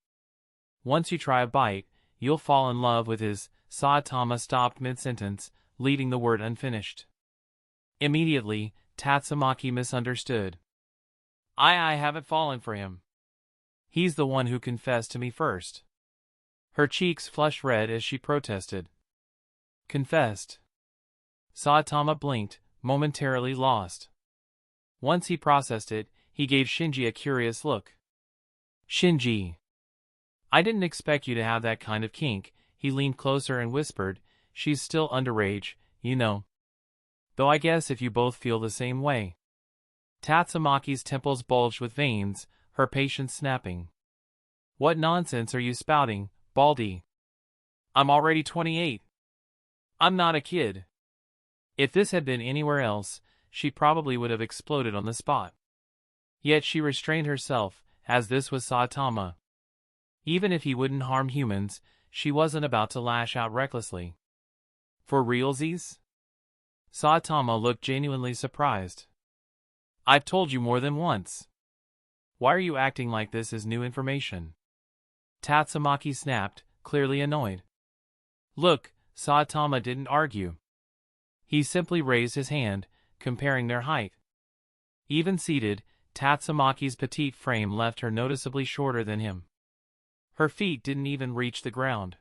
Once you try a bite, you'll fall in love with his. Saitama stopped mid-sentence, leaving the word unfinished. Immediately, Tatsumaki misunderstood. I haven't fallen for him. He's the one who confessed to me first. Her cheeks flushed red as she protested. Confessed. Saitama blinked, momentarily lost. Once he processed it, he gave Shinji a curious look. Shinji. I didn't expect you to have that kind of kink. He leaned closer and whispered, she's still underage, you know. Though I guess if you both feel the same way. Tatsumaki's temples bulged with veins, her patience snapping. What nonsense are you spouting, Baldy? I'm already 28. I'm not a kid. If this had been anywhere else, she probably would have exploded on the spot. Yet she restrained herself, as this was Saitama. Even if he wouldn't harm humans, she wasn't about to lash out recklessly. For realsies? Saitama looked genuinely surprised. I've told you more than once. Why are you acting like this is new information? Tatsumaki snapped, clearly annoyed. Look, Saitama didn't argue. He simply raised his hand, comparing their height. Even seated, Tatsumaki's petite frame left her noticeably shorter than him. Her feet didn't even reach the ground.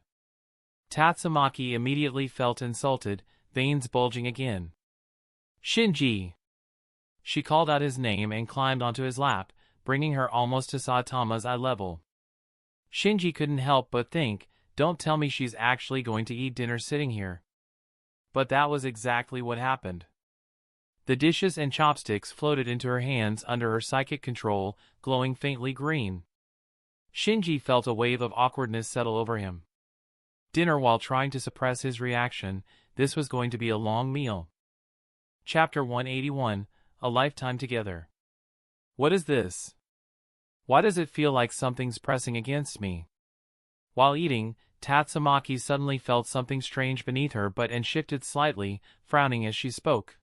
Tatsumaki immediately felt insulted, veins bulging again. Shinji! She called out his name and climbed onto his lap, bringing her almost to Saitama's eye level. Shinji couldn't help but think, don't tell me she's actually going to eat dinner sitting here. But that was exactly what happened. The dishes and chopsticks floated into her hands under her psychic control, glowing faintly green. Shinji felt a wave of awkwardness settle over him. Dinner while trying to suppress his reaction, this was going to be a long meal. Chapter 181, A Lifetime Together. What is this? Why does it feel like something's pressing against me? While eating, Tatsumaki suddenly felt something strange beneath her and shifted slightly, frowning as she spoke.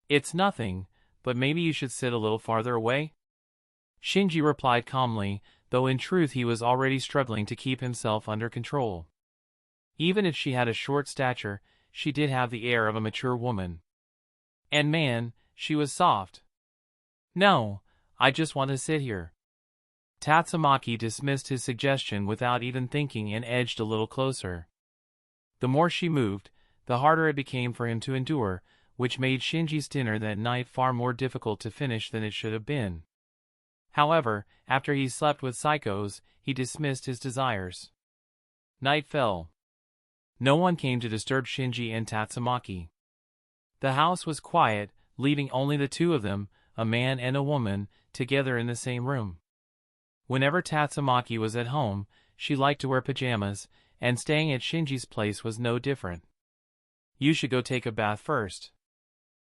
It's nothing, but maybe you should sit a little farther away? Shinji replied calmly, though in truth he was already struggling to keep himself under control. Even if she had a short stature, she did have the air of a mature woman. And man, she was soft. No, I just want to sit here. Tatsumaki dismissed his suggestion without even thinking and edged a little closer. The more she moved, the harder it became for him to endure, which made Shinji's dinner that night far more difficult to finish than it should have been. However, after he slept with psychos, he dismissed his desires. Night fell. No one came to disturb Shinji and Tatsumaki. The house was quiet, leaving only the two of them, a man and a woman, together in the same room. Whenever Tatsumaki was at home, she liked to wear pajamas, and staying at Shinji's place was no different. You should go take a bath first.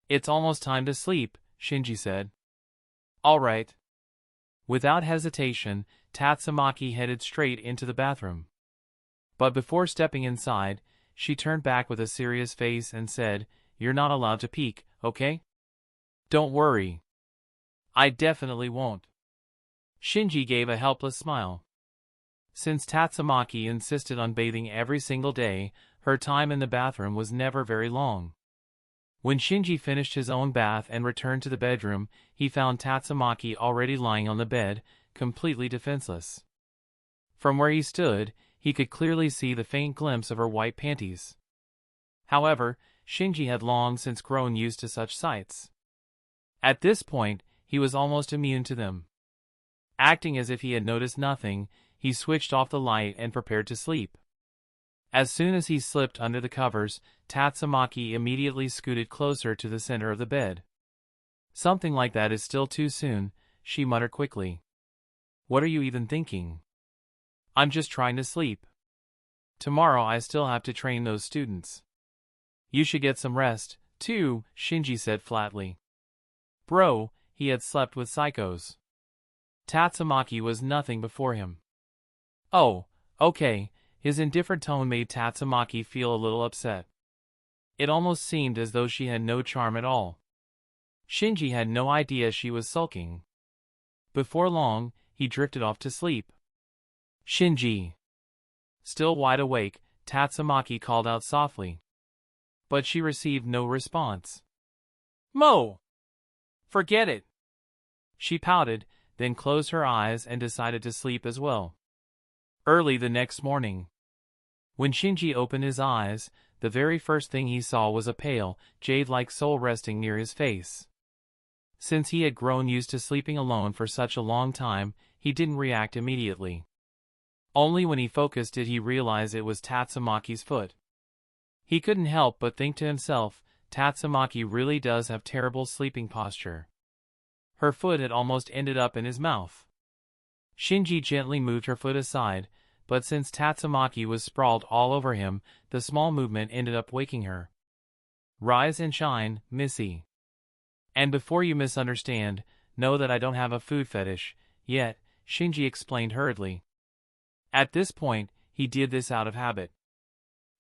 It's almost time to sleep, Shinji said. All right. Without hesitation, Tatsumaki headed straight into the bathroom. But before stepping inside, she turned back with a serious face and said, You're not allowed to peek, okay? Don't worry. I definitely won't. Shinji gave a helpless smile. Since Tatsumaki insisted on bathing every single day, her time in the bathroom was never very long. When Shinji finished his own bath and returned to the bedroom, he found Tatsumaki already lying on the bed, completely defenseless. From where he stood, he could clearly see the faint glimpse of her white panties. However, Shinji had long since grown used to such sights. At this point, he was almost immune to them. Acting as if he had noticed nothing, he switched off the light and prepared to sleep. As soon as he slipped under the covers, Tatsumaki immediately scooted closer to the center of the bed. Something like that is still too soon, she muttered quickly. What are you even thinking? I'm just trying to sleep. Tomorrow I still have to train those students. You should get some rest, too, Shinji said flatly. Bro, he had slept with psychos. Tatsumaki was nothing before him. Oh, okay. His indifferent tone made Tatsumaki feel a little upset. It almost seemed as though she had no charm at all. Shinji had no idea she was sulking. Before long, he drifted off to sleep. Shinji. Still wide awake, Tatsumaki called out softly. But she received no response. Mo! Forget it! She pouted, then closed her eyes and decided to sleep as well. Early the next morning, when Shinji opened his eyes, the very first thing he saw was a pale, jade-like soul resting near his face. Since he had grown used to sleeping alone for such a long time, he didn't react immediately. Only when he focused did he realize it was Tatsumaki's foot. He couldn't help but think to himself, Tatsumaki really does have terrible sleeping posture. Her foot had almost ended up in his mouth. Shinji gently moved her foot aside, but since Tatsumaki was sprawled all over him, the small movement ended up waking her. Rise and shine, Missy. And before you misunderstand, know that I don't have a food fetish, yet, Shinji explained hurriedly. At this point, he did this out of habit.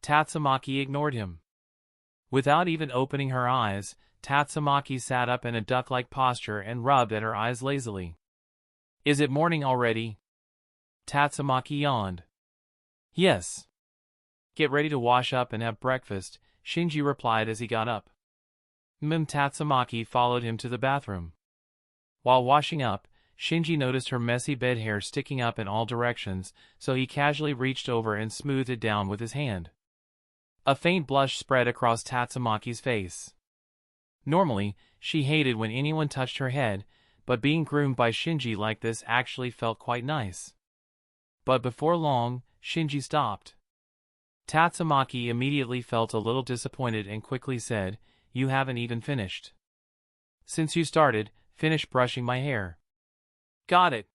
Tatsumaki ignored him. Without even opening her eyes, Tatsumaki sat up in a duck-like posture and rubbed at her eyes lazily. Is it morning already? Tatsumaki yawned. Yes. Get ready to wash up and have breakfast, Shinji replied as he got up. Tatsumaki followed him to the bathroom. While washing up, Shinji noticed her messy bed hair sticking up in all directions, so he casually reached over and smoothed it down with his hand. A faint blush spread across Tatsumaki's face. Normally, she hated when anyone touched her head, but being groomed by Shinji like this actually felt quite nice. But before long, Shinji stopped. Tatsumaki immediately felt a little disappointed and quickly said, "You haven't even finished. Since you started, finish brushing my hair." "Got it."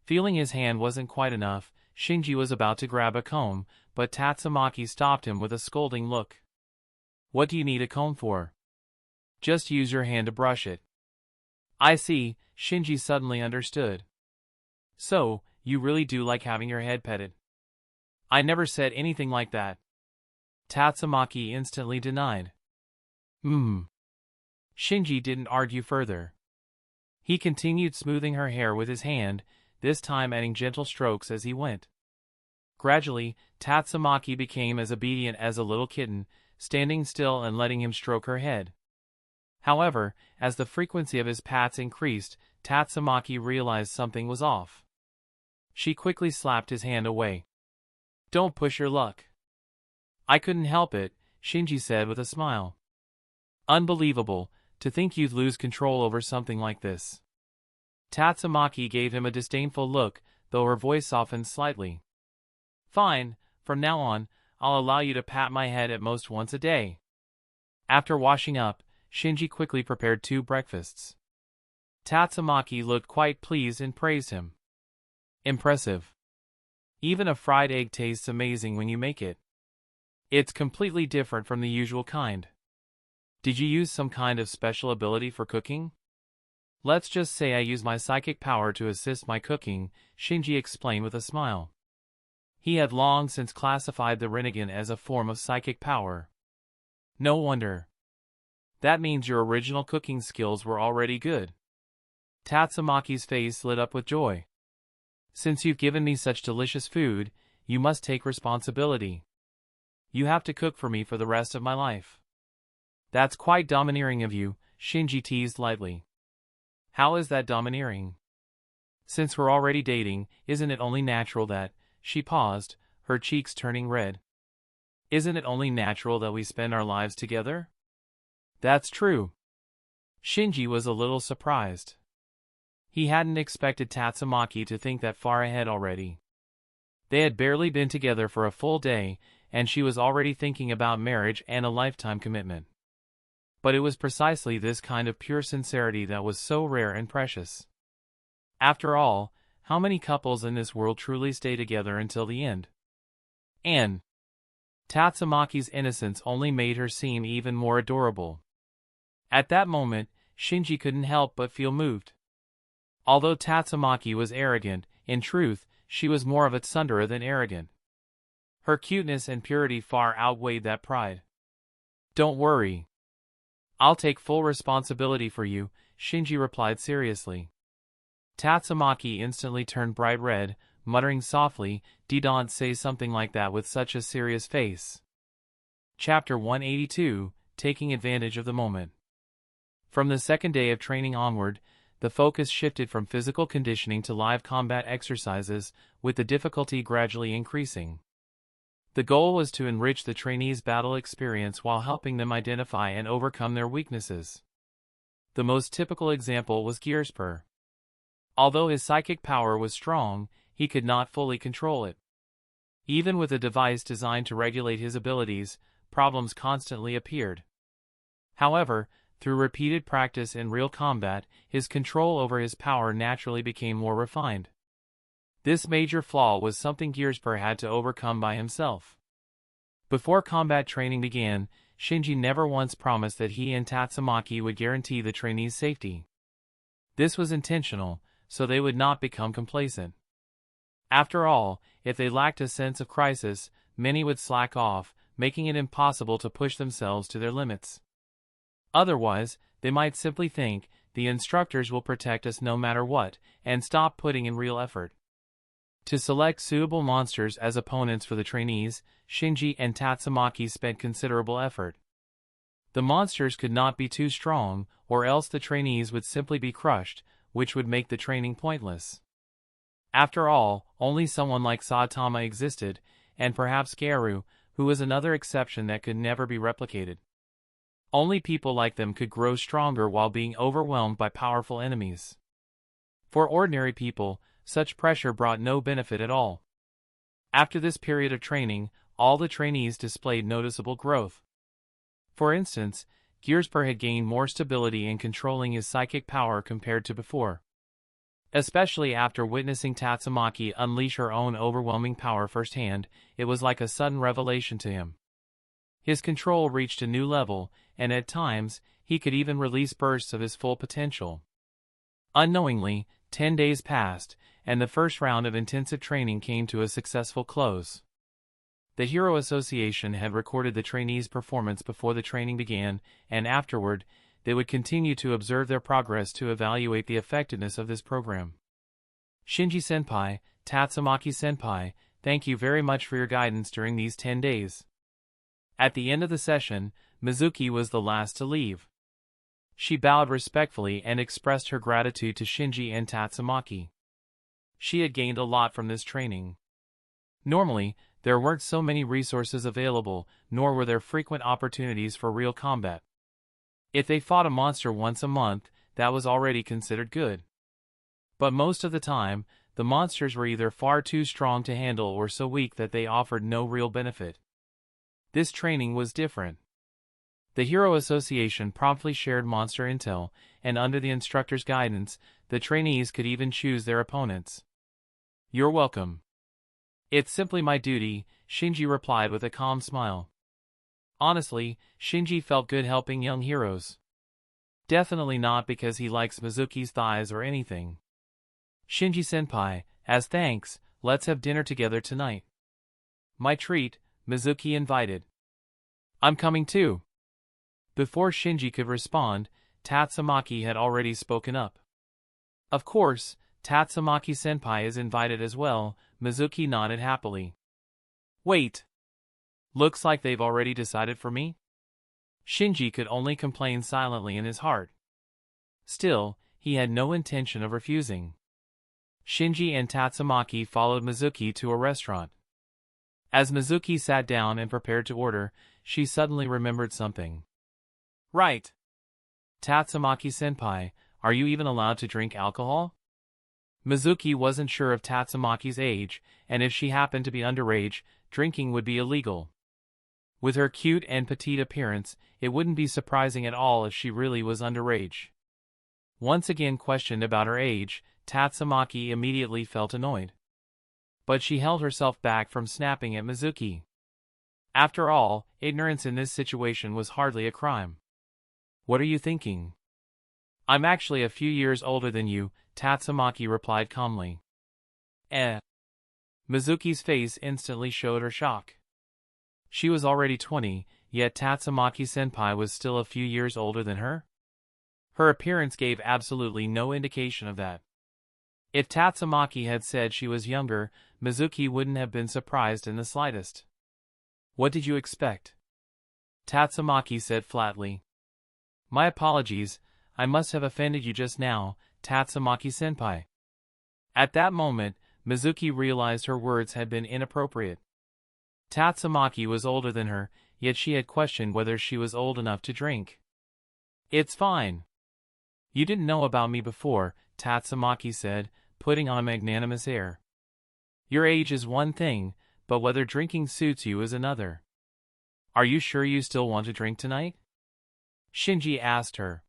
Feeling his hand wasn't quite enough, Shinji was about to grab a comb, but Tatsumaki stopped him with a scolding look. "What do you need a comb for? Just use your hand to brush it." "I see," Shinji suddenly understood. "So, you really do like having your head petted?" "I never said anything like that." Tatsumaki instantly denied. Shinji didn't argue further. He continued smoothing her hair with his hand, this time adding gentle strokes as he went. Gradually, Tatsumaki became as obedient as a little kitten, standing still and letting him stroke her head. However, as the frequency of his pats increased, Tatsumaki realized something was off. She quickly slapped his hand away. "Don't push your luck." "I couldn't help it," Shinji said with a smile. "Unbelievable, to think you'd lose control over something like this." Tatsumaki gave him a disdainful look, though her voice softened slightly. "Fine, from now on, I'll allow you to pat my head at most once a day." After washing up, Shinji quickly prepared 2 breakfasts. Tatsumaki looked quite pleased and praised him. "Impressive. Even a fried egg tastes amazing when you make it. It's completely different from the usual kind. Did you use some kind of special ability for cooking?" "Let's just say I use my psychic power to assist my cooking," Shinji explained with a smile. He had long since classified the Rinnegan as a form of psychic power. "No wonder. That means your original cooking skills were already good." Tatsumaki's face lit up with joy. "Since you've given me such delicious food, you must take responsibility. You have to cook for me for the rest of my life." "That's quite domineering of you," Shinji teased lightly. "How is that domineering? Since we're already dating, isn't it only natural that—" She paused, her cheeks turning red. "Isn't it only natural that we spend our lives together?" "That's true." Shinji was a little surprised. He hadn't expected Tatsumaki to think that far ahead already. They had barely been together for a full day, and she was already thinking about marriage and a lifetime commitment. But it was precisely this kind of pure sincerity that was so rare and precious. After all, how many couples in this world truly stay together until the end? And Tatsumaki's innocence only made her seem even more adorable. At that moment, Shinji couldn't help but feel moved. Although Tatsumaki was arrogant, in truth, she was more of a tsundere than arrogant. Her cuteness and purity far outweighed that pride. "Don't worry. I'll take full responsibility for you," Shinji replied seriously. Tatsumaki instantly turned bright red, muttering softly, "Don't say something like that with such a serious face." Chapter 182, Taking Advantage of the Moment. From the second day of training onward, the focus shifted from physical conditioning to live combat exercises, with the difficulty gradually increasing. The goal was to enrich the trainees' battle experience while helping them identify and overcome their weaknesses. The most typical example was Gearspur. Although his psychic power was strong, he could not fully control it. Even with a device designed to regulate his abilities, problems constantly appeared. However, through repeated practice in real combat, his control over his power naturally became more refined. This major flaw was something Gearspur had to overcome by himself. Before combat training began, Shinji never once promised that he and Tatsumaki would guarantee the trainees' safety. This was intentional, so they would not become complacent. After all, if they lacked a sense of crisis, many would slack off, making it impossible to push themselves to their limits. Otherwise, they might simply think, the instructors will protect us no matter what, and stop putting in real effort. To select suitable monsters as opponents for the trainees, Shinji and Tatsumaki spent considerable effort. The monsters could not be too strong, or else the trainees would simply be crushed, which would make the training pointless. After all, only someone like Saitama existed, and perhaps Garu, who was another exception that could never be replicated. Only people like them could grow stronger while being overwhelmed by powerful enemies. For ordinary people, such pressure brought no benefit at all. After this period of training, all the trainees displayed noticeable growth. For instance, Gearsper had gained more stability in controlling his psychic power compared to before. Especially after witnessing Tatsumaki unleash her own overwhelming power firsthand, it was like a sudden revelation to him. His control reached a new level, and at times, he could even release bursts of his full potential. Unknowingly, 10 days passed, and the first round of intensive training came to a successful close. The Hero Association had recorded the trainees' performance before the training began, and afterward, they would continue to observe their progress to evaluate the effectiveness of this program. Shinji-senpai, Tatsumaki-senpai, thank you very much for your guidance during these 10 days. At the end of the session, Mizuki was the last to leave. She bowed respectfully and expressed her gratitude to Shinji and Tatsumaki. She had gained a lot from this training. Normally, there weren't so many resources available, nor were there frequent opportunities for real combat. If they fought a monster once a month, that was already considered good. But most of the time, the monsters were either far too strong to handle or so weak that they offered no real benefit. This training was different. The Hero Association promptly shared monster intel, and under the instructor's guidance, the trainees could even choose their opponents. You're welcome. It's simply my duty, Shinji replied with a calm smile. Honestly, Shinji felt good helping young heroes. Definitely not because he likes Mizuki's thighs or anything. Shinji-senpai, as thanks, let's have dinner together tonight. My treat, Mizuki invited. I'm coming too. Before Shinji could respond, Tatsumaki had already spoken up. Of course, Tatsumaki-senpai is invited as well, Mizuki nodded happily. Wait. Looks like they've already decided for me? Shinji could only complain silently in his heart. Still, he had no intention of refusing. Shinji and Tatsumaki followed Mizuki to a restaurant. As Mizuki sat down and prepared to order, she suddenly remembered something. Right. Tatsumaki-senpai, are you even allowed to drink alcohol? Mizuki wasn't sure of Tatsumaki's age, and if she happened to be underage, drinking would be illegal. With her cute and petite appearance, it wouldn't be surprising at all if she really was underage. Once again questioned about her age, Tatsumaki immediately felt annoyed. But she held herself back from snapping at Mizuki. After all, ignorance in this situation was hardly a crime. What are you thinking? I'm actually a few years older than you, Tatsumaki replied calmly. Mizuki's face instantly showed her shock. She was already 20, yet Tatsumaki-senpai was still a few years older than her? Her appearance gave absolutely no indication of that. If Tatsumaki had said she was younger, Mizuki wouldn't have been surprised in the slightest. What did you expect? Tatsumaki said flatly. My apologies, I must have offended you just now, Tatsumaki-senpai. At that moment, Mizuki realized her words had been inappropriate. Tatsumaki was older than her, yet she had questioned whether she was old enough to drink. It's fine. You didn't know about me before, Tatsumaki said, putting on a magnanimous air. Your age is one thing, but whether drinking suits you is another. Are you sure you still want to drink tonight? Shinji asked her.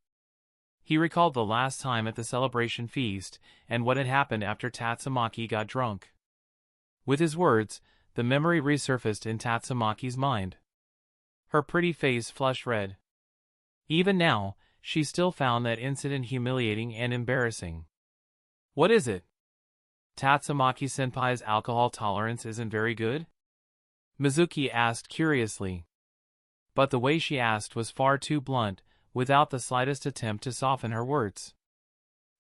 He recalled the last time at the celebration feast, and what had happened after Tatsumaki got drunk. With his words, the memory resurfaced in Tatsumaki's mind. Her pretty face flushed red. Even now, she still found that incident humiliating and embarrassing. What is it? Tatsumaki-senpai's alcohol tolerance isn't very good? Mizuki asked curiously. But the way she asked was far too blunt, without the slightest attempt to soften her words.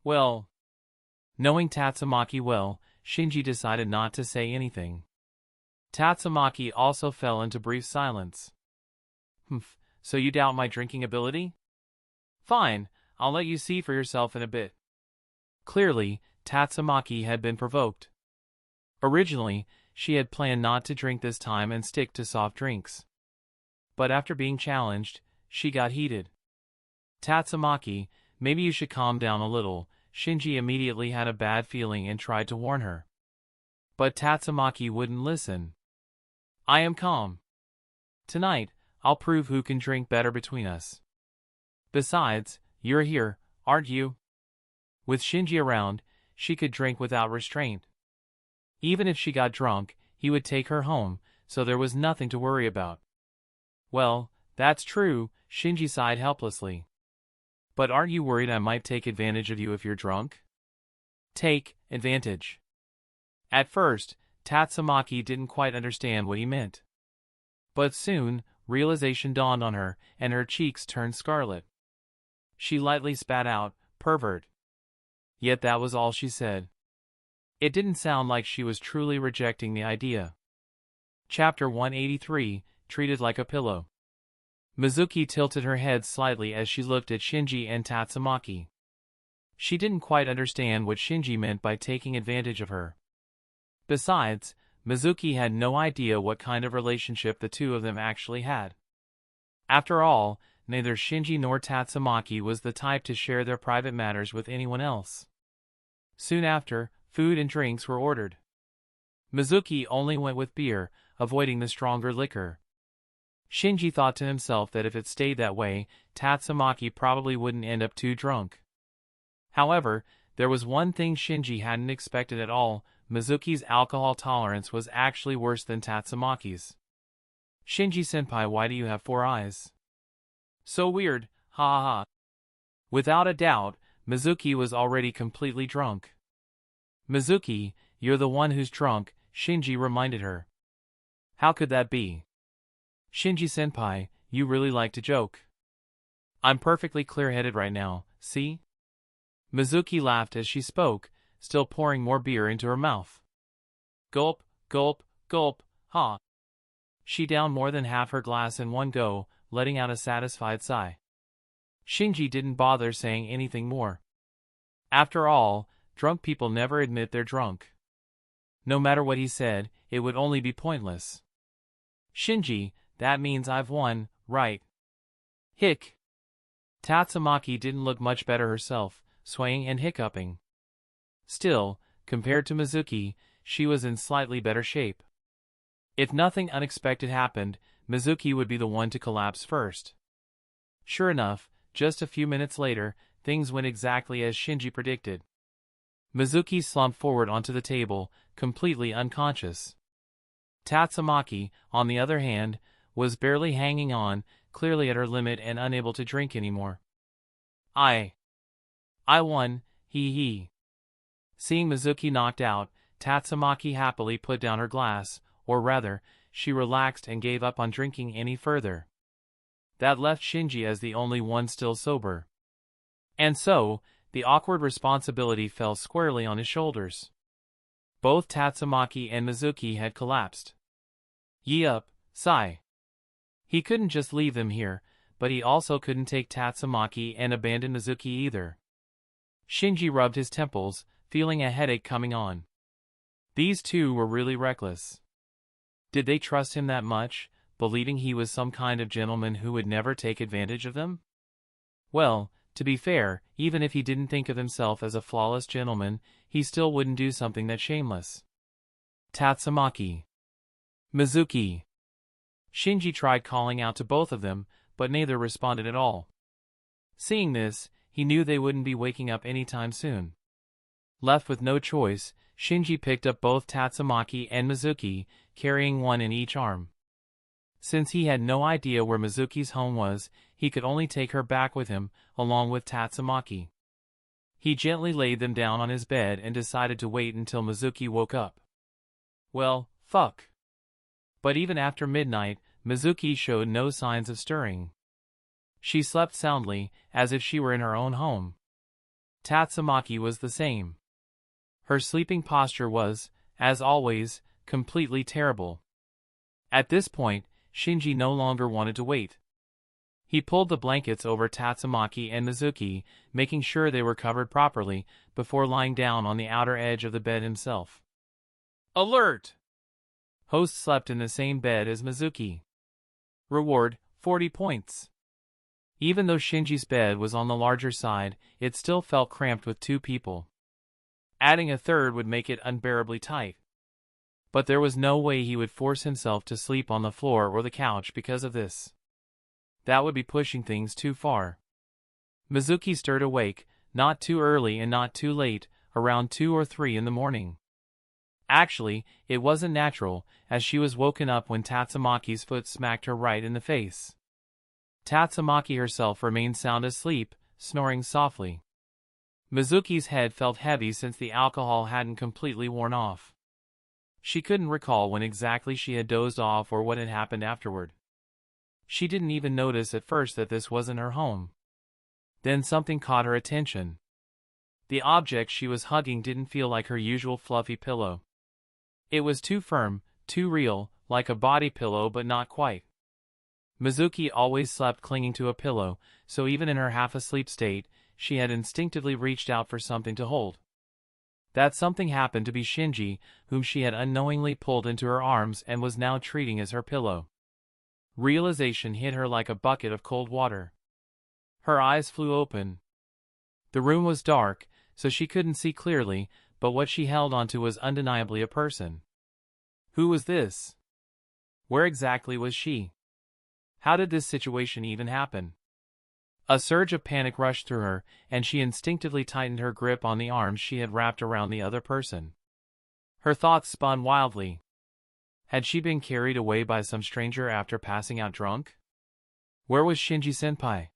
Well, knowing Tatsumaki well, Shinji decided not to say anything. Tatsumaki also fell into brief silence. So you doubt my drinking ability? Fine, I'll let you see for yourself in a bit. Clearly, Tatsumaki had been provoked. Originally, she had planned not to drink this time and stick to soft drinks. But after being challenged, she got heated. "Tatsumaki, maybe you should calm down a little." Shinji immediately had a bad feeling and tried to warn her. But Tatsumaki wouldn't listen. "I am calm. Tonight, I'll prove who can drink better between us. Besides, you're here, aren't you?" With Shinji around, she could drink without restraint. Even if she got drunk, he would take her home, so there was nothing to worry about. "Well, that's true," Shinji sighed helplessly. "But aren't you worried I might take advantage of you if you're drunk?" "Take advantage." At first, Tatsumaki didn't quite understand what he meant. But soon, realization dawned on her, and her cheeks turned scarlet. She lightly spat out, "Pervert." Yet that was all she said. It didn't sound like she was truly rejecting the idea. Chapter 183, Treated Like a Pillow. Mizuki tilted her head slightly as she looked at Shinji and Tatsumaki. She didn't quite understand what Shinji meant by taking advantage of her. Besides, Mizuki had no idea what kind of relationship the two of them actually had. After all, neither Shinji nor Tatsumaki was the type to share their private matters with anyone else. Soon after, food and drinks were ordered. Mizuki only went with beer, avoiding the stronger liquor. Shinji thought to himself that if it stayed that way, Tatsumaki probably wouldn't end up too drunk. However, there was one thing Shinji hadn't expected at all: Mizuki's alcohol tolerance was actually worse than Tatsumaki's. "Shinji-senpai, why do you have 4 eyes? So weird, ha ha ha." Without a doubt, Mizuki was already completely drunk. "Mizuki, you're the one who's drunk," Shinji reminded her. "How could that be?" "Shinji-senpai, you really like to joke. I'm perfectly clear-headed right now, see?" Mizuki laughed as she spoke, still pouring more beer into her mouth. Gulp, gulp, gulp, ha. She downed more than half her glass in one go, letting out a satisfied sigh. Shinji didn't bother saying anything more. After all, drunk people never admit they're drunk. No matter what he said, it would only be pointless. "Shinji, that means I've won, right?" "Hick." Tatsumaki didn't look much better herself, swaying and hiccuping. Still, compared to Mizuki, she was in slightly better shape. If nothing unexpected happened, Mizuki would be the one to collapse first. Sure enough, just a few minutes later, things went exactly as Shinji predicted. Mizuki slumped forward onto the table, completely unconscious. Tatsumaki, on the other hand, was barely hanging on, clearly at her limit and unable to drink anymore. I won, hee hee." Seeing Mizuki knocked out, Tatsumaki happily put down her glass, or rather, she relaxed and gave up on drinking any further. That left Shinji as the only one still sober. And so, the awkward responsibility fell squarely on his shoulders. Both Tatsumaki and Mizuki had collapsed. Yup, sigh. He couldn't just leave them here, but he also couldn't take Tatsumaki and abandon Mizuki either. Shinji rubbed his temples, feeling a headache coming on. These two were really reckless. Did they trust him that much, believing he was some kind of gentleman who would never take advantage of them? Well, to be fair, even if he didn't think of himself as a flawless gentleman, he still wouldn't do something that shameless. Tatsumaki. Mizuki. Shinji tried calling out to both of them, but neither responded at all. Seeing this, he knew they wouldn't be waking up anytime soon. Left with no choice, Shinji picked up both Tatsumaki and Mizuki, carrying one in each arm. Since he had no idea where Mizuki's home was, he could only take her back with him, along with Tatsumaki. He gently laid them down on his bed and decided to wait until Mizuki woke up. Well, fuck. But even after midnight, Mizuki showed no signs of stirring. She slept soundly, as if she were in her own home. Tatsumaki was the same. Her sleeping posture was, as always, completely terrible. At this point, Shinji no longer wanted to wait. He pulled the blankets over Tatsumaki and Mizuki, making sure they were covered properly, before lying down on the outer edge of the bed himself. Alert! Host slept in the same bed as Mizuki. Reward, 40 points. Even though Shinji's bed was on the larger side, it still felt cramped with 2 people. Adding a third would make it unbearably tight. But there was no way he would force himself to sleep on the floor or the couch because of this. That would be pushing things too far. Mizuki stirred awake, not too early and not too late, around 2 or 3 in the morning. Actually, it wasn't natural, as she was woken up when Tatsumaki's foot smacked her right in the face. Tatsumaki herself remained sound asleep, snoring softly. Mizuki's head felt heavy since the alcohol hadn't completely worn off. She couldn't recall when exactly she had dozed off or what had happened afterward. She didn't even notice at first that this wasn't her home. Then something caught her attention. The object she was hugging didn't feel like her usual fluffy pillow. It was too firm, too real, like a body pillow but not quite. Mizuki always slept clinging to a pillow, so even in her half-asleep state, she had instinctively reached out for something to hold. That something happened to be Shinji, whom she had unknowingly pulled into her arms and was now treating as her pillow. Realization hit her like a bucket of cold water. Her eyes flew open. The room was dark, so she couldn't see clearly, but what she held onto was undeniably a person. Who was this? Where exactly was she? How did this situation even happen? A surge of panic rushed through her, and she instinctively tightened her grip on the arms she had wrapped around the other person. Her thoughts spun wildly. Had she been carried away by some stranger after passing out drunk? Where was Shinji-senpai?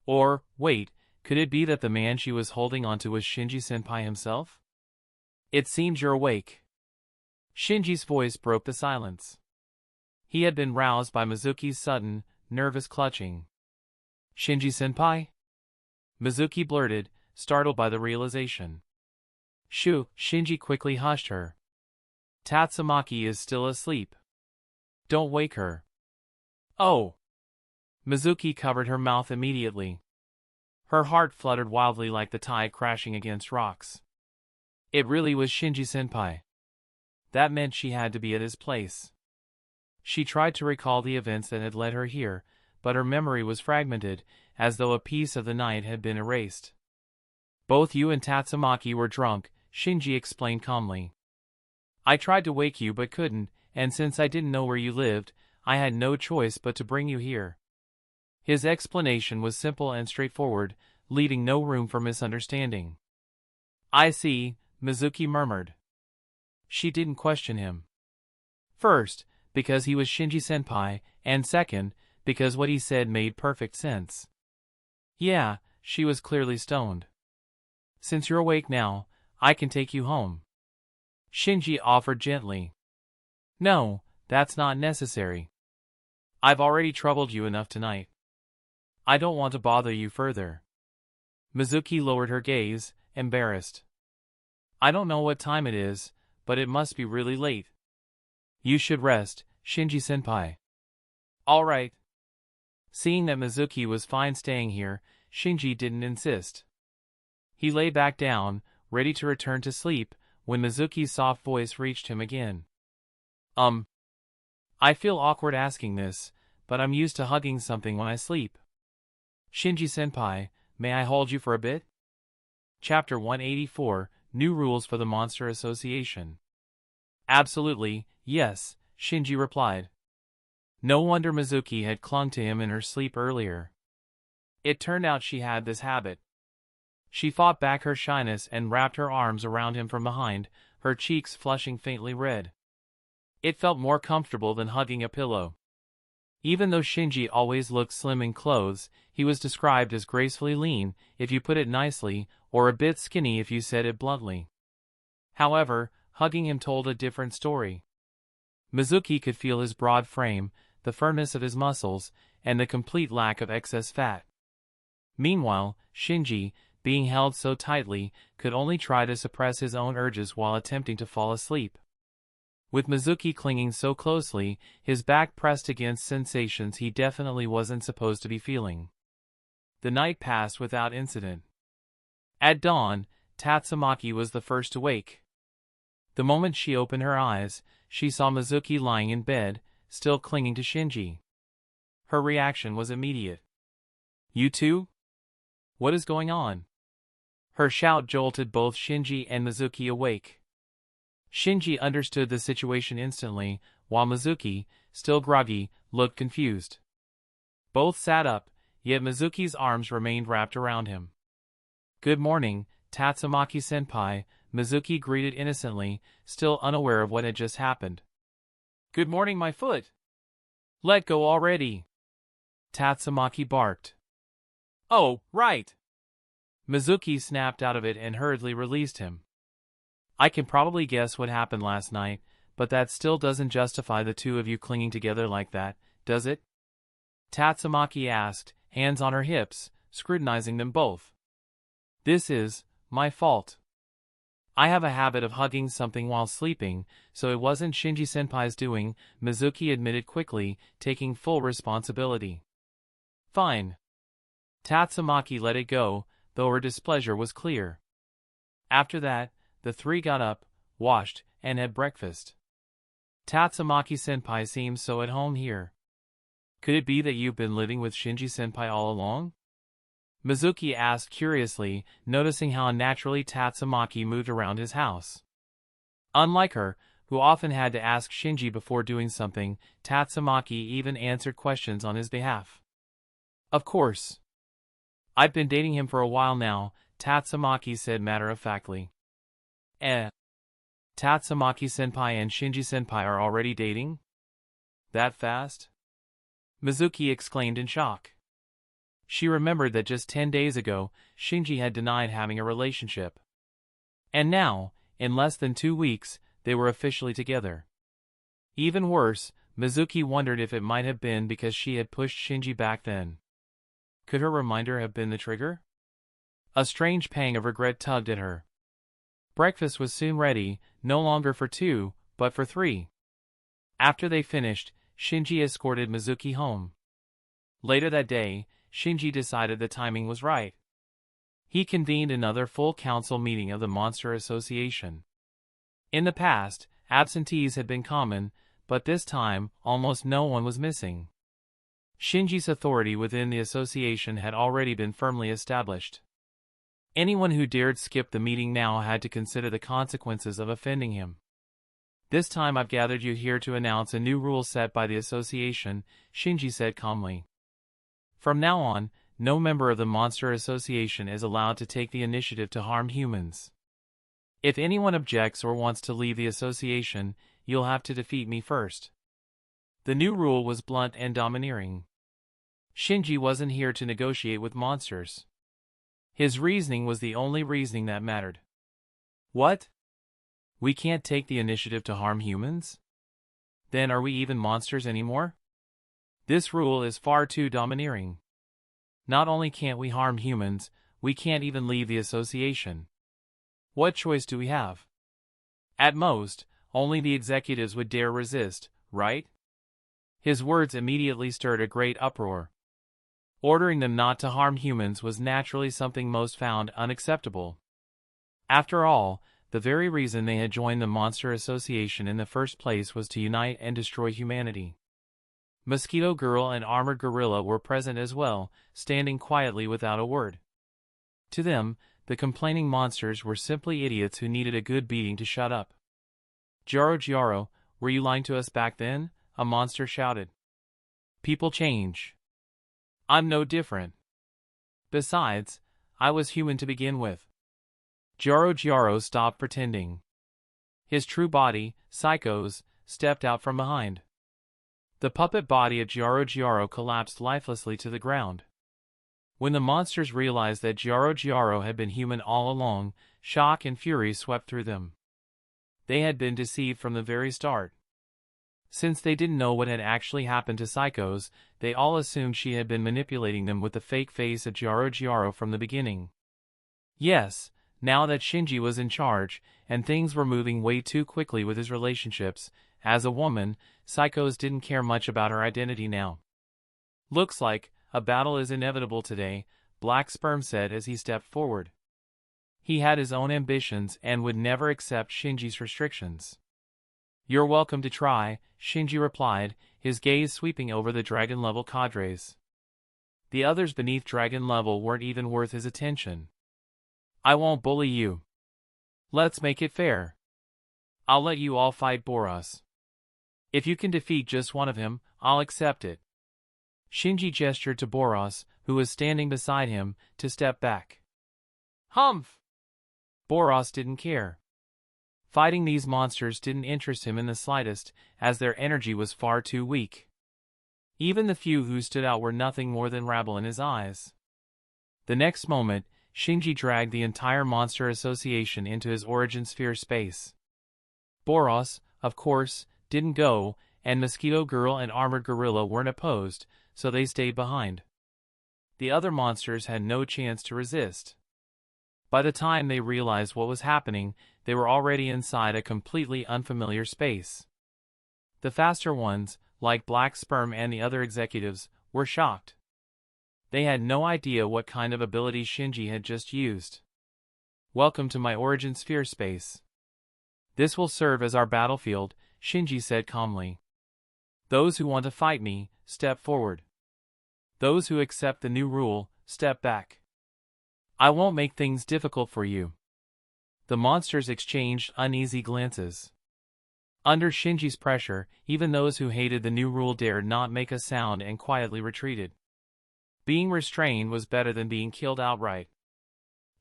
Or, wait, could it be that the man she was holding onto was Shinji-senpai himself? It seems you're awake. Shinji's voice broke the silence. He had been roused by Mizuki's sudden, nervous clutching. Shinji-senpai? Mizuki blurted, startled by the realization. Shoo, Shinji quickly hushed her. Tatsumaki is still asleep. Don't wake her. Oh! Mizuki covered her mouth immediately. Her heart fluttered wildly like the tide crashing against rocks. It really was Shinji-senpai. That meant she had to be at his place. She tried to recall the events that had led her here, but her memory was fragmented, as though a piece of the night had been erased. Both you and Tatsumaki were drunk, Shinji explained calmly. I tried to wake you but couldn't, and since I didn't know where you lived, I had no choice but to bring you here. His explanation was simple and straightforward, leaving no room for misunderstanding. I see, Mizuki murmured. She didn't question him. First, because he was Shinji-senpai, and second, because what he said made perfect sense. Yeah, she was clearly stoned. Since you're awake now, I can take you home. Shinji offered gently. No, that's not necessary. I've already troubled you enough tonight. I don't want to bother you further. Mizuki lowered her gaze, embarrassed. I don't know what time it is, but it must be really late. You should rest, Shinji-senpai. All right. Seeing that Mizuki was fine staying here, Shinji didn't insist. He lay back down, ready to return to sleep, when Mizuki's soft voice reached him again. I feel awkward asking this, but I'm used to hugging something when I sleep. Shinji-senpai, may I hold you for a bit? Chapter 184, New Rules for the Monster Association. Absolutely, yes, Shinji replied. No wonder Mizuki had clung to him in her sleep earlier. It turned out she had this habit. She fought back her shyness and wrapped her arms around him from behind, her cheeks flushing faintly red. It felt more comfortable than hugging a pillow. Even though Shinji always looked slim in clothes, he was described as gracefully lean, if you put it nicely, or a bit skinny if you said it bluntly. However, hugging him told a different story. Mizuki could feel his broad frame, the firmness of his muscles, and the complete lack of excess fat. Meanwhile, Shinji, being held so tightly, could only try to suppress his own urges while attempting to fall asleep. With Mizuki clinging so closely, his back pressed against sensations he definitely wasn't supposed to be feeling. The night passed without incident. At dawn, Tatsumaki was the first to wake. The moment she opened her eyes, she saw Mizuki lying in bed, still clinging to Shinji. Her reaction was immediate. "You too? What is going on?" Her shout jolted both Shinji and Mizuki awake. Shinji understood the situation instantly, while Mizuki, still groggy, looked confused. Both sat up, yet Mizuki's arms remained wrapped around him. "Good morning, Tatsumaki-senpai," Mizuki greeted innocently, still unaware of what had just happened. "Good morning, my foot." "Let go already," Tatsumaki barked. "Oh, right." Mizuki snapped out of it and hurriedly released him. "I can probably guess what happened last night, but that still doesn't justify the two of you clinging together like that, does it?" Tatsumaki asked, hands on her hips, scrutinizing them both. "This is my fault. I have a habit of hugging something while sleeping, so it wasn't Shinji-senpai's doing," Mizuki admitted quickly, taking full responsibility. "Fine." Tatsumaki let it go, though her displeasure was clear. After that, the three got up, washed, and had breakfast. "Tatsumaki-senpai seems so at home here. Could it be that you've been living with Shinji-senpai all along?" Mizuki asked curiously, noticing how naturally Tatsumaki moved around his house. Unlike her, who often had to ask Shinji before doing something, Tatsumaki even answered questions on his behalf. "Of course. I've been dating him for a while now," Tatsumaki said matter-of-factly. Tatsumaki-senpai and Shinji-senpai are already dating? That fast?" Mizuki exclaimed in shock. She remembered that just 10 days ago, Shinji had denied having a relationship. And now, in less than 2 weeks, they were officially together. Even worse, Mizuki wondered if it might have been because she had pushed Shinji back then. Could her reminder have been the trigger? A strange pang of regret tugged at her. Breakfast was soon ready, no longer for two, but for three. After they finished, Shinji escorted Mizuki home. Later that day, Shinji decided the timing was right. He convened another full council meeting of the Monster Association. In the past, absentees had been common, but this time, almost no one was missing. Shinji's authority within the association had already been firmly established. Anyone who dared skip the meeting now had to consider the consequences of offending him. "This time I've gathered you here to announce a new rule set by the association," Shinji said calmly. "From now on, no member of the Monster Association is allowed to take the initiative to harm humans. If anyone objects or wants to leave the association, you'll have to defeat me first." The new rule was blunt and domineering. Shinji wasn't here to negotiate with monsters. His reasoning was the only reasoning that mattered. "What? We can't take the initiative to harm humans? Then are we even monsters anymore? This rule is far too domineering. Not only can't we harm humans, we can't even leave the association. What choice do we have? At most, only the executives would dare resist, right?" His words immediately stirred a great uproar. Ordering them not to harm humans was naturally something most found unacceptable. After all, the very reason they had joined the Monster Association in the first place was to unite and destroy humanity. Mosquito Girl and Armored Gorilla were present as well, standing quietly without a word. To them, the complaining monsters were simply idiots who needed a good beating to shut up. "Gyaro, were you lying to us back then?" a monster shouted. "People change. I'm no different. Besides, I was human to begin with." Gyaro stopped pretending. His true body, Psycho's, stepped out from behind. The puppet body of Gyaro collapsed lifelessly to the ground. When the monsters realized that Gyaro had been human all along, shock and fury swept through them. They had been deceived from the very start. Since they didn't know what had actually happened to Psychos, they all assumed she had been manipulating them with the fake face of Gyaro from the beginning. Yes, now that Shinji was in charge, and things were moving way too quickly with his relationships, as a woman, Psychos didn't care much about her identity now. "Looks like a battle is inevitable today," Black Sperm said as he stepped forward. He had his own ambitions and would never accept Shinji's restrictions. "You're welcome to try," Shinji replied, his gaze sweeping over the dragon-level cadres. The others beneath dragon level weren't even worth his attention. "I won't bully you. Let's make it fair. I'll let you all fight Boros. If you can defeat just one of him, I'll accept it." Shinji gestured to Boros, who was standing beside him, to step back. "Humph!" Boros didn't care. Fighting these monsters didn't interest him in the slightest, as their energy was far too weak. Even the few who stood out were nothing more than rabble in his eyes. The next moment, Shinji dragged the entire monster association into his origin sphere space. Boros, of course, didn't go, and Mosquito Girl and Armored Gorilla weren't opposed, so they stayed behind. The other monsters had no chance to resist. By the time they realized what was happening, they were already inside a completely unfamiliar space. The faster ones, like Black Sperm and the other executives, were shocked. They had no idea what kind of ability Shinji had just used. "Welcome to my origin sphere space. This will serve as our battlefield," Shinji said calmly. "Those who want to fight me, step forward. Those who accept the new rule, step back. I won't make things difficult for you." The monsters exchanged uneasy glances. Under Shinji's pressure, even those who hated the new rule dared not make a sound and quietly retreated. Being restrained was better than being killed outright.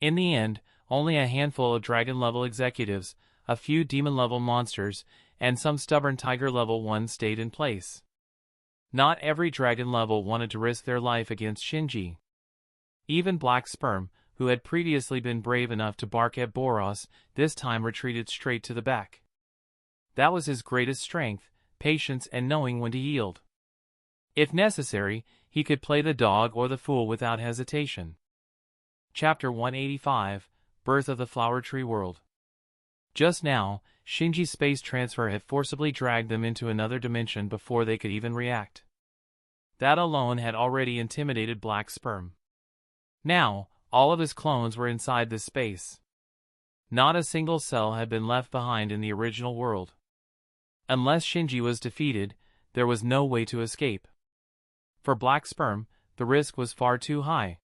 In the end, only a handful of dragon-level executives, a few demon-level monsters, and some stubborn tiger-level ones stayed in place. Not every dragon-level wanted to risk their life against Shinji. Even Black Sperm, who had previously been brave enough to bark at Boros, this time retreated straight to the back. That was his greatest strength, patience and knowing when to yield. If necessary, he could play the dog or the fool without hesitation. Chapter 185, Birth of the Flower Tree World. Just now, Shinji's space transfer had forcibly dragged them into another dimension before they could even react. That alone had already intimidated Black Sperm. Now, all of his clones were inside this space. Not a single cell had been left behind in the original world. Unless Shinji was defeated, there was no way to escape. For Black Sperm, the risk was far too high.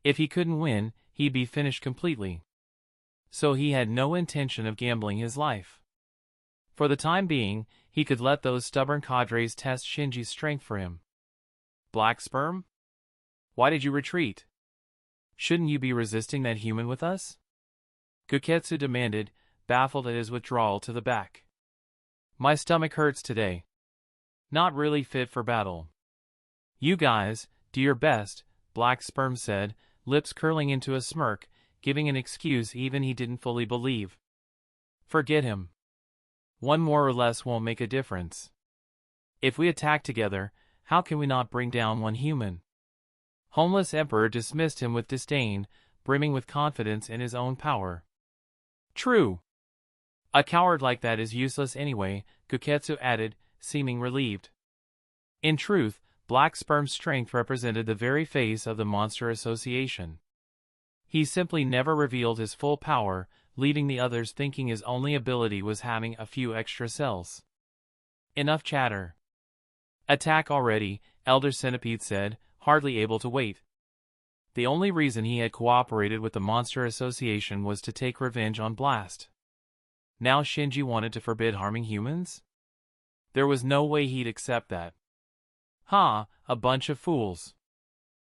If he couldn't win, he'd be finished completely. So he had no intention of gambling his life. For the time being, he could let those stubborn cadres test Shinji's strength for him. "Black Sperm? Why did you retreat? Shouldn't you be resisting that human with us?" Guketsu demanded, baffled at his withdrawal to the back. "My stomach hurts today. Not really fit for battle." "You guys, do your best," Black Sperm said, lips curling into a smirk, giving an excuse even he didn't fully believe. "Forget him. One more or less won't make a difference. If we attack together, how can we not bring down one human?" Homeless Emperor dismissed him with disdain, brimming with confidence in his own power. "True. A coward like that is useless anyway," Guketsu added, seeming relieved. In truth, Black Sperm's strength represented the very face of the Monster Association. He simply never revealed his full power, leaving the others thinking his only ability was having a few extra cells. "Enough chatter. Attack already," Elder Centipede said, hardly able to wait. The only reason he had cooperated with the Monster Association was to take revenge on Blast. Now Shinji wanted to forbid harming humans? There was no way he'd accept that. "Ha, a bunch of fools.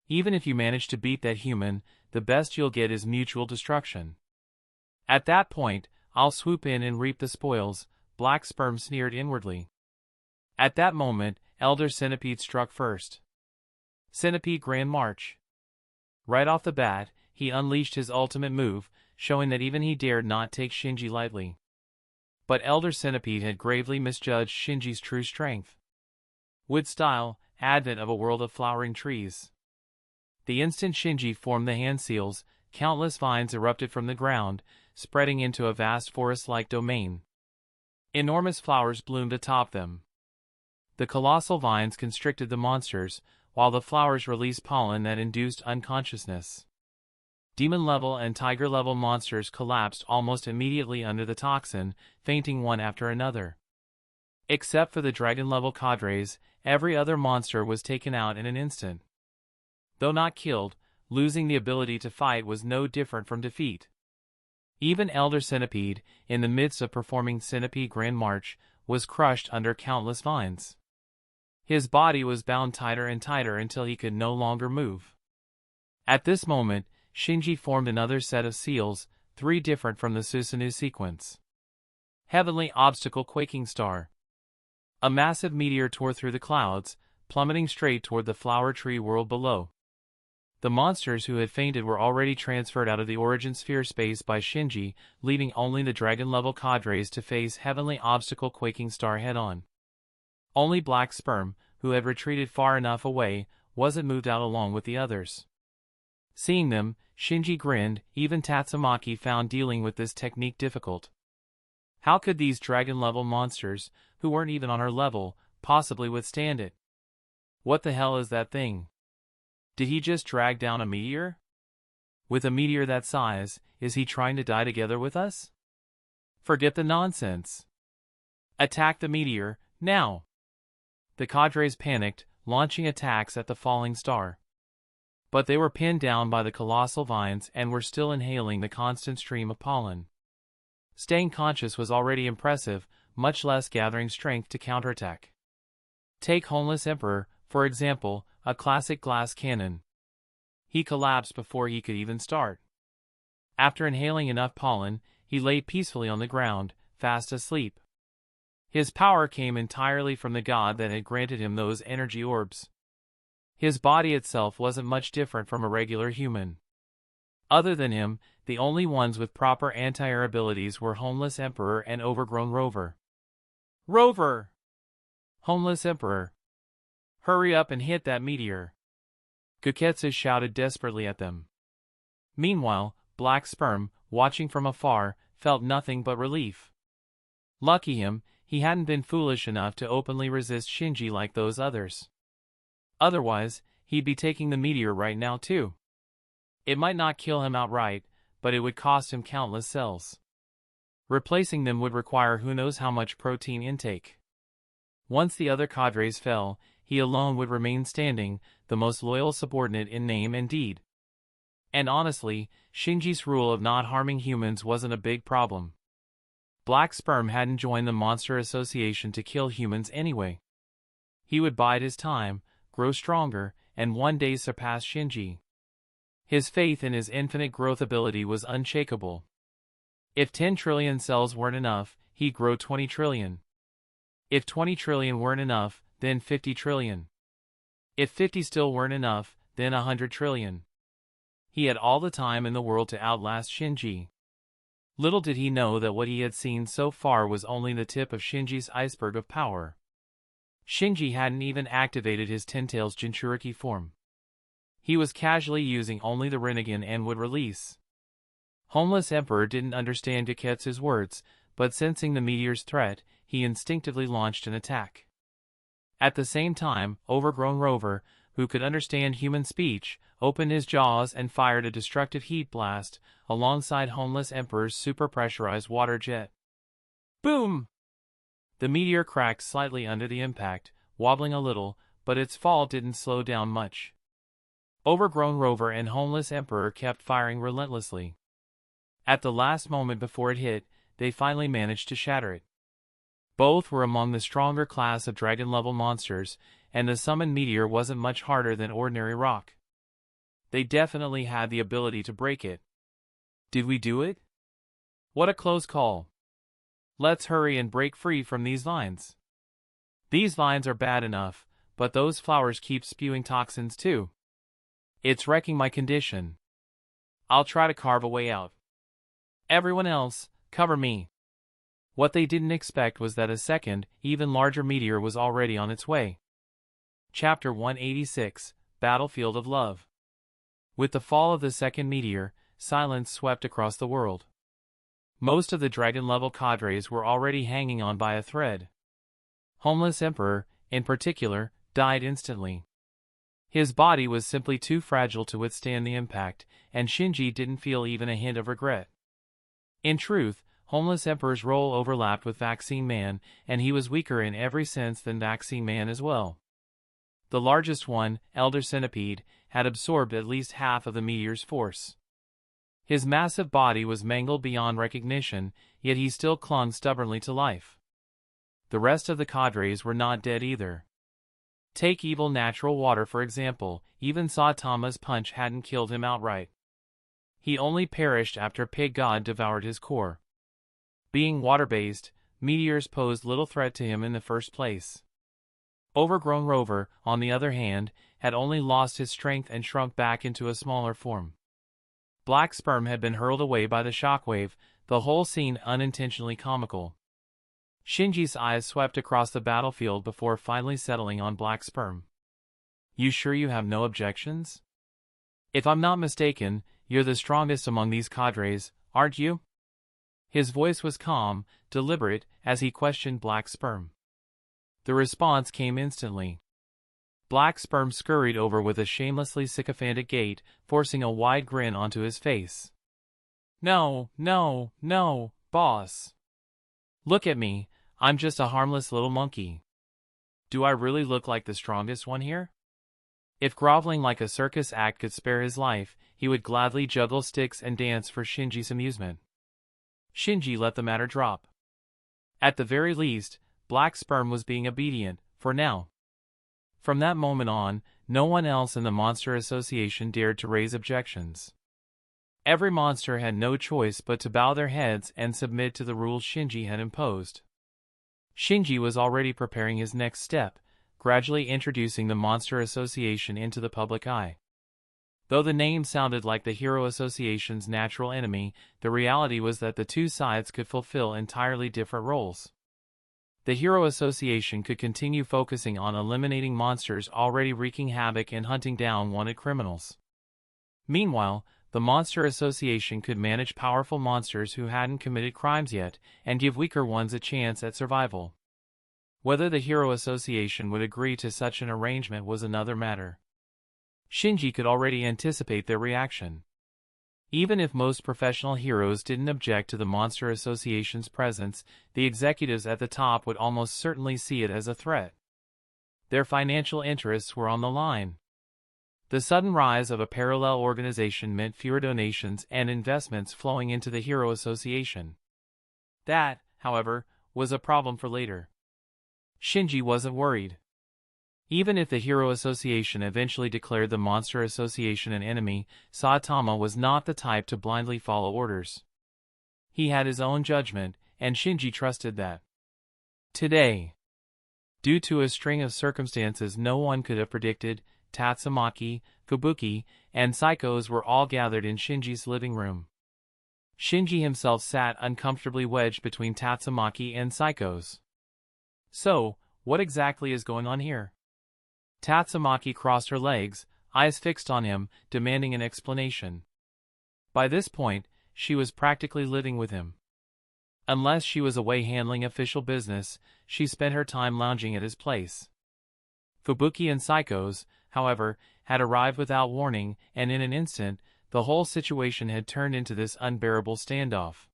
Even if you manage to beat that human, the best you'll get is mutual destruction. At that point, I'll swoop in and reap the spoils," Black Sperm sneered inwardly. At that moment, Elder Centipede struck first. Centipede Grand March. Right off the bat, he unleashed his ultimate move, showing that even he dared not take Shinji lightly. But Elder Centipede had gravely misjudged Shinji's true strength. Wood style, advent of a world of flowering trees. The instant Shinji formed the hand seals, countless vines erupted from the ground, spreading into a vast forest-like domain. Enormous flowers bloomed atop them. The colossal vines constricted the monsters, while the flowers released pollen that induced unconsciousness. Demon-level and tiger-level monsters collapsed almost immediately under the toxin, fainting one after another. Except for the dragon-level cadres, every other monster was taken out in an instant. Though not killed, losing the ability to fight was no different from defeat. Even Elder Centipede, in the midst of performing Centipede Grand March, was crushed under countless vines. His body was bound tighter and tighter until he could no longer move. At this moment, Shinji formed another set of seals, 3 different from the Susanoo sequence. Heavenly Obstacle Quaking Star. A massive meteor tore through the clouds, plummeting straight toward the flower tree world below. The monsters who had fainted were already transferred out of the origin sphere space by Shinji, leaving only the dragon-level cadres to face Heavenly Obstacle Quaking Star head-on. Only Black Sperm, who had retreated far enough away, wasn't moved out along with the others. Seeing them, Shinji grinned. Even Tatsumaki found dealing with this technique difficult. How could these dragon-level monsters, who weren't even on her level, possibly withstand it? What the hell is that thing? Did he just drag down a meteor? With a meteor that size, is he trying to die together with us? Forget the nonsense. Attack the meteor, now! The cadres panicked, launching attacks at the falling star. But they were pinned down by the colossal vines and were still inhaling the constant stream of pollen. Staying conscious was already impressive, much less gathering strength to counterattack. Take Homeless Emperor, for example, a classic glass cannon. He collapsed before he could even start. After inhaling enough pollen, he lay peacefully on the ground, fast asleep. His power came entirely from the god that had granted him those energy orbs. His body itself wasn't much different from a regular human. Other than him, the only ones with proper anti-air abilities were Homeless Emperor and Overgrown Rover. Rover! Homeless Emperor! Hurry up and hit that meteor! Kuketsu shouted desperately at them. Meanwhile, Black Sperm, watching from afar, felt nothing but relief. Lucky him, he hadn't been foolish enough to openly resist Shinji like those others. Otherwise, he'd be taking the meteor right now too. It might not kill him outright, but it would cost him countless cells. Replacing them would require who knows how much protein intake. Once the other cadres fell, he alone would remain standing, the most loyal subordinate in name and deed. And honestly, Shinji's rule of not harming humans wasn't a big problem. Black Sperm hadn't joined the Monster Association to kill humans anyway. He would bide his time, grow stronger, and one day surpass Shinji. His faith in his infinite growth ability was unshakable. If 10 trillion cells weren't enough, he'd grow 20 trillion. If 20 trillion weren't enough, then 50 trillion. If 50 still weren't enough, then 100 trillion. He had all the time in the world to outlast Shinji. Little did he know that what he had seen so far was only the tip of Shinji's iceberg of power. Shinji hadn't even activated his Ten-Tails Jinchuriki form. He was casually using only the Rinnegan and would release. Homeless Emperor didn't understand Geketsu's words, but sensing the meteor's threat, he instinctively launched an attack. At the same time, Overgrown Rover, who could understand human speech, opened his jaws and fired a destructive heat blast, alongside Homeless Emperor's super-pressurized water jet. Boom! The meteor cracked slightly under the impact, wobbling a little, but its fall didn't slow down much. Overgrown Rover and Homeless Emperor kept firing relentlessly. At the last moment before it hit, they finally managed to shatter it. Both were among the stronger class of dragon-level monsters, and the summoned meteor wasn't much harder than ordinary rock. They definitely had the ability to break it. Did we do it? What a close call. Let's hurry and break free from these vines. These vines are bad enough, but those flowers keep spewing toxins too. It's wrecking my condition. I'll try to carve a way out. Everyone else, cover me. What they didn't expect was that a second, even larger meteor was already on its way. Chapter 186, Battlefield of Love. With the fall of the second meteor, silence swept across the world. Most of the dragon-level cadres were already hanging on by a thread. Homeless Emperor, in particular, died instantly. His body was simply too fragile to withstand the impact, and Shinji didn't feel even a hint of regret. In truth, Homeless Emperor's role overlapped with Vaccine Man, and he was weaker in every sense than Vaccine Man as well. The largest one, Elder Centipede, had absorbed at least half of the meteor's force. His massive body was mangled beyond recognition, yet he still clung stubbornly to life. The rest of the cadres were not dead either. Take Evil Natural Water for example, even Saitama's punch hadn't killed him outright. He only perished after Pig God devoured his core. Being water-based, meteors posed little threat to him in the first place. Overgrown Rover, on the other hand, had only lost his strength and shrunk back into a smaller form. Black Sperm had been hurled away by the shockwave, the whole scene unintentionally comical. Shinji's eyes swept across the battlefield before finally settling on Black Sperm. "You sure you have no objections? If I'm not mistaken, you're the strongest among these cadres, aren't you?" His voice was calm, deliberate, as he questioned Black Sperm. The response came instantly. Black Sperm scurried over with a shamelessly sycophantic gait, forcing a wide grin onto his face. "No, no, no, boss. Look at me, I'm just a harmless little monkey. Do I really look like the strongest one here?" If groveling like a circus act could spare his life, he would gladly juggle sticks and dance for Shinji's amusement. Shinji let the matter drop. At the very least, Black Sperm was being obedient, for now. From that moment on, no one else in the Monster Association dared to raise objections. Every monster had no choice but to bow their heads and submit to the rules Shinji had imposed. Shinji was already preparing his next step, gradually introducing the Monster Association into the public eye. Though the name sounded like the Hero Association's natural enemy, the reality was that the two sides could fulfill entirely different roles. The Hero Association could continue focusing on eliminating monsters already wreaking havoc and hunting down wanted criminals. Meanwhile, the Monster Association could manage powerful monsters who hadn't committed crimes yet, and give weaker ones a chance at survival. Whether the Hero Association would agree to such an arrangement was another matter. Shinji could already anticipate their reaction. Even if most professional heroes didn't object to the Monster Association's presence, the executives at the top would almost certainly see it as a threat. Their financial interests were on the line. The sudden rise of a parallel organization meant fewer donations and investments flowing into the Hero Association. That, however, was a problem for later. Shinji wasn't worried. Even if the Hero Association eventually declared the Monster Association an enemy, Saitama was not the type to blindly follow orders. He had his own judgment, and Shinji trusted that. Today, due to a string of circumstances no one could have predicted, Tatsumaki, Fubuki, and Psychos were all gathered in Shinji's living room. Shinji himself sat uncomfortably wedged between Tatsumaki and Psychos. "So, what exactly is going on here?" Tatsumaki crossed her legs, eyes fixed on him, demanding an explanation. By this point, she was practically living with him. Unless she was away handling official business, she spent her time lounging at his place. Fubuki and Psychos, however, had arrived without warning, and in an instant, the whole situation had turned into this unbearable standoff.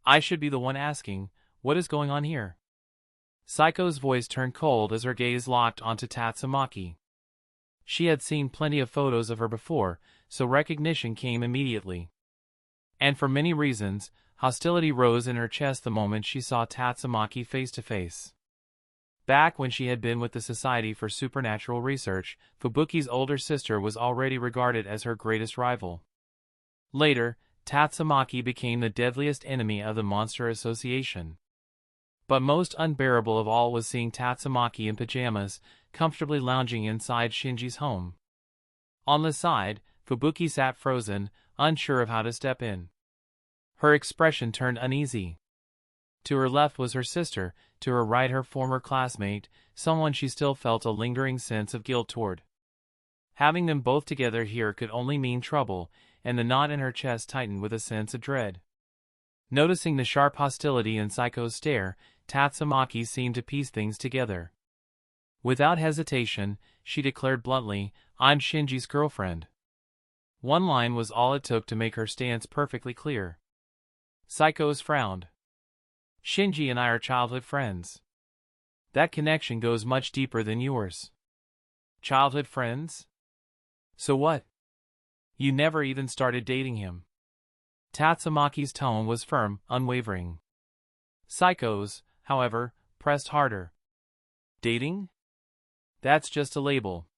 "I should be the one asking, what is going on here?" Psycho's voice turned cold as her gaze locked onto Tatsumaki. She had seen plenty of photos of her before, so recognition came immediately. And for many reasons, hostility rose in her chest the moment she saw Tatsumaki face to face. Back when she had been with the Society for Supernatural Research, Fubuki's older sister was already regarded as her greatest rival. Later, Tatsumaki became the deadliest enemy of the Monster Association. But most unbearable of all was seeing Tatsumaki in pajamas, comfortably lounging inside Shinji's home. On the side, Fubuki sat frozen, unsure of how to step in. Her expression turned uneasy. To her left was her sister, to her right her former classmate, someone she still felt a lingering sense of guilt toward. Having them both together here could only mean trouble, and the knot in her chest tightened with a sense of dread. Noticing the sharp hostility in Psycho's stare, Tatsumaki seemed to piece things together. Without hesitation, she declared bluntly, "I'm Shinji's girlfriend." One line was all it took to make her stance perfectly clear. Saiko's frowned. "Shinji and I are childhood friends. That connection goes much deeper than yours." "Childhood friends? So what? You never even started dating him?" Tatsumaki's tone was firm, unwavering. Saiko's, however, pressed harder. "Dating? That's just a label."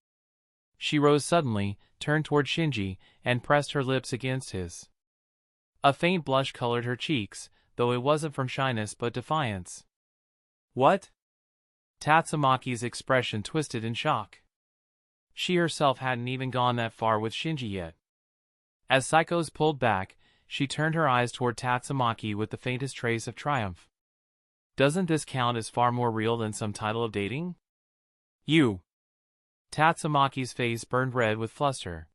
She rose suddenly, turned toward Shinji, and pressed her lips against his. A faint blush colored her cheeks, though it wasn't from shyness but defiance. "What?" Tatsumaki's expression twisted in shock. She herself hadn't even gone that far with Shinji yet. As Saiko's pulled back, she turned her eyes toward Tatsumaki with the faintest trace of triumph. "Doesn't this count as far more real than some title of dating?" "You." Tatsumaki's face burned red with fluster.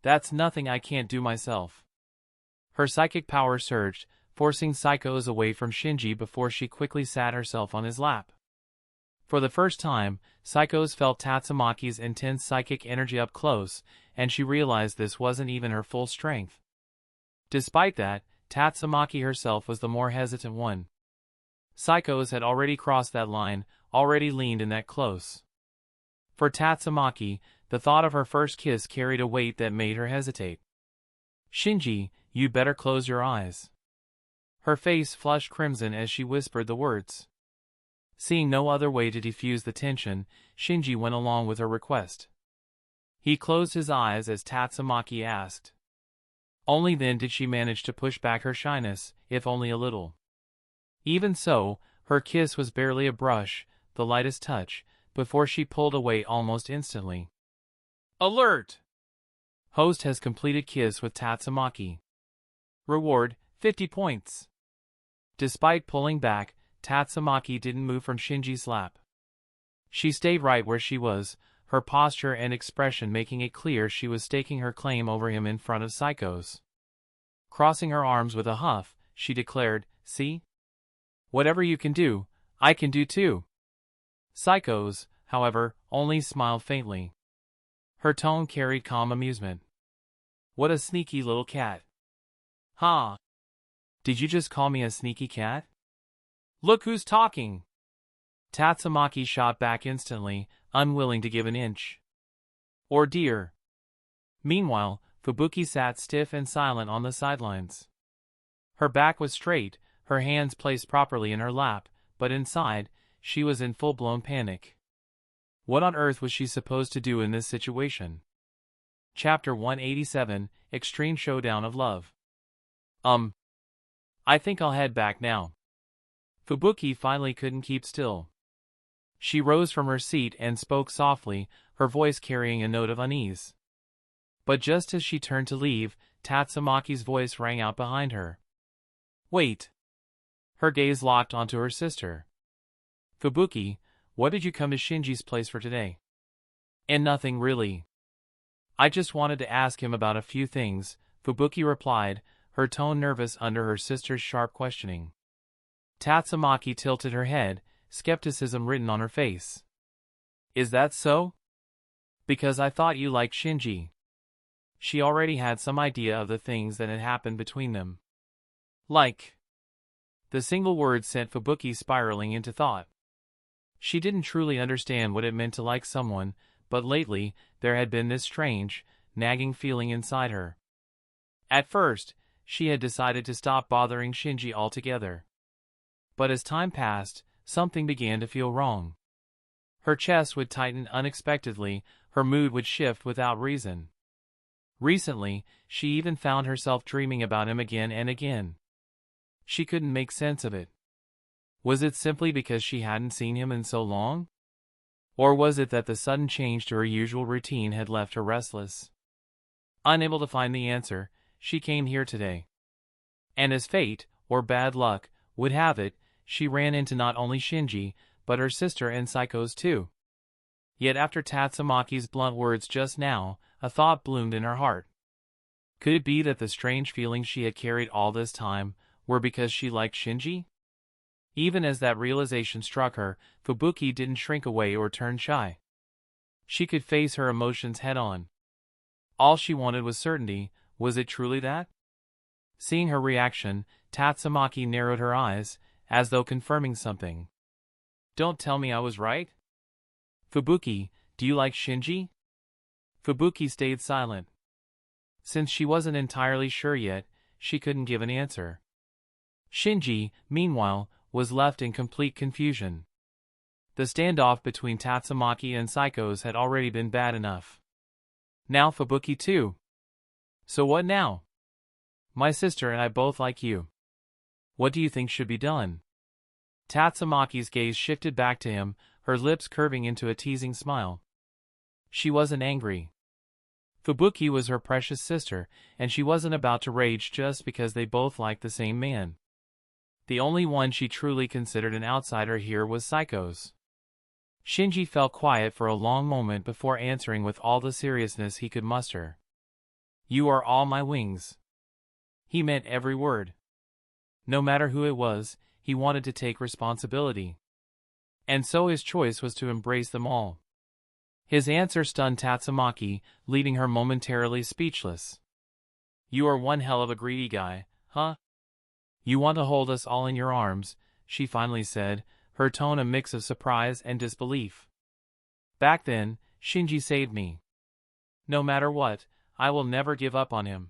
"That's nothing I can't do myself." Her psychic power surged, forcing Saiko's away from Shinji before she quickly sat herself on his lap. For the first time, Saiko's felt Tatsumaki's intense psychic energy up close, and she realized this wasn't even her full strength. Despite that, Tatsumaki herself was the more hesitant one. Saiko's had already crossed that line, already leaned in that close. For Tatsumaki, the thought of her first kiss carried a weight that made her hesitate. "Shinji, you'd better close your eyes." Her face flushed crimson as she whispered the words. Seeing no other way to defuse the tension, Shinji went along with her request. He closed his eyes as Tatsumaki asked. Only then did she manage to push back her shyness, if only a little. Even so, her kiss was barely a brush, the lightest touch, before she pulled away almost instantly. Alert! Host has completed kiss with Tatsumaki. Reward, 50 points. Despite pulling back, Tatsumaki didn't move from Shinji's lap. She stayed right where she was, her posture and expression making it clear she was staking her claim over him in front of Saiko's. Crossing her arms with a huff, she declared, "See? Whatever you can do, I can do too." Saiko's, however, only smiled faintly. Her tone carried calm amusement. "What a sneaky little cat." "Ha! Did you just call me a sneaky cat? Look who's talking!" Tatsumaki shot back instantly, unwilling to give an inch. "Or dear." Meanwhile, Fubuki sat stiff and silent on the sidelines. Her back was straight, her hands placed properly in her lap, but inside, she was in full-blown panic. What on earth was she supposed to do in this situation? Chapter 187, Extreme Showdown of Love. I think I'll head back now." Fubuki finally couldn't keep still. She rose from her seat and spoke softly, her voice carrying a note of unease. But just as she turned to leave, Tatsumaki's voice rang out behind her. "Wait." Her gaze locked onto her sister. "Fubuki, what did you come to Shinji's place for today?" "And nothing really. I just wanted to ask him about a few things," Fubuki replied, her tone nervous under her sister's sharp questioning. Tatsumaki tilted her head, skepticism written on her face. "Is that so? Because I thought you liked Shinji." She already had some idea of the things that had happened between them. "Like." The single word sent Fubuki spiraling into thought. She didn't truly understand what it meant to like someone, but lately, there had been this strange, nagging feeling inside her. At first, she had decided to stop bothering Shinji altogether. But as time passed, something began to feel wrong. Her chest would tighten unexpectedly, her mood would shift without reason. Recently, she even found herself dreaming about him again and again. She couldn't make sense of it. Was it simply because she hadn't seen him in so long? Or was it that the sudden change to her usual routine had left her restless? Unable to find the answer, she came here today. And as fate, or bad luck, would have it, she ran into not only Shinji, but her sister and Saiko's too. Yet after Tatsumaki's blunt words just now, a thought bloomed in her heart. Could it be that the strange feelings she had carried all this time were because she liked Shinji? Even as that realization struck her, Fubuki didn't shrink away or turn shy. She could face her emotions head-on. All she wanted was certainty. Was it truly that? Seeing her reaction, Tatsumaki narrowed her eyes, as though confirming something. Don't tell me I was right? Fubuki, do you like Shinji? Fubuki stayed silent. Since she wasn't entirely sure yet, she couldn't give an answer. Shinji, meanwhile, was left in complete confusion. The standoff between Tatsumaki and Psychos had already been bad enough. Now Fubuki too. So what now? My sister and I both like you. What do you think should be done? Tatsumaki's gaze shifted back to him, her lips curving into a teasing smile. She wasn't angry. Fubuki was her precious sister, and she wasn't about to rage just because they both liked the same man. The only one she truly considered an outsider here was Psychos. Shinji fell quiet for a long moment before answering with all the seriousness he could muster. You are all my wings. He meant every word. No matter who it was, he wanted to take responsibility. And so his choice was to embrace them all. His answer stunned Tatsumaki, leaving her momentarily speechless. You are one hell of a greedy guy, huh? You want to hold us all in your arms, she finally said, her tone a mix of surprise and disbelief. Back then, Shinji saved me. No matter what, I will never give up on him.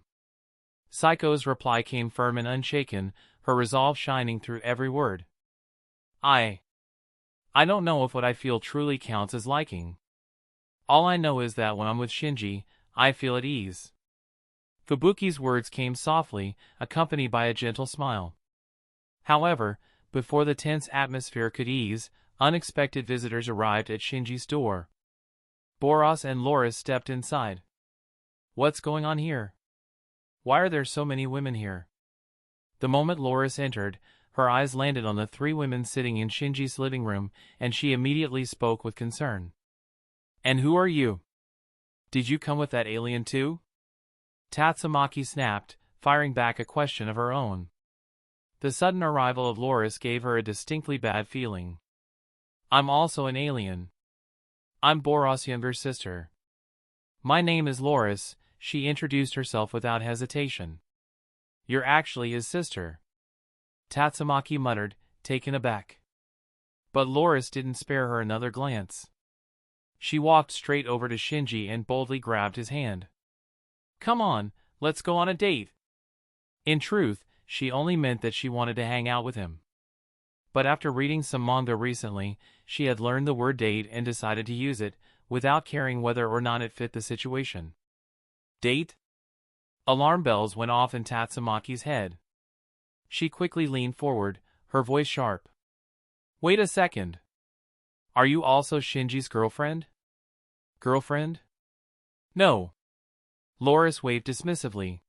Psycho's reply came firm and unshaken, her resolve shining through every word. I don't know if what I feel truly counts as liking. All I know is that when I'm with Shinji, I feel at ease. Fubuki's words came softly, accompanied by a gentle smile. However, before the tense atmosphere could ease, unexpected visitors arrived at Shinji's door. Boros and Loris stepped inside. What's going on here? Why are there so many women here? The moment Loris entered, her eyes landed on the three women sitting in Shinji's living room, and she immediately spoke with concern. And who are you? Did you come with that alien too? Tatsumaki snapped, firing back a question of her own. The sudden arrival of Loris gave her a distinctly bad feeling. I'm also an alien. I'm Boros' younger sister. My name is Loris, she introduced herself without hesitation. You're actually his sister. Tatsumaki muttered, taken aback. But Loris didn't spare her another glance. She walked straight over to Shinji and boldly grabbed his hand. Come on, let's go on a date. In truth, she only meant that she wanted to hang out with him. But after reading some manga recently, she had learned the word date and decided to use it, without caring whether or not it fit the situation. Date? Alarm bells went off in Tatsumaki's head. She quickly leaned forward, her voice sharp. Wait a second. Are you also Shinji's girlfriend? Girlfriend? No. Loris waved dismissively.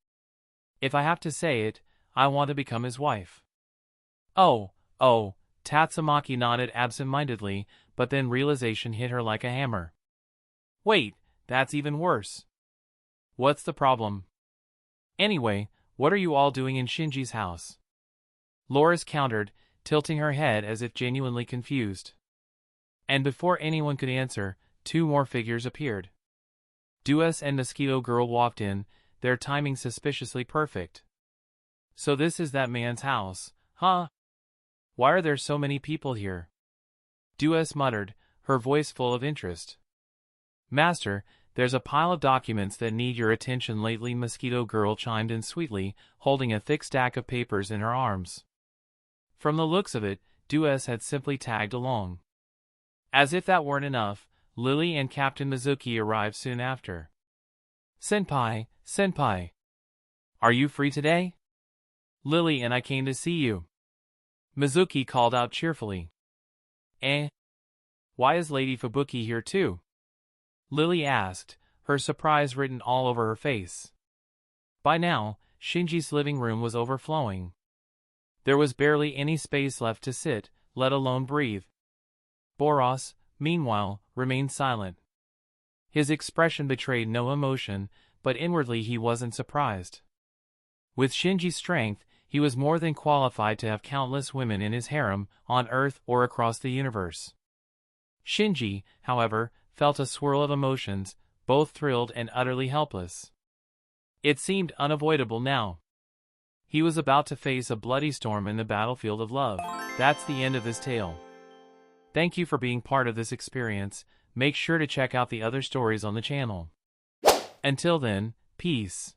If I have to say it, I want to become his wife. Oh, Tatsumaki nodded absent-mindedly, but then realization hit her like a hammer. Wait, that's even worse. What's the problem? Anyway, what are you all doing in Shinji's house? Loris countered, tilting her head as if genuinely confused. And before anyone could answer, two more figures appeared. Dues and Mosquito Girl walked in, their timing suspiciously perfect. So this is that man's house, huh? Why are there so many people here? Dues muttered, her voice full of interest. Master, there's a pile of documents that need your attention lately. Mosquito Girl chimed in sweetly, holding a thick stack of papers in her arms. From the looks of it, Dues had simply tagged along. As if that weren't enough, Lily and Captain Mizuki arrived soon after. Senpai. Are you free today? Lily and I came to see you. Mizuki called out cheerfully. Why is Lady Fubuki here too? Lily asked, her surprise written all over her face. By now, Shinji's living room was overflowing. There was barely any space left to sit, let alone breathe. Boros, meanwhile, remained silent. His expression betrayed no emotion, but inwardly he wasn't surprised. With Shinji's strength, He was more than qualified to have countless women in his harem, on Earth or across the universe. Shinji, however, felt a swirl of emotions, both thrilled and utterly helpless. It seemed unavoidable now. He was about to face a bloody storm in the battlefield of love. That's the end of this tale. Thank you for being part of this experience. Make sure to check out the other stories on the channel. Until then, peace.